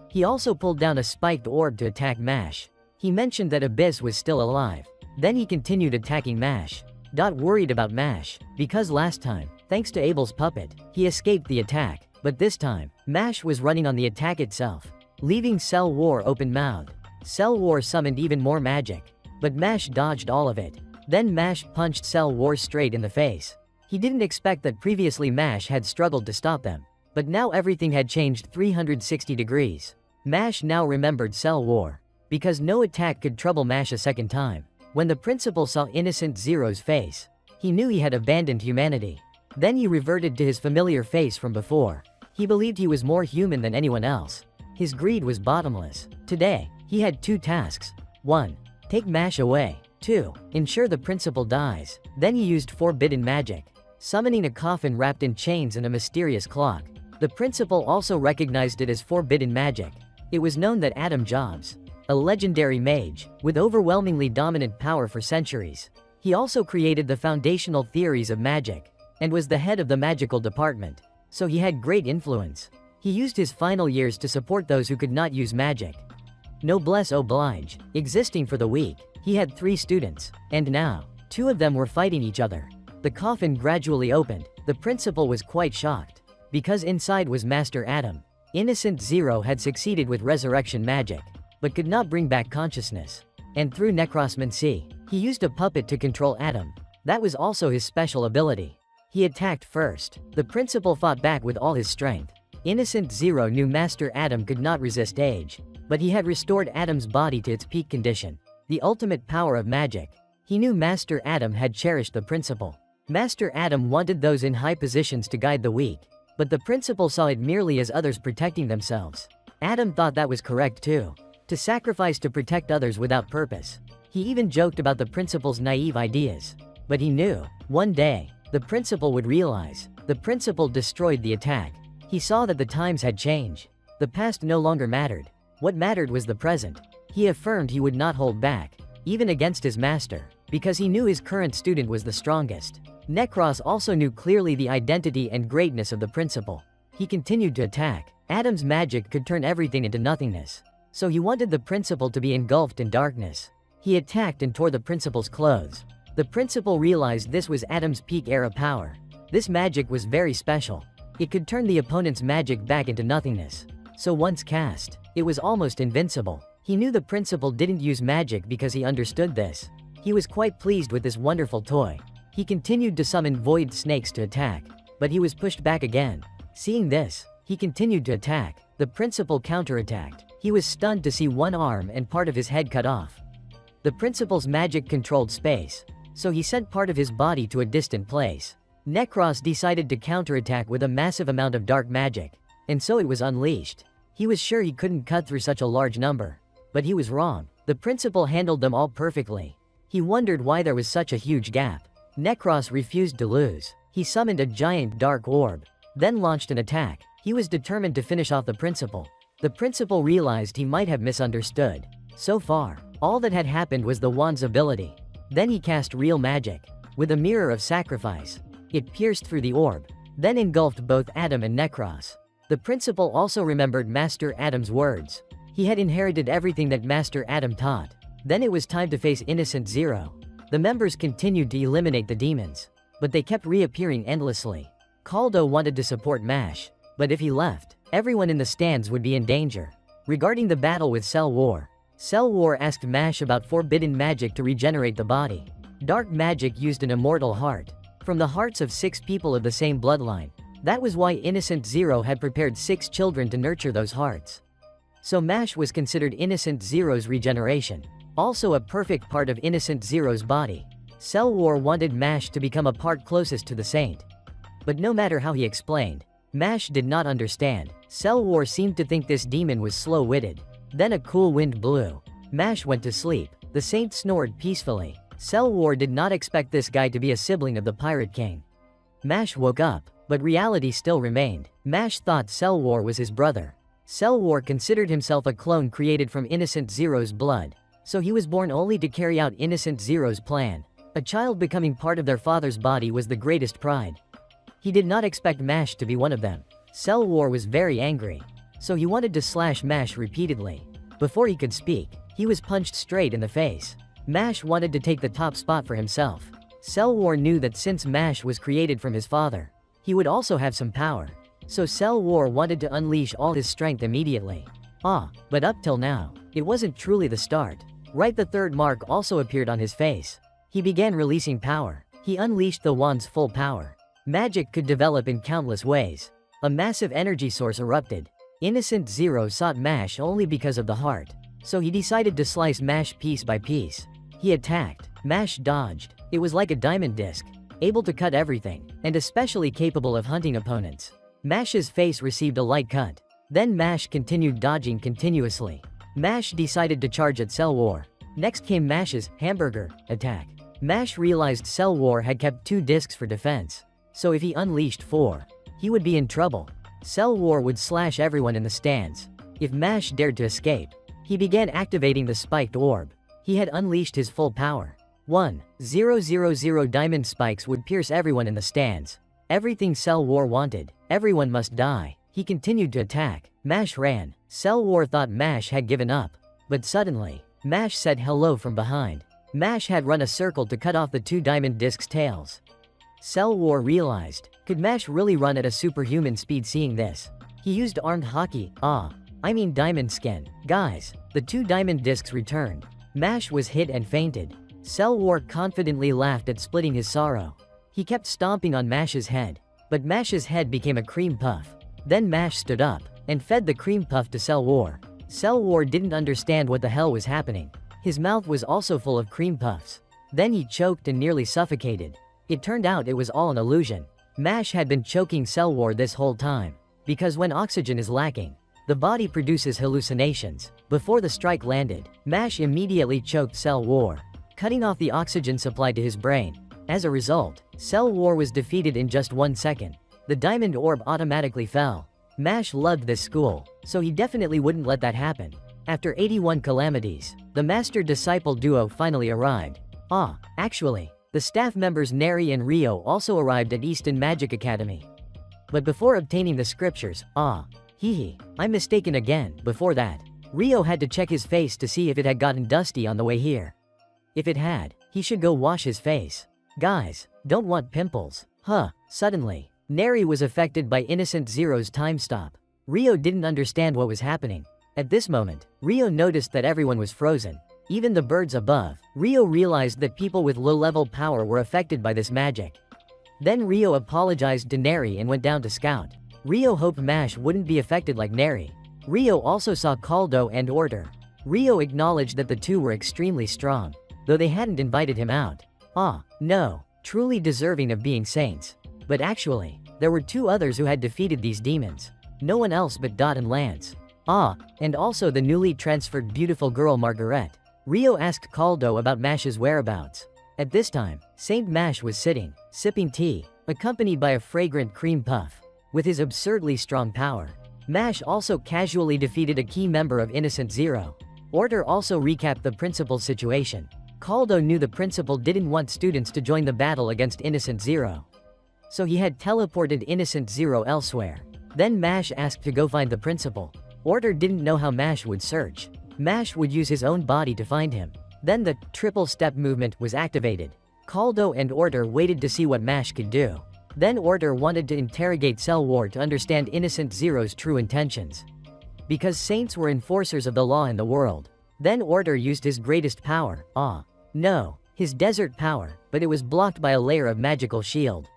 He also pulled down a spiked orb to attack Mash. He mentioned that Abyss was still alive. Then he continued attacking Mash. Dot worried about Mash, because last time, thanks to Abel's puppet, he escaped the attack. But this time, Mash was running on the attack itself, leaving Cell War open-mouthed. Cell War summoned even more magic, but Mash dodged all of it. Then Mash punched Cell War straight in the face. He didn't expect that previously Mash had struggled to stop them. But now everything had changed 360 degrees. Mash now remembered Cell War, because no attack could trouble Mash a second time. When the principal saw Innocent Zero's face, he knew he had abandoned humanity. Then he reverted to his familiar face from before. He believed he was more human than anyone else. His greed was bottomless. Today, he had two tasks. 1. Take Mash away. 2. Ensure the principal dies. Then he used forbidden magic, summoning a coffin wrapped in chains and a mysterious clock. The principal also recognized it as forbidden magic. It was known that Adam Jobs, a legendary mage, with overwhelmingly dominant power for centuries. He also created the foundational theories of magic, and was the head of the magical department. So he had great influence. He used his final years to support those who could not use magic. Noblesse oblige, existing for the weak, he had 3 students, and now, 2 of them were fighting each other. The coffin gradually opened. The principal was quite shocked, because inside was Master Adam. Innocent Zero had succeeded with resurrection magic, but could not bring back consciousness. And through necromancy, he used a puppet to control Adam. That was also his special ability. He attacked first. The principal fought back with all his strength. Innocent Zero knew Master Adam could not resist age, but he had restored Adam's body to its peak condition, the ultimate power of magic. He knew Master Adam had cherished the principal. Master Adam wanted those in high positions to guide the weak, but the principal saw it merely as others protecting themselves. Adam thought that was correct too, to sacrifice to protect others without purpose. He even joked about the principal's naive ideas. But he knew, one day, the principal would realize. The principal destroyed the attack. He saw that the times had changed. The past no longer mattered. What mattered was the present. He affirmed he would not hold back, even against his master, because he knew his current student was the strongest. Necros also knew clearly the identity and greatness of the principal. He continued to attack. Adam's magic could turn everything into nothingness. So he wanted the principal to be engulfed in darkness. He attacked and tore the principal's clothes. The principal realized this was Adam's peak era power. This magic was very special. It could turn the opponent's magic back into nothingness. So once cast, it was almost invincible. He knew the principal didn't use magic because he understood this. He was quite pleased with this wonderful toy. He continued to summon void snakes to attack, but he was pushed back again. Seeing this, he continued to attack. The principal counterattacked. He was stunned to see one arm and part of his head cut off. The principal's magic controlled space, so he sent part of his body to a distant place. Necros decided to counterattack with a massive amount of dark magic. and so it was unleashed. He was sure he couldn't cut through such a large number. But he was wrong. The principal handled them all perfectly. He wondered why there was such a huge gap. Necros refused to lose. He summoned a giant dark orb, then launched an attack. He was determined to finish off the principal. The principal realized he might have misunderstood. So far, all that had happened was the wand's ability. Then he cast real magic. With a mirror of sacrifice, it pierced through the orb, then engulfed both Adam and Necros. The principal also remembered Master Adam's words. He had inherited everything that Master Adam taught. Then it was time to face Innocent Zero. The members continued to eliminate the demons, but they kept reappearing endlessly. Caldo wanted to support MASH, but if he left, everyone in the stands would be in danger. Regarding the battle with Cell War asked MASH about forbidden magic to regenerate the body. Dark magic used an immortal heart from the hearts of 6 people of the same bloodline. That was why Innocent Zero had prepared 6 children to nurture those hearts. So MASH was considered Innocent Zero's regeneration, also a perfect part of Innocent Zero's body. Cell War wanted MASH to become a part closest to the saint. But no matter how he explained, MASH did not understand. Cell War seemed to think this demon was slow-witted. Then a cool wind blew. MASH went to sleep. The saint snored peacefully. Cell War did not expect this guy to be a sibling of the Pirate King. MASH woke up, but reality still remained. MASH thought Cell War was his brother. Cell War considered himself a clone created from Innocent Zero's blood, so he was born only to carry out Innocent Zero's plan. A child becoming part of their father's body was the greatest pride. He did not expect MASH to be one of them. Cell War was very angry, so he wanted to slash MASH repeatedly. Before he could speak, he was punched straight in the face. MASH wanted to take the top spot for himself. Cell War knew that since MASH was created from his father, he would also have some power. So Cell War wanted to unleash all his strength immediately. But up till now, it wasn't truly the start. Right, the third mark also appeared on his face. He began releasing power. He unleashed the wand's full power. Magic could develop in countless ways. A massive energy source erupted. Innocent Zero sought MASH only because of the heart, so he decided to slice MASH piece by piece. He attacked. MASH dodged. It was like a diamond disc, able to cut everything, and especially capable of hunting opponents. MASH's face received a light cut. Then MASH continued dodging continuously. MASH decided to charge at Cell War. Next came MASH's hamburger attack. MASH realized Cell War had kept 2 discs for defense, so if he unleashed 4, he would be in trouble. Cell War would slash everyone in the stands. If MASH dared to escape, he began activating the spiked orb. He had unleashed his full power. 1,000 diamond spikes would pierce everyone in the stands. Everything Cell War wanted. Everyone must die. He continued to attack. MASH ran. Cell War thought MASH had given up. But suddenly, MASH said hello from behind. MASH had run a circle to cut off the 2 diamond discs' tails. Cell War realized, could MASH really run at a superhuman speed? Seeing this, he used armed hockey. Diamond skin. Guys, the 2 diamond discs returned. MASH was hit and fainted. Cell War confidently laughed at splitting his sorrow. He kept stomping on MASH's head, but MASH's head became a cream puff. Then MASH stood up and fed the cream puff to Cell War. Cell War didn't understand what the hell was happening. His mouth was also full of cream puffs. Then he choked and nearly suffocated. It turned out it was all an illusion. MASH had been choking Cell War this whole time, because when oxygen is lacking, the body produces hallucinations. Before the strike landed, MASH immediately choked Cell War, cutting off the oxygen supply to his brain. As a result, Cell War was defeated in just 1 second. The diamond orb automatically fell. MASH loved this school, so he definitely wouldn't let that happen. After 81 calamities, the master-disciple duo finally arrived. Actually, the staff members Neri and Rio also arrived at Easton Magic Academy. But before obtaining the scriptures, I'm mistaken again. Before that, Rio had to check his face to see if it had gotten dusty on the way here. If it had, he should go wash his face. Guys, don't want pimples. Suddenly, Neri was affected by Innocent Zero's time stop. Rio didn't understand what was happening. At this moment, Rio noticed that everyone was frozen. Even the birds above. Rio realized that people with low-level power were affected by this magic. Then Rio apologized to Neri and went down to scout. Rio hoped MASH wouldn't be affected like Neri. Rio also saw Caldo and Order. Rio acknowledged that the 2 were extremely strong, though they hadn't invited him out. No, truly deserving of being saints. But actually, there were 2 others who had defeated these demons. No one else but Dot and Lance. Ah, and also the newly transferred beautiful girl Margaret. Rio asked Caldo about Mash's whereabouts. At this time, Saint Mash was sitting, sipping tea, accompanied by a fragrant cream puff. With his absurdly strong power, Mash also casually defeated a key member of Innocent Zero. Order also recapped the principal's situation. Caldo knew the principal didn't want students to join the battle against Innocent Zero, so he had teleported Innocent Zero elsewhere. Then Mash asked to go find the principal. Order didn't know how Mash would search. Mash would use his own body to find him. Then the triple step movement was activated. Caldo and Order waited to see what Mash could do. Then Order wanted to interrogate Cell War to understand Innocent Zero's true intentions, because saints were enforcers of the law in the world. Then Order used his greatest power, his desert power, but it was blocked by a layer of magical shield.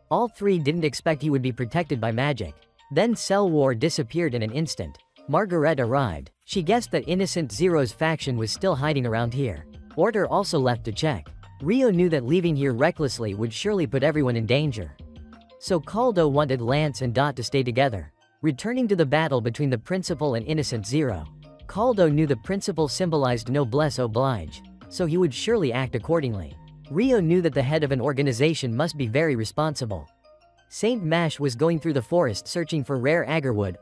All three didn't expect he would be protected by magic. Then Cell War disappeared in an instant. Margaret arrived. She guessed that Innocent Zero's faction was still hiding around here. Order also left to check. Rio knew that leaving here recklessly would surely put everyone in danger, so Caldo wanted Lance and Dot to stay together. Returning to the battle between the principal and Innocent Zero, Caldo knew the principal symbolized noblesse oblige, so he would surely act accordingly. Rio knew that the head of an organization must be very responsible. Saint Mash was going through the forest searching for rare agarwood,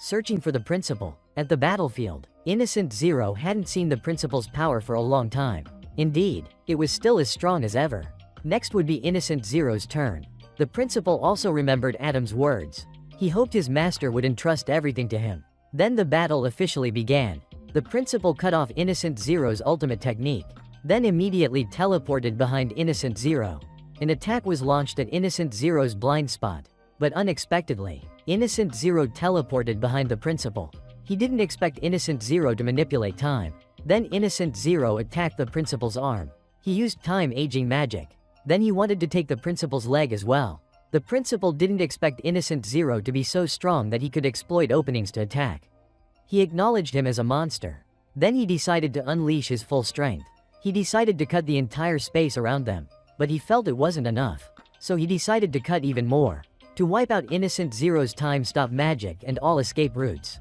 searching for the principal. At the battlefield, Innocent Zero hadn't seen the principal's power for a long time. Indeed, it was still as strong as ever. Next would be Innocent Zero's turn. The principal also remembered Adam's words. He hoped his master would entrust everything to him. Then the battle officially began. The principal cut off Innocent Zero's ultimate technique, then immediately teleported behind Innocent Zero. An attack was launched at Innocent Zero's blind spot, but unexpectedly, Innocent Zero teleported behind the principal. He didn't expect Innocent Zero to manipulate time. Then Innocent Zero attacked the principal's arm. He used time aging magic. Then he wanted to take the principal's leg as well. The principal didn't expect Innocent Zero to be so strong that he could exploit openings to attack. He acknowledged him as a monster. Then he decided to unleash his full strength. He decided to cut the entire space around them, but he felt it wasn't enough, so he decided to cut even more, to wipe out Innocent Zero's time-stop magic and all escape routes.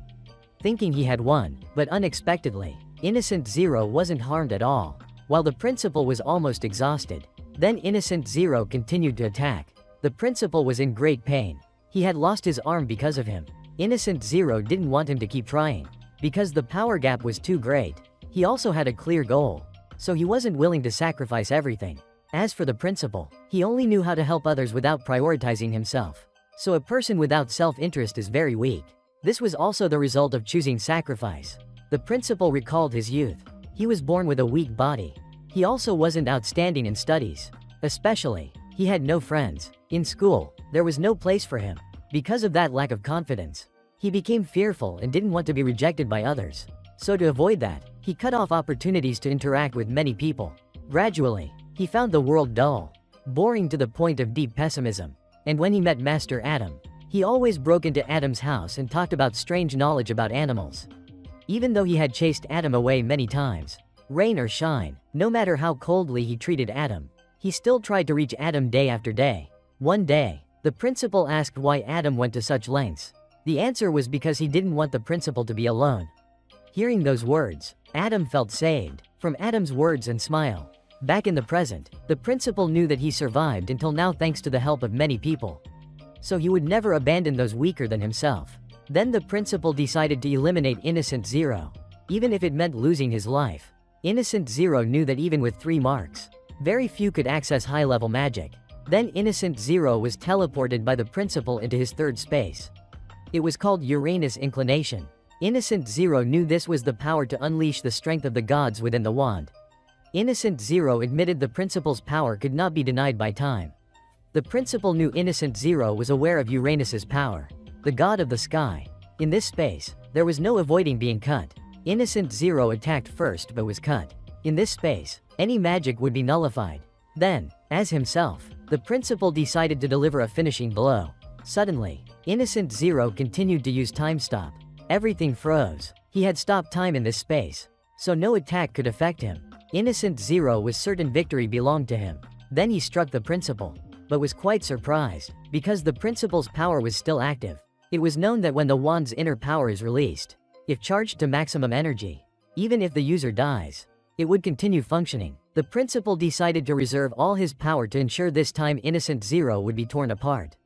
Thinking he had won, but unexpectedly, Innocent Zero wasn't harmed at all, while the principal was almost exhausted. Then Innocent Zero continued to attack. The principal was in great pain. He had lost his arm because of him. Innocent Zero didn't want him to keep trying, because the power gap was too great. He also had a clear goal, so he wasn't willing to sacrifice everything. As for the principal, he only knew how to help others without prioritizing himself. So a person without self-interest is very weak. This was also the result of choosing sacrifice. The principal recalled his youth. He was born with a weak body. He also wasn't outstanding in studies. Especially, he had no friends. In school, there was no place for him. Because of that lack of confidence, he became fearful and didn't want to be rejected by others. So to avoid that, he cut off opportunities to interact with many people. Gradually, he found the world dull, boring to the point of deep pessimism. And when he met Master Adam, he always broke into Adam's house and talked about strange knowledge about animals. Even though he had chased Adam away many times, rain or shine, no matter how coldly he treated Adam, he still tried to reach Adam day after day. One day, the principal asked why Adam went to such lengths. The answer was because he didn't want the principal to be alone. Hearing those words, Adam felt saved. From Adam's words and smile, back in the present, the principal knew that he survived until now thanks to the help of many people. So he would never abandon those weaker than himself. Then the principal decided to eliminate Innocent Zero, even if it meant losing his life. Innocent Zero knew that even with 3 marks, very few could access high-level magic. Then Innocent Zero was teleported by the principal into his third space. It was called Uranus Inclination. Innocent Zero knew this was the power to unleash the strength of the gods within the wand. Innocent Zero admitted the principal's power could not be denied by time. The principal knew Innocent Zero was aware of Uranus's power, the god of the sky. In this space, there was no avoiding being cut. Innocent Zero attacked first but was cut. In this space, any magic would be nullified. Then, as himself, the principal decided to deliver a finishing blow. Suddenly, Innocent Zero continued to use time stop. Everything froze. He had stopped time in this space, so no attack could affect him. Innocent Zero was certain victory belonged to him. Then he struck the principal, but was quite surprised, because the principal's power was still active. It was known that when the wand's inner power is released, if charged to maximum energy, even if the user dies, it would continue functioning. The principal decided to reserve all his power to ensure this time Innocent Zero would be torn apart,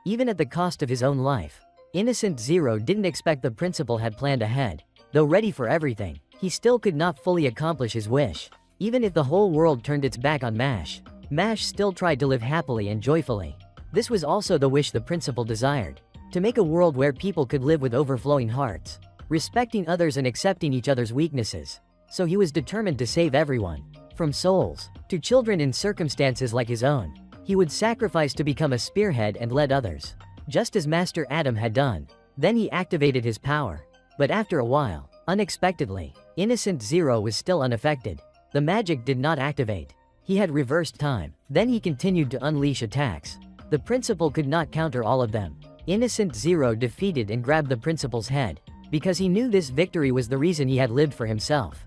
even at the cost of his own life. Innocent Zero didn't expect the principal had planned ahead. Though ready for everything, he still could not fully accomplish his wish. Even if the whole world turned its back on MASH, MASH still tried to live happily and joyfully. This was also the wish the principal desired, to make a world where people could live with overflowing hearts, respecting others and accepting each other's weaknesses. So he was determined to save everyone, from souls to children in circumstances like his own. He would sacrifice to become a spearhead and lead others, just as Master Adam had done. Then he activated his power. But after a while, unexpectedly, Innocent Zero was still unaffected. The magic did not activate. He had reversed time. Then he continued to unleash attacks. The principal could not counter all of them. Innocent Zero defeated and grabbed the principal's head, because he knew this victory was the reason he had lived for himself.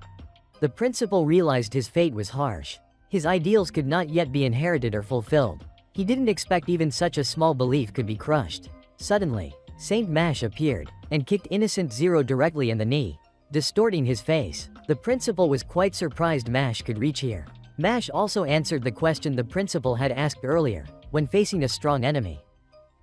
The principal realized his fate was harsh. His ideals could not yet be inherited or fulfilled. He didn't expect even such a small belief could be crushed. Suddenly, Saint Mash appeared, and kicked Innocent Zero directly in the knee, distorting his face. The principal was quite surprised Mash could reach here. Mash also answered the question the principal had asked earlier, when facing a strong enemy.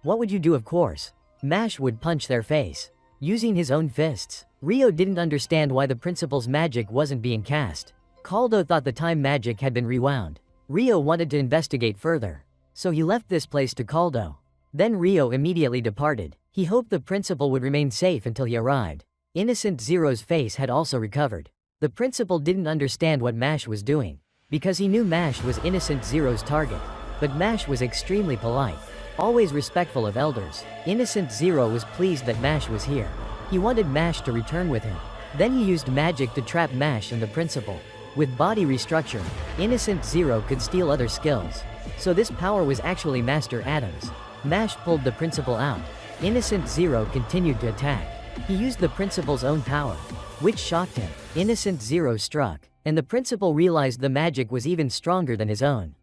What would you do? Of course, Mash would punch their face, using his own fists. Rio didn't understand why the principal's magic wasn't being cast. Caldo thought the time magic had been rewound. Rio wanted to investigate further, so he left this place to Caldo. Then Rio immediately departed. He hoped the principal would remain safe until he arrived. Innocent Zero's face had also recovered. The principal didn't understand what Mash was doing, because he knew Mash was Innocent Zero's target. But Mash was extremely polite, always respectful of elders. Innocent Zero was pleased that Mash was here. He wanted Mash to return with him. Then he used magic to trap Mash and the principal. With body restructure, Innocent Zero could steal other skills. So this power was actually Master Adam's. Mash pulled the principal out. Innocent Zero continued to attack. He used the principal's own power, which shocked him. Innocent Zero struck, and the principal realized the magic was even stronger than his own.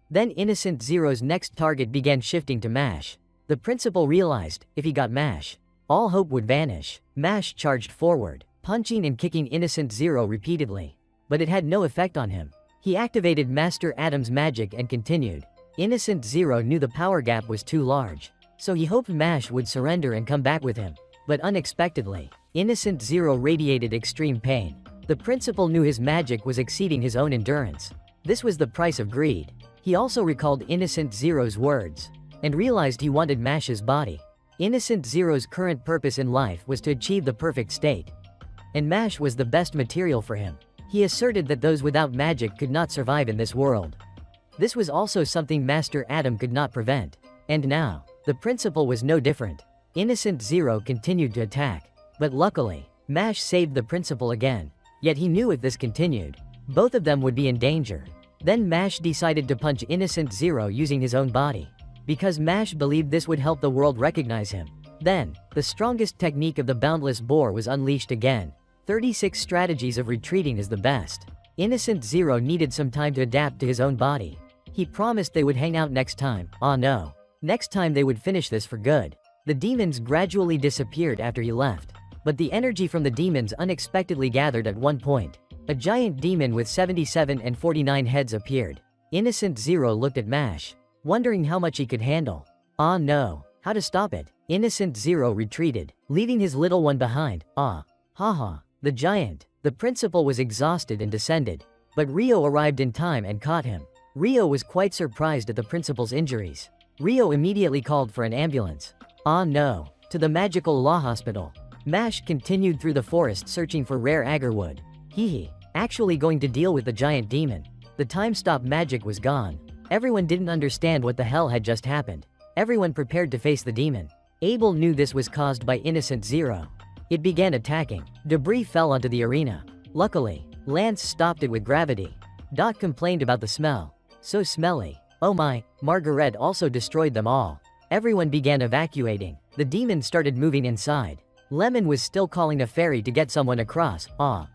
Then Innocent Zero's next target began shifting to Mash. The principal realized, if he got Mash, all hope would vanish. Mash charged forward, punching and kicking Innocent Zero repeatedly. But it had no effect on him. He activated Master Adam's magic and continued. Innocent Zero knew the power gap was too large, so he hoped Mash would surrender and come back with him. But unexpectedly, Innocent Zero radiated extreme pain. The principal knew his magic was exceeding his own endurance. This was the price of greed. He also recalled Innocent Zero's words, and realized he wanted Mash's body. Innocent Zero's current purpose in life was to achieve the perfect state, and Mash was the best material for him. He asserted that those without magic could not survive in this world. This was also something Master Adam could not prevent. And now, the principal was no different. Innocent Zero continued to attack, but luckily, Mash saved the principal again. Yet he knew if this continued, both of them would be in danger. Then Mash decided to punch Innocent Zero using his own body, because Mash believed this would help the world recognize him. Then, the strongest technique of the Boundless Boar was unleashed again. 36 strategies of retreating is the best. Innocent Zero needed some time to adapt to his own body. He promised they would hang out next time. Oh no. Next time they would finish this for good. The demons gradually disappeared after he left. But the energy from the demons unexpectedly gathered at one point. A giant demon with 77 and 49 heads appeared. Innocent Zero looked at Mash, wondering how much he could handle. Ah no. How to stop it? Innocent Zero retreated, leaving his little one behind. Ah. Haha. The giant. The principal was exhausted and descended. But Rio arrived in time and caught him. Rio was quite surprised at the principal's injuries. Rio immediately called for an ambulance. Ah no. To the magical law hospital. Mash continued through the forest searching for rare agarwood. Hehe. Actually going to deal with the giant demon. The time stop magic was gone. Everyone didn't understand what the hell had just happened. Everyone prepared to face the demon. Abel knew this was caused by Innocent Zero. It began attacking. Debris fell onto the arena. Luckily, Lance stopped it with gravity. Dot complained about the smell. So smelly. Oh my. Margaret also destroyed them all. Everyone began evacuating. The demon started moving inside. Lemon was still calling a fairy to get someone across. Ah.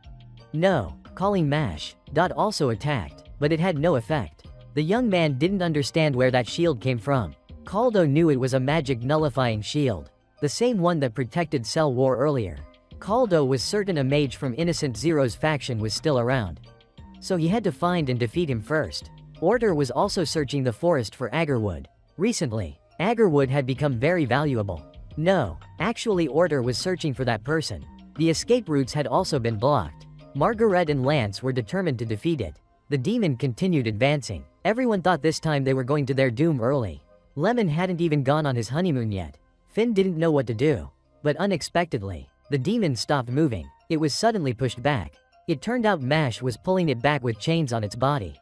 No. Calling Mash. Dot also attacked, but it had no effect. The young man didn't understand where that shield came from. Caldo knew it was a magic nullifying shield. the same one that protected Cell War earlier. Caldo was certain a mage from Innocent Zero's faction was still around, so he had to find and defeat him first. Order was also searching the forest for agarwood. Recently, agarwood had become very valuable. No, actually Order was searching for that person. The escape routes had also been blocked. Margaret and Lance were determined to defeat it. The demon continued advancing. Everyone thought this time they were going to their doom early. Lemon hadn't even gone on his honeymoon yet. Finn didn't know what to do. But unexpectedly, the demon stopped moving. It was suddenly pushed back. It turned out Mash was pulling it back with chains on its body.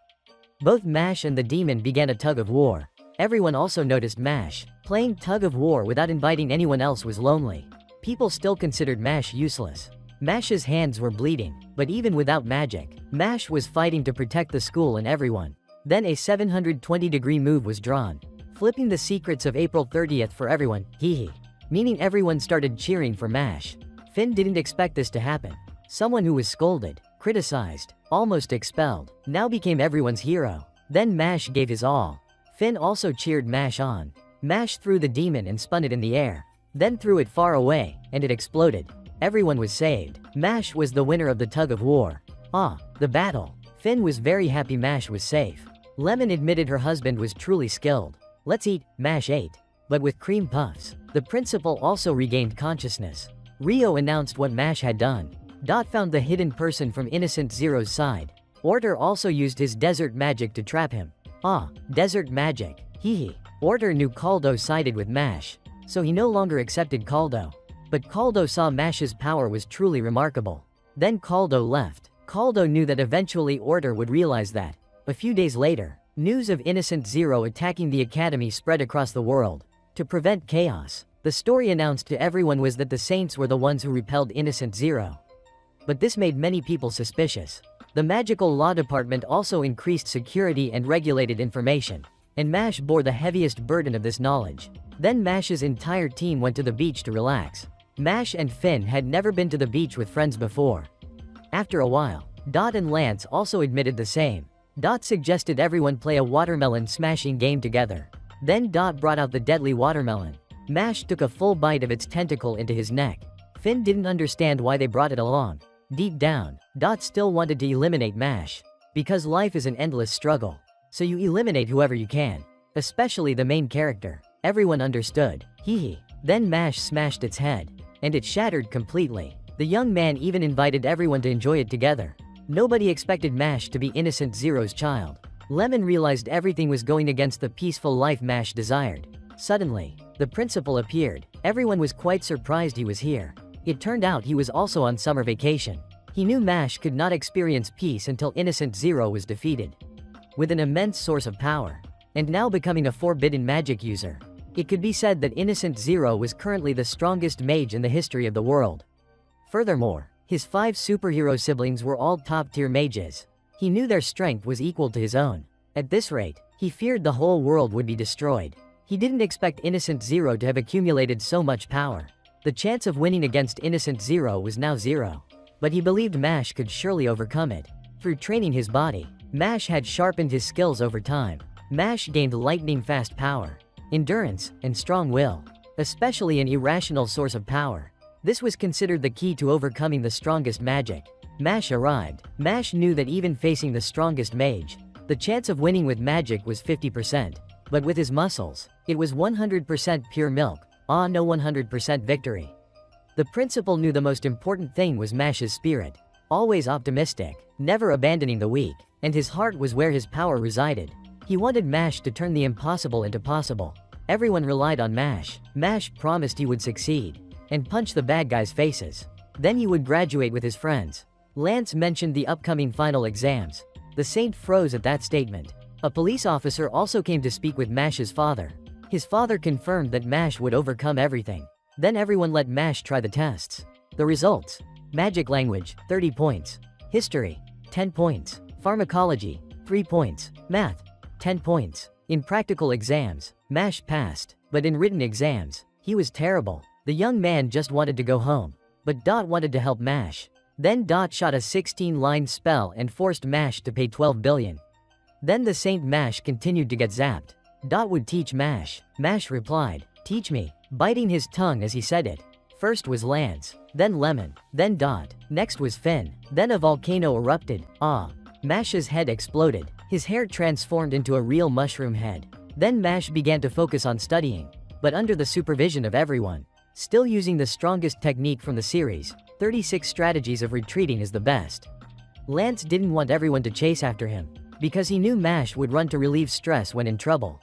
Both Mash and the demon began a tug of war. Everyone also noticed Mash. Playing tug of war without inviting anyone else was lonely. People still considered Mash useless. Mash's hands were bleeding, but even without magic, Mash was fighting to protect the school and everyone. Then a 720-degree move was drawn, flipping the secrets of April 30th for everyone, hee. Meaning everyone started cheering for Mash. Finn didn't expect this to happen. Someone who was scolded, criticized, almost expelled, now became everyone's hero. Then Mash gave his all. Finn also cheered Mash on. Mash threw the demon and spun it in the air, then threw it far away, and it exploded. Everyone was saved. Mash was the winner of the tug of war. The battle. Finn was very happy Mash was safe. Lemon admitted her husband was truly skilled. Let's eat, Mash ate. But with cream puffs. The principal also regained consciousness. Rio announced what Mash had done. Dot found the hidden person from Innocent Zero's side. Order also used his desert magic to trap him. Desert magic, hee. Order knew Caldo sided with Mash, so he no longer accepted Caldo. But Caldo saw Mash's power was truly remarkable. Then Caldo left. Caldo knew that eventually Order would realize that. A few days later, news of Innocent Zero attacking the academy spread across the world. To prevent chaos, the story announced to everyone was that the Saints were the ones who repelled Innocent Zero. But this made many people suspicious. The Magical Law Department also increased security and regulated information, and Mash bore the heaviest burden of this knowledge. Then Mash's entire team went to the beach to relax. Mash and Finn had never been to the beach with friends before. After a while, Dot and Lance also admitted the same. Dot suggested everyone play a watermelon smashing game together. Then Dot brought out the deadly watermelon. Mash took a full bite of its tentacle into his neck. Finn didn't understand why they brought it along. Deep down, Dot still wanted to eliminate Mash. Because life is an endless struggle. So you eliminate whoever you can. Especially the main character. Everyone understood. Hee. Then Mash smashed its head. And it shattered completely. The young man even invited everyone to enjoy it together. Nobody expected Mash to be Innocent Zero's child. Lemon realized everything was going against the peaceful life Mash desired. Suddenly, the principal appeared. Everyone was quite surprised he was here. It turned out he was also on summer vacation. He knew Mash could not experience peace until Innocent Zero was defeated. With an immense source of power, and now becoming a forbidden magic user, it could be said that Innocent Zero was currently the strongest mage in the history of the world. Furthermore, his 5 superhero siblings were all top-tier mages. He knew their strength was equal to his own. At this rate, he feared the whole world would be destroyed. He didn't expect Innocent Zero to have accumulated so much power. The chance of winning against Innocent Zero was now 0. But he believed Mash could surely overcome it. Through training his body, Mash had sharpened his skills over time. Mash gained lightning-fast power, endurance, and strong will, especially an irrational source of power. This was considered the key to overcoming the strongest magic. Mash arrived. Mash knew that even facing the strongest mage, the chance of winning with magic was 50%. But with his muscles, it was 100% pure milk. No 100% victory. The principal knew the most important thing was Mash's spirit. Always optimistic, never abandoning the weak, and his heart was where his power resided. He wanted Mash to turn the impossible into possible. Everyone relied on Mash. Mash promised he would succeed and punch the bad guys' faces. Then he would graduate with his friends. Lance mentioned the upcoming final exams. The Saint froze at that statement. A police officer also came to speak with Mash's father. His father confirmed that Mash would overcome everything. Then everyone let Mash try the tests. The results: Magic Language, 30 points. History, 10 points. Pharmacology, 3 points. Math, 10 points. In practical exams, Mash passed, but in written exams, he was terrible. The young man just wanted to go home. But Dot wanted to help Mash. Then Dot shot a 16-line spell and forced Mash to pay 12 billion. Then the Saint Mash continued to get zapped. Dot would teach Mash. Mash replied, Teach me, biting his tongue as he said it. First was Lance, then Lemon, then Dot, next was Finn, then a volcano erupted. Ah! Mash's head exploded, his hair transformed into a real mushroom head. Then Mash began to focus on studying, but under the supervision of everyone. Still using the strongest technique from the series, 36 strategies of retreating is the best. Lance didn't want everyone to chase after him, because he knew Mash would run to relieve stress when in trouble.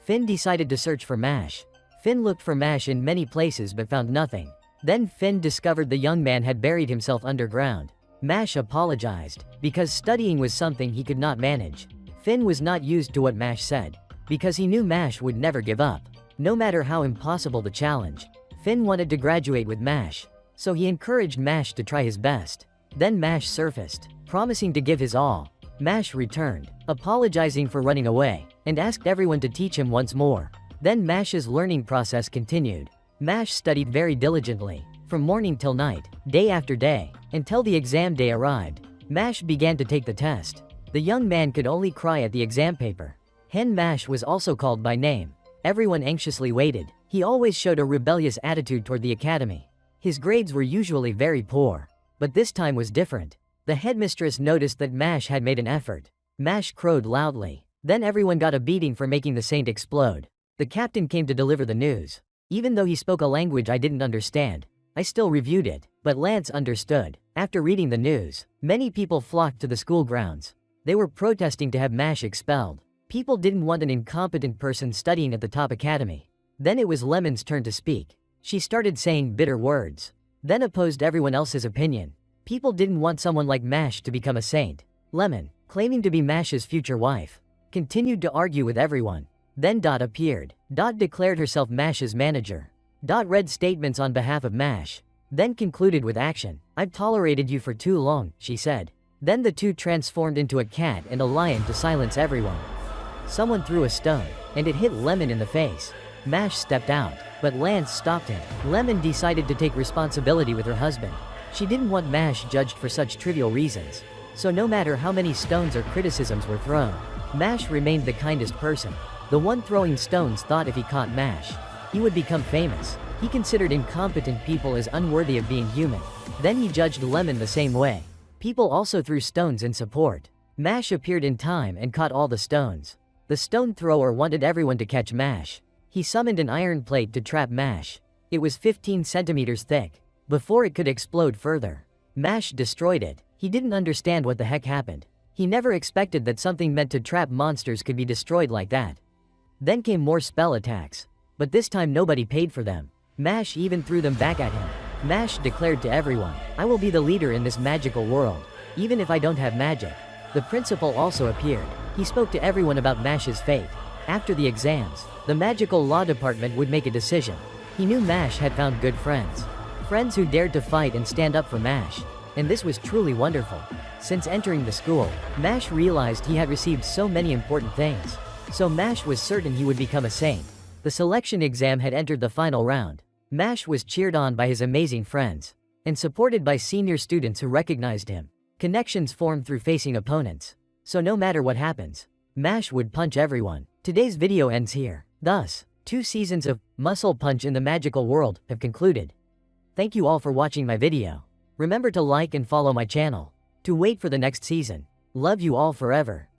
Finn decided to search for Mash. Finn looked for Mash in many places but found nothing. Then Finn discovered the young man had buried himself underground. Mash apologized, because studying was something he could not manage. Finn was not used to what Mash said, because he knew Mash would never give up, no matter how impossible the challenge. Finn wanted to graduate with Mash, so he encouraged Mash to try his best. Then Mash surfaced, promising to give his all. Mash returned, apologizing for running away, and asked everyone to teach him once more. Then Mash's learning process continued. Mash studied very diligently, from morning till night, day after day, until the exam day arrived. Mash began to take the test. The young man could only cry at the exam paper. Hen Mash was also called by name. Everyone anxiously waited. He always showed a rebellious attitude toward the academy. His grades were usually very poor, but this time was different. The headmistress noticed that Mash had made an effort. Mash crowed loudly. Then everyone got a beating for making the saint explode. The captain came to deliver the news. Even though he spoke a language I didn't understand, I still reviewed it, but Lance understood. After reading the news, many people flocked to the school grounds. They were protesting to have Mash expelled. People didn't want an incompetent person studying at the top academy. Then it was Lemon's turn to speak. She started saying bitter words, then opposed everyone else's opinion. People didn't want someone like Mash to become a saint. Lemon, claiming to be Mash's future wife, continued to argue with everyone. Then Dot appeared. Dot declared herself Mash's manager. Dot read statements on behalf of Mash, then concluded with action. "I've tolerated you for too long," she said. Then the two transformed into a cat and a lion to silence everyone. Someone threw a stone, and it hit Lemon in the face. Mash stepped out, but Lance stopped him. Lemon decided to take responsibility with her husband. She didn't want Mash judged for such trivial reasons. So no matter how many stones or criticisms were thrown, Mash remained the kindest person. The one throwing stones thought if he caught Mash, he would become famous. He considered incompetent people as unworthy of being human. Then he judged Lemon the same way. People also threw stones in support. Mash appeared in time and caught all the stones. The stone thrower wanted everyone to catch Mash. He summoned an iron plate to trap Mash. It was 15 centimeters thick. Before it could explode further, Mash destroyed it. He didn't understand what the heck happened. He never expected that something meant to trap monsters could be destroyed like that. Then came more spell attacks, but this time nobody paid for them. Mash even threw them back at him. Mash declared to everyone, "I will be the leader in this magical world, even if I don't have magic." The principal also appeared. He spoke to everyone about Mash's fate. After the exams, the magical law department would make a decision. He knew Mash had found good friends. Friends who dared to fight and stand up for Mash. And this was truly wonderful. Since entering the school, Mash realized he had received so many important things. So Mash was certain he would become a saint. The selection exam had entered the final round. Mash was cheered on by his amazing friends, and supported by senior students who recognized him. Connections formed through facing opponents. So no matter what happens, Mash would punch everyone. Today's video ends here. Thus, 2 seasons of Muscle Punch in the Magical World have concluded. Thank you all for watching my video. Remember to like and follow my channel to wait for the next season. Love you all forever.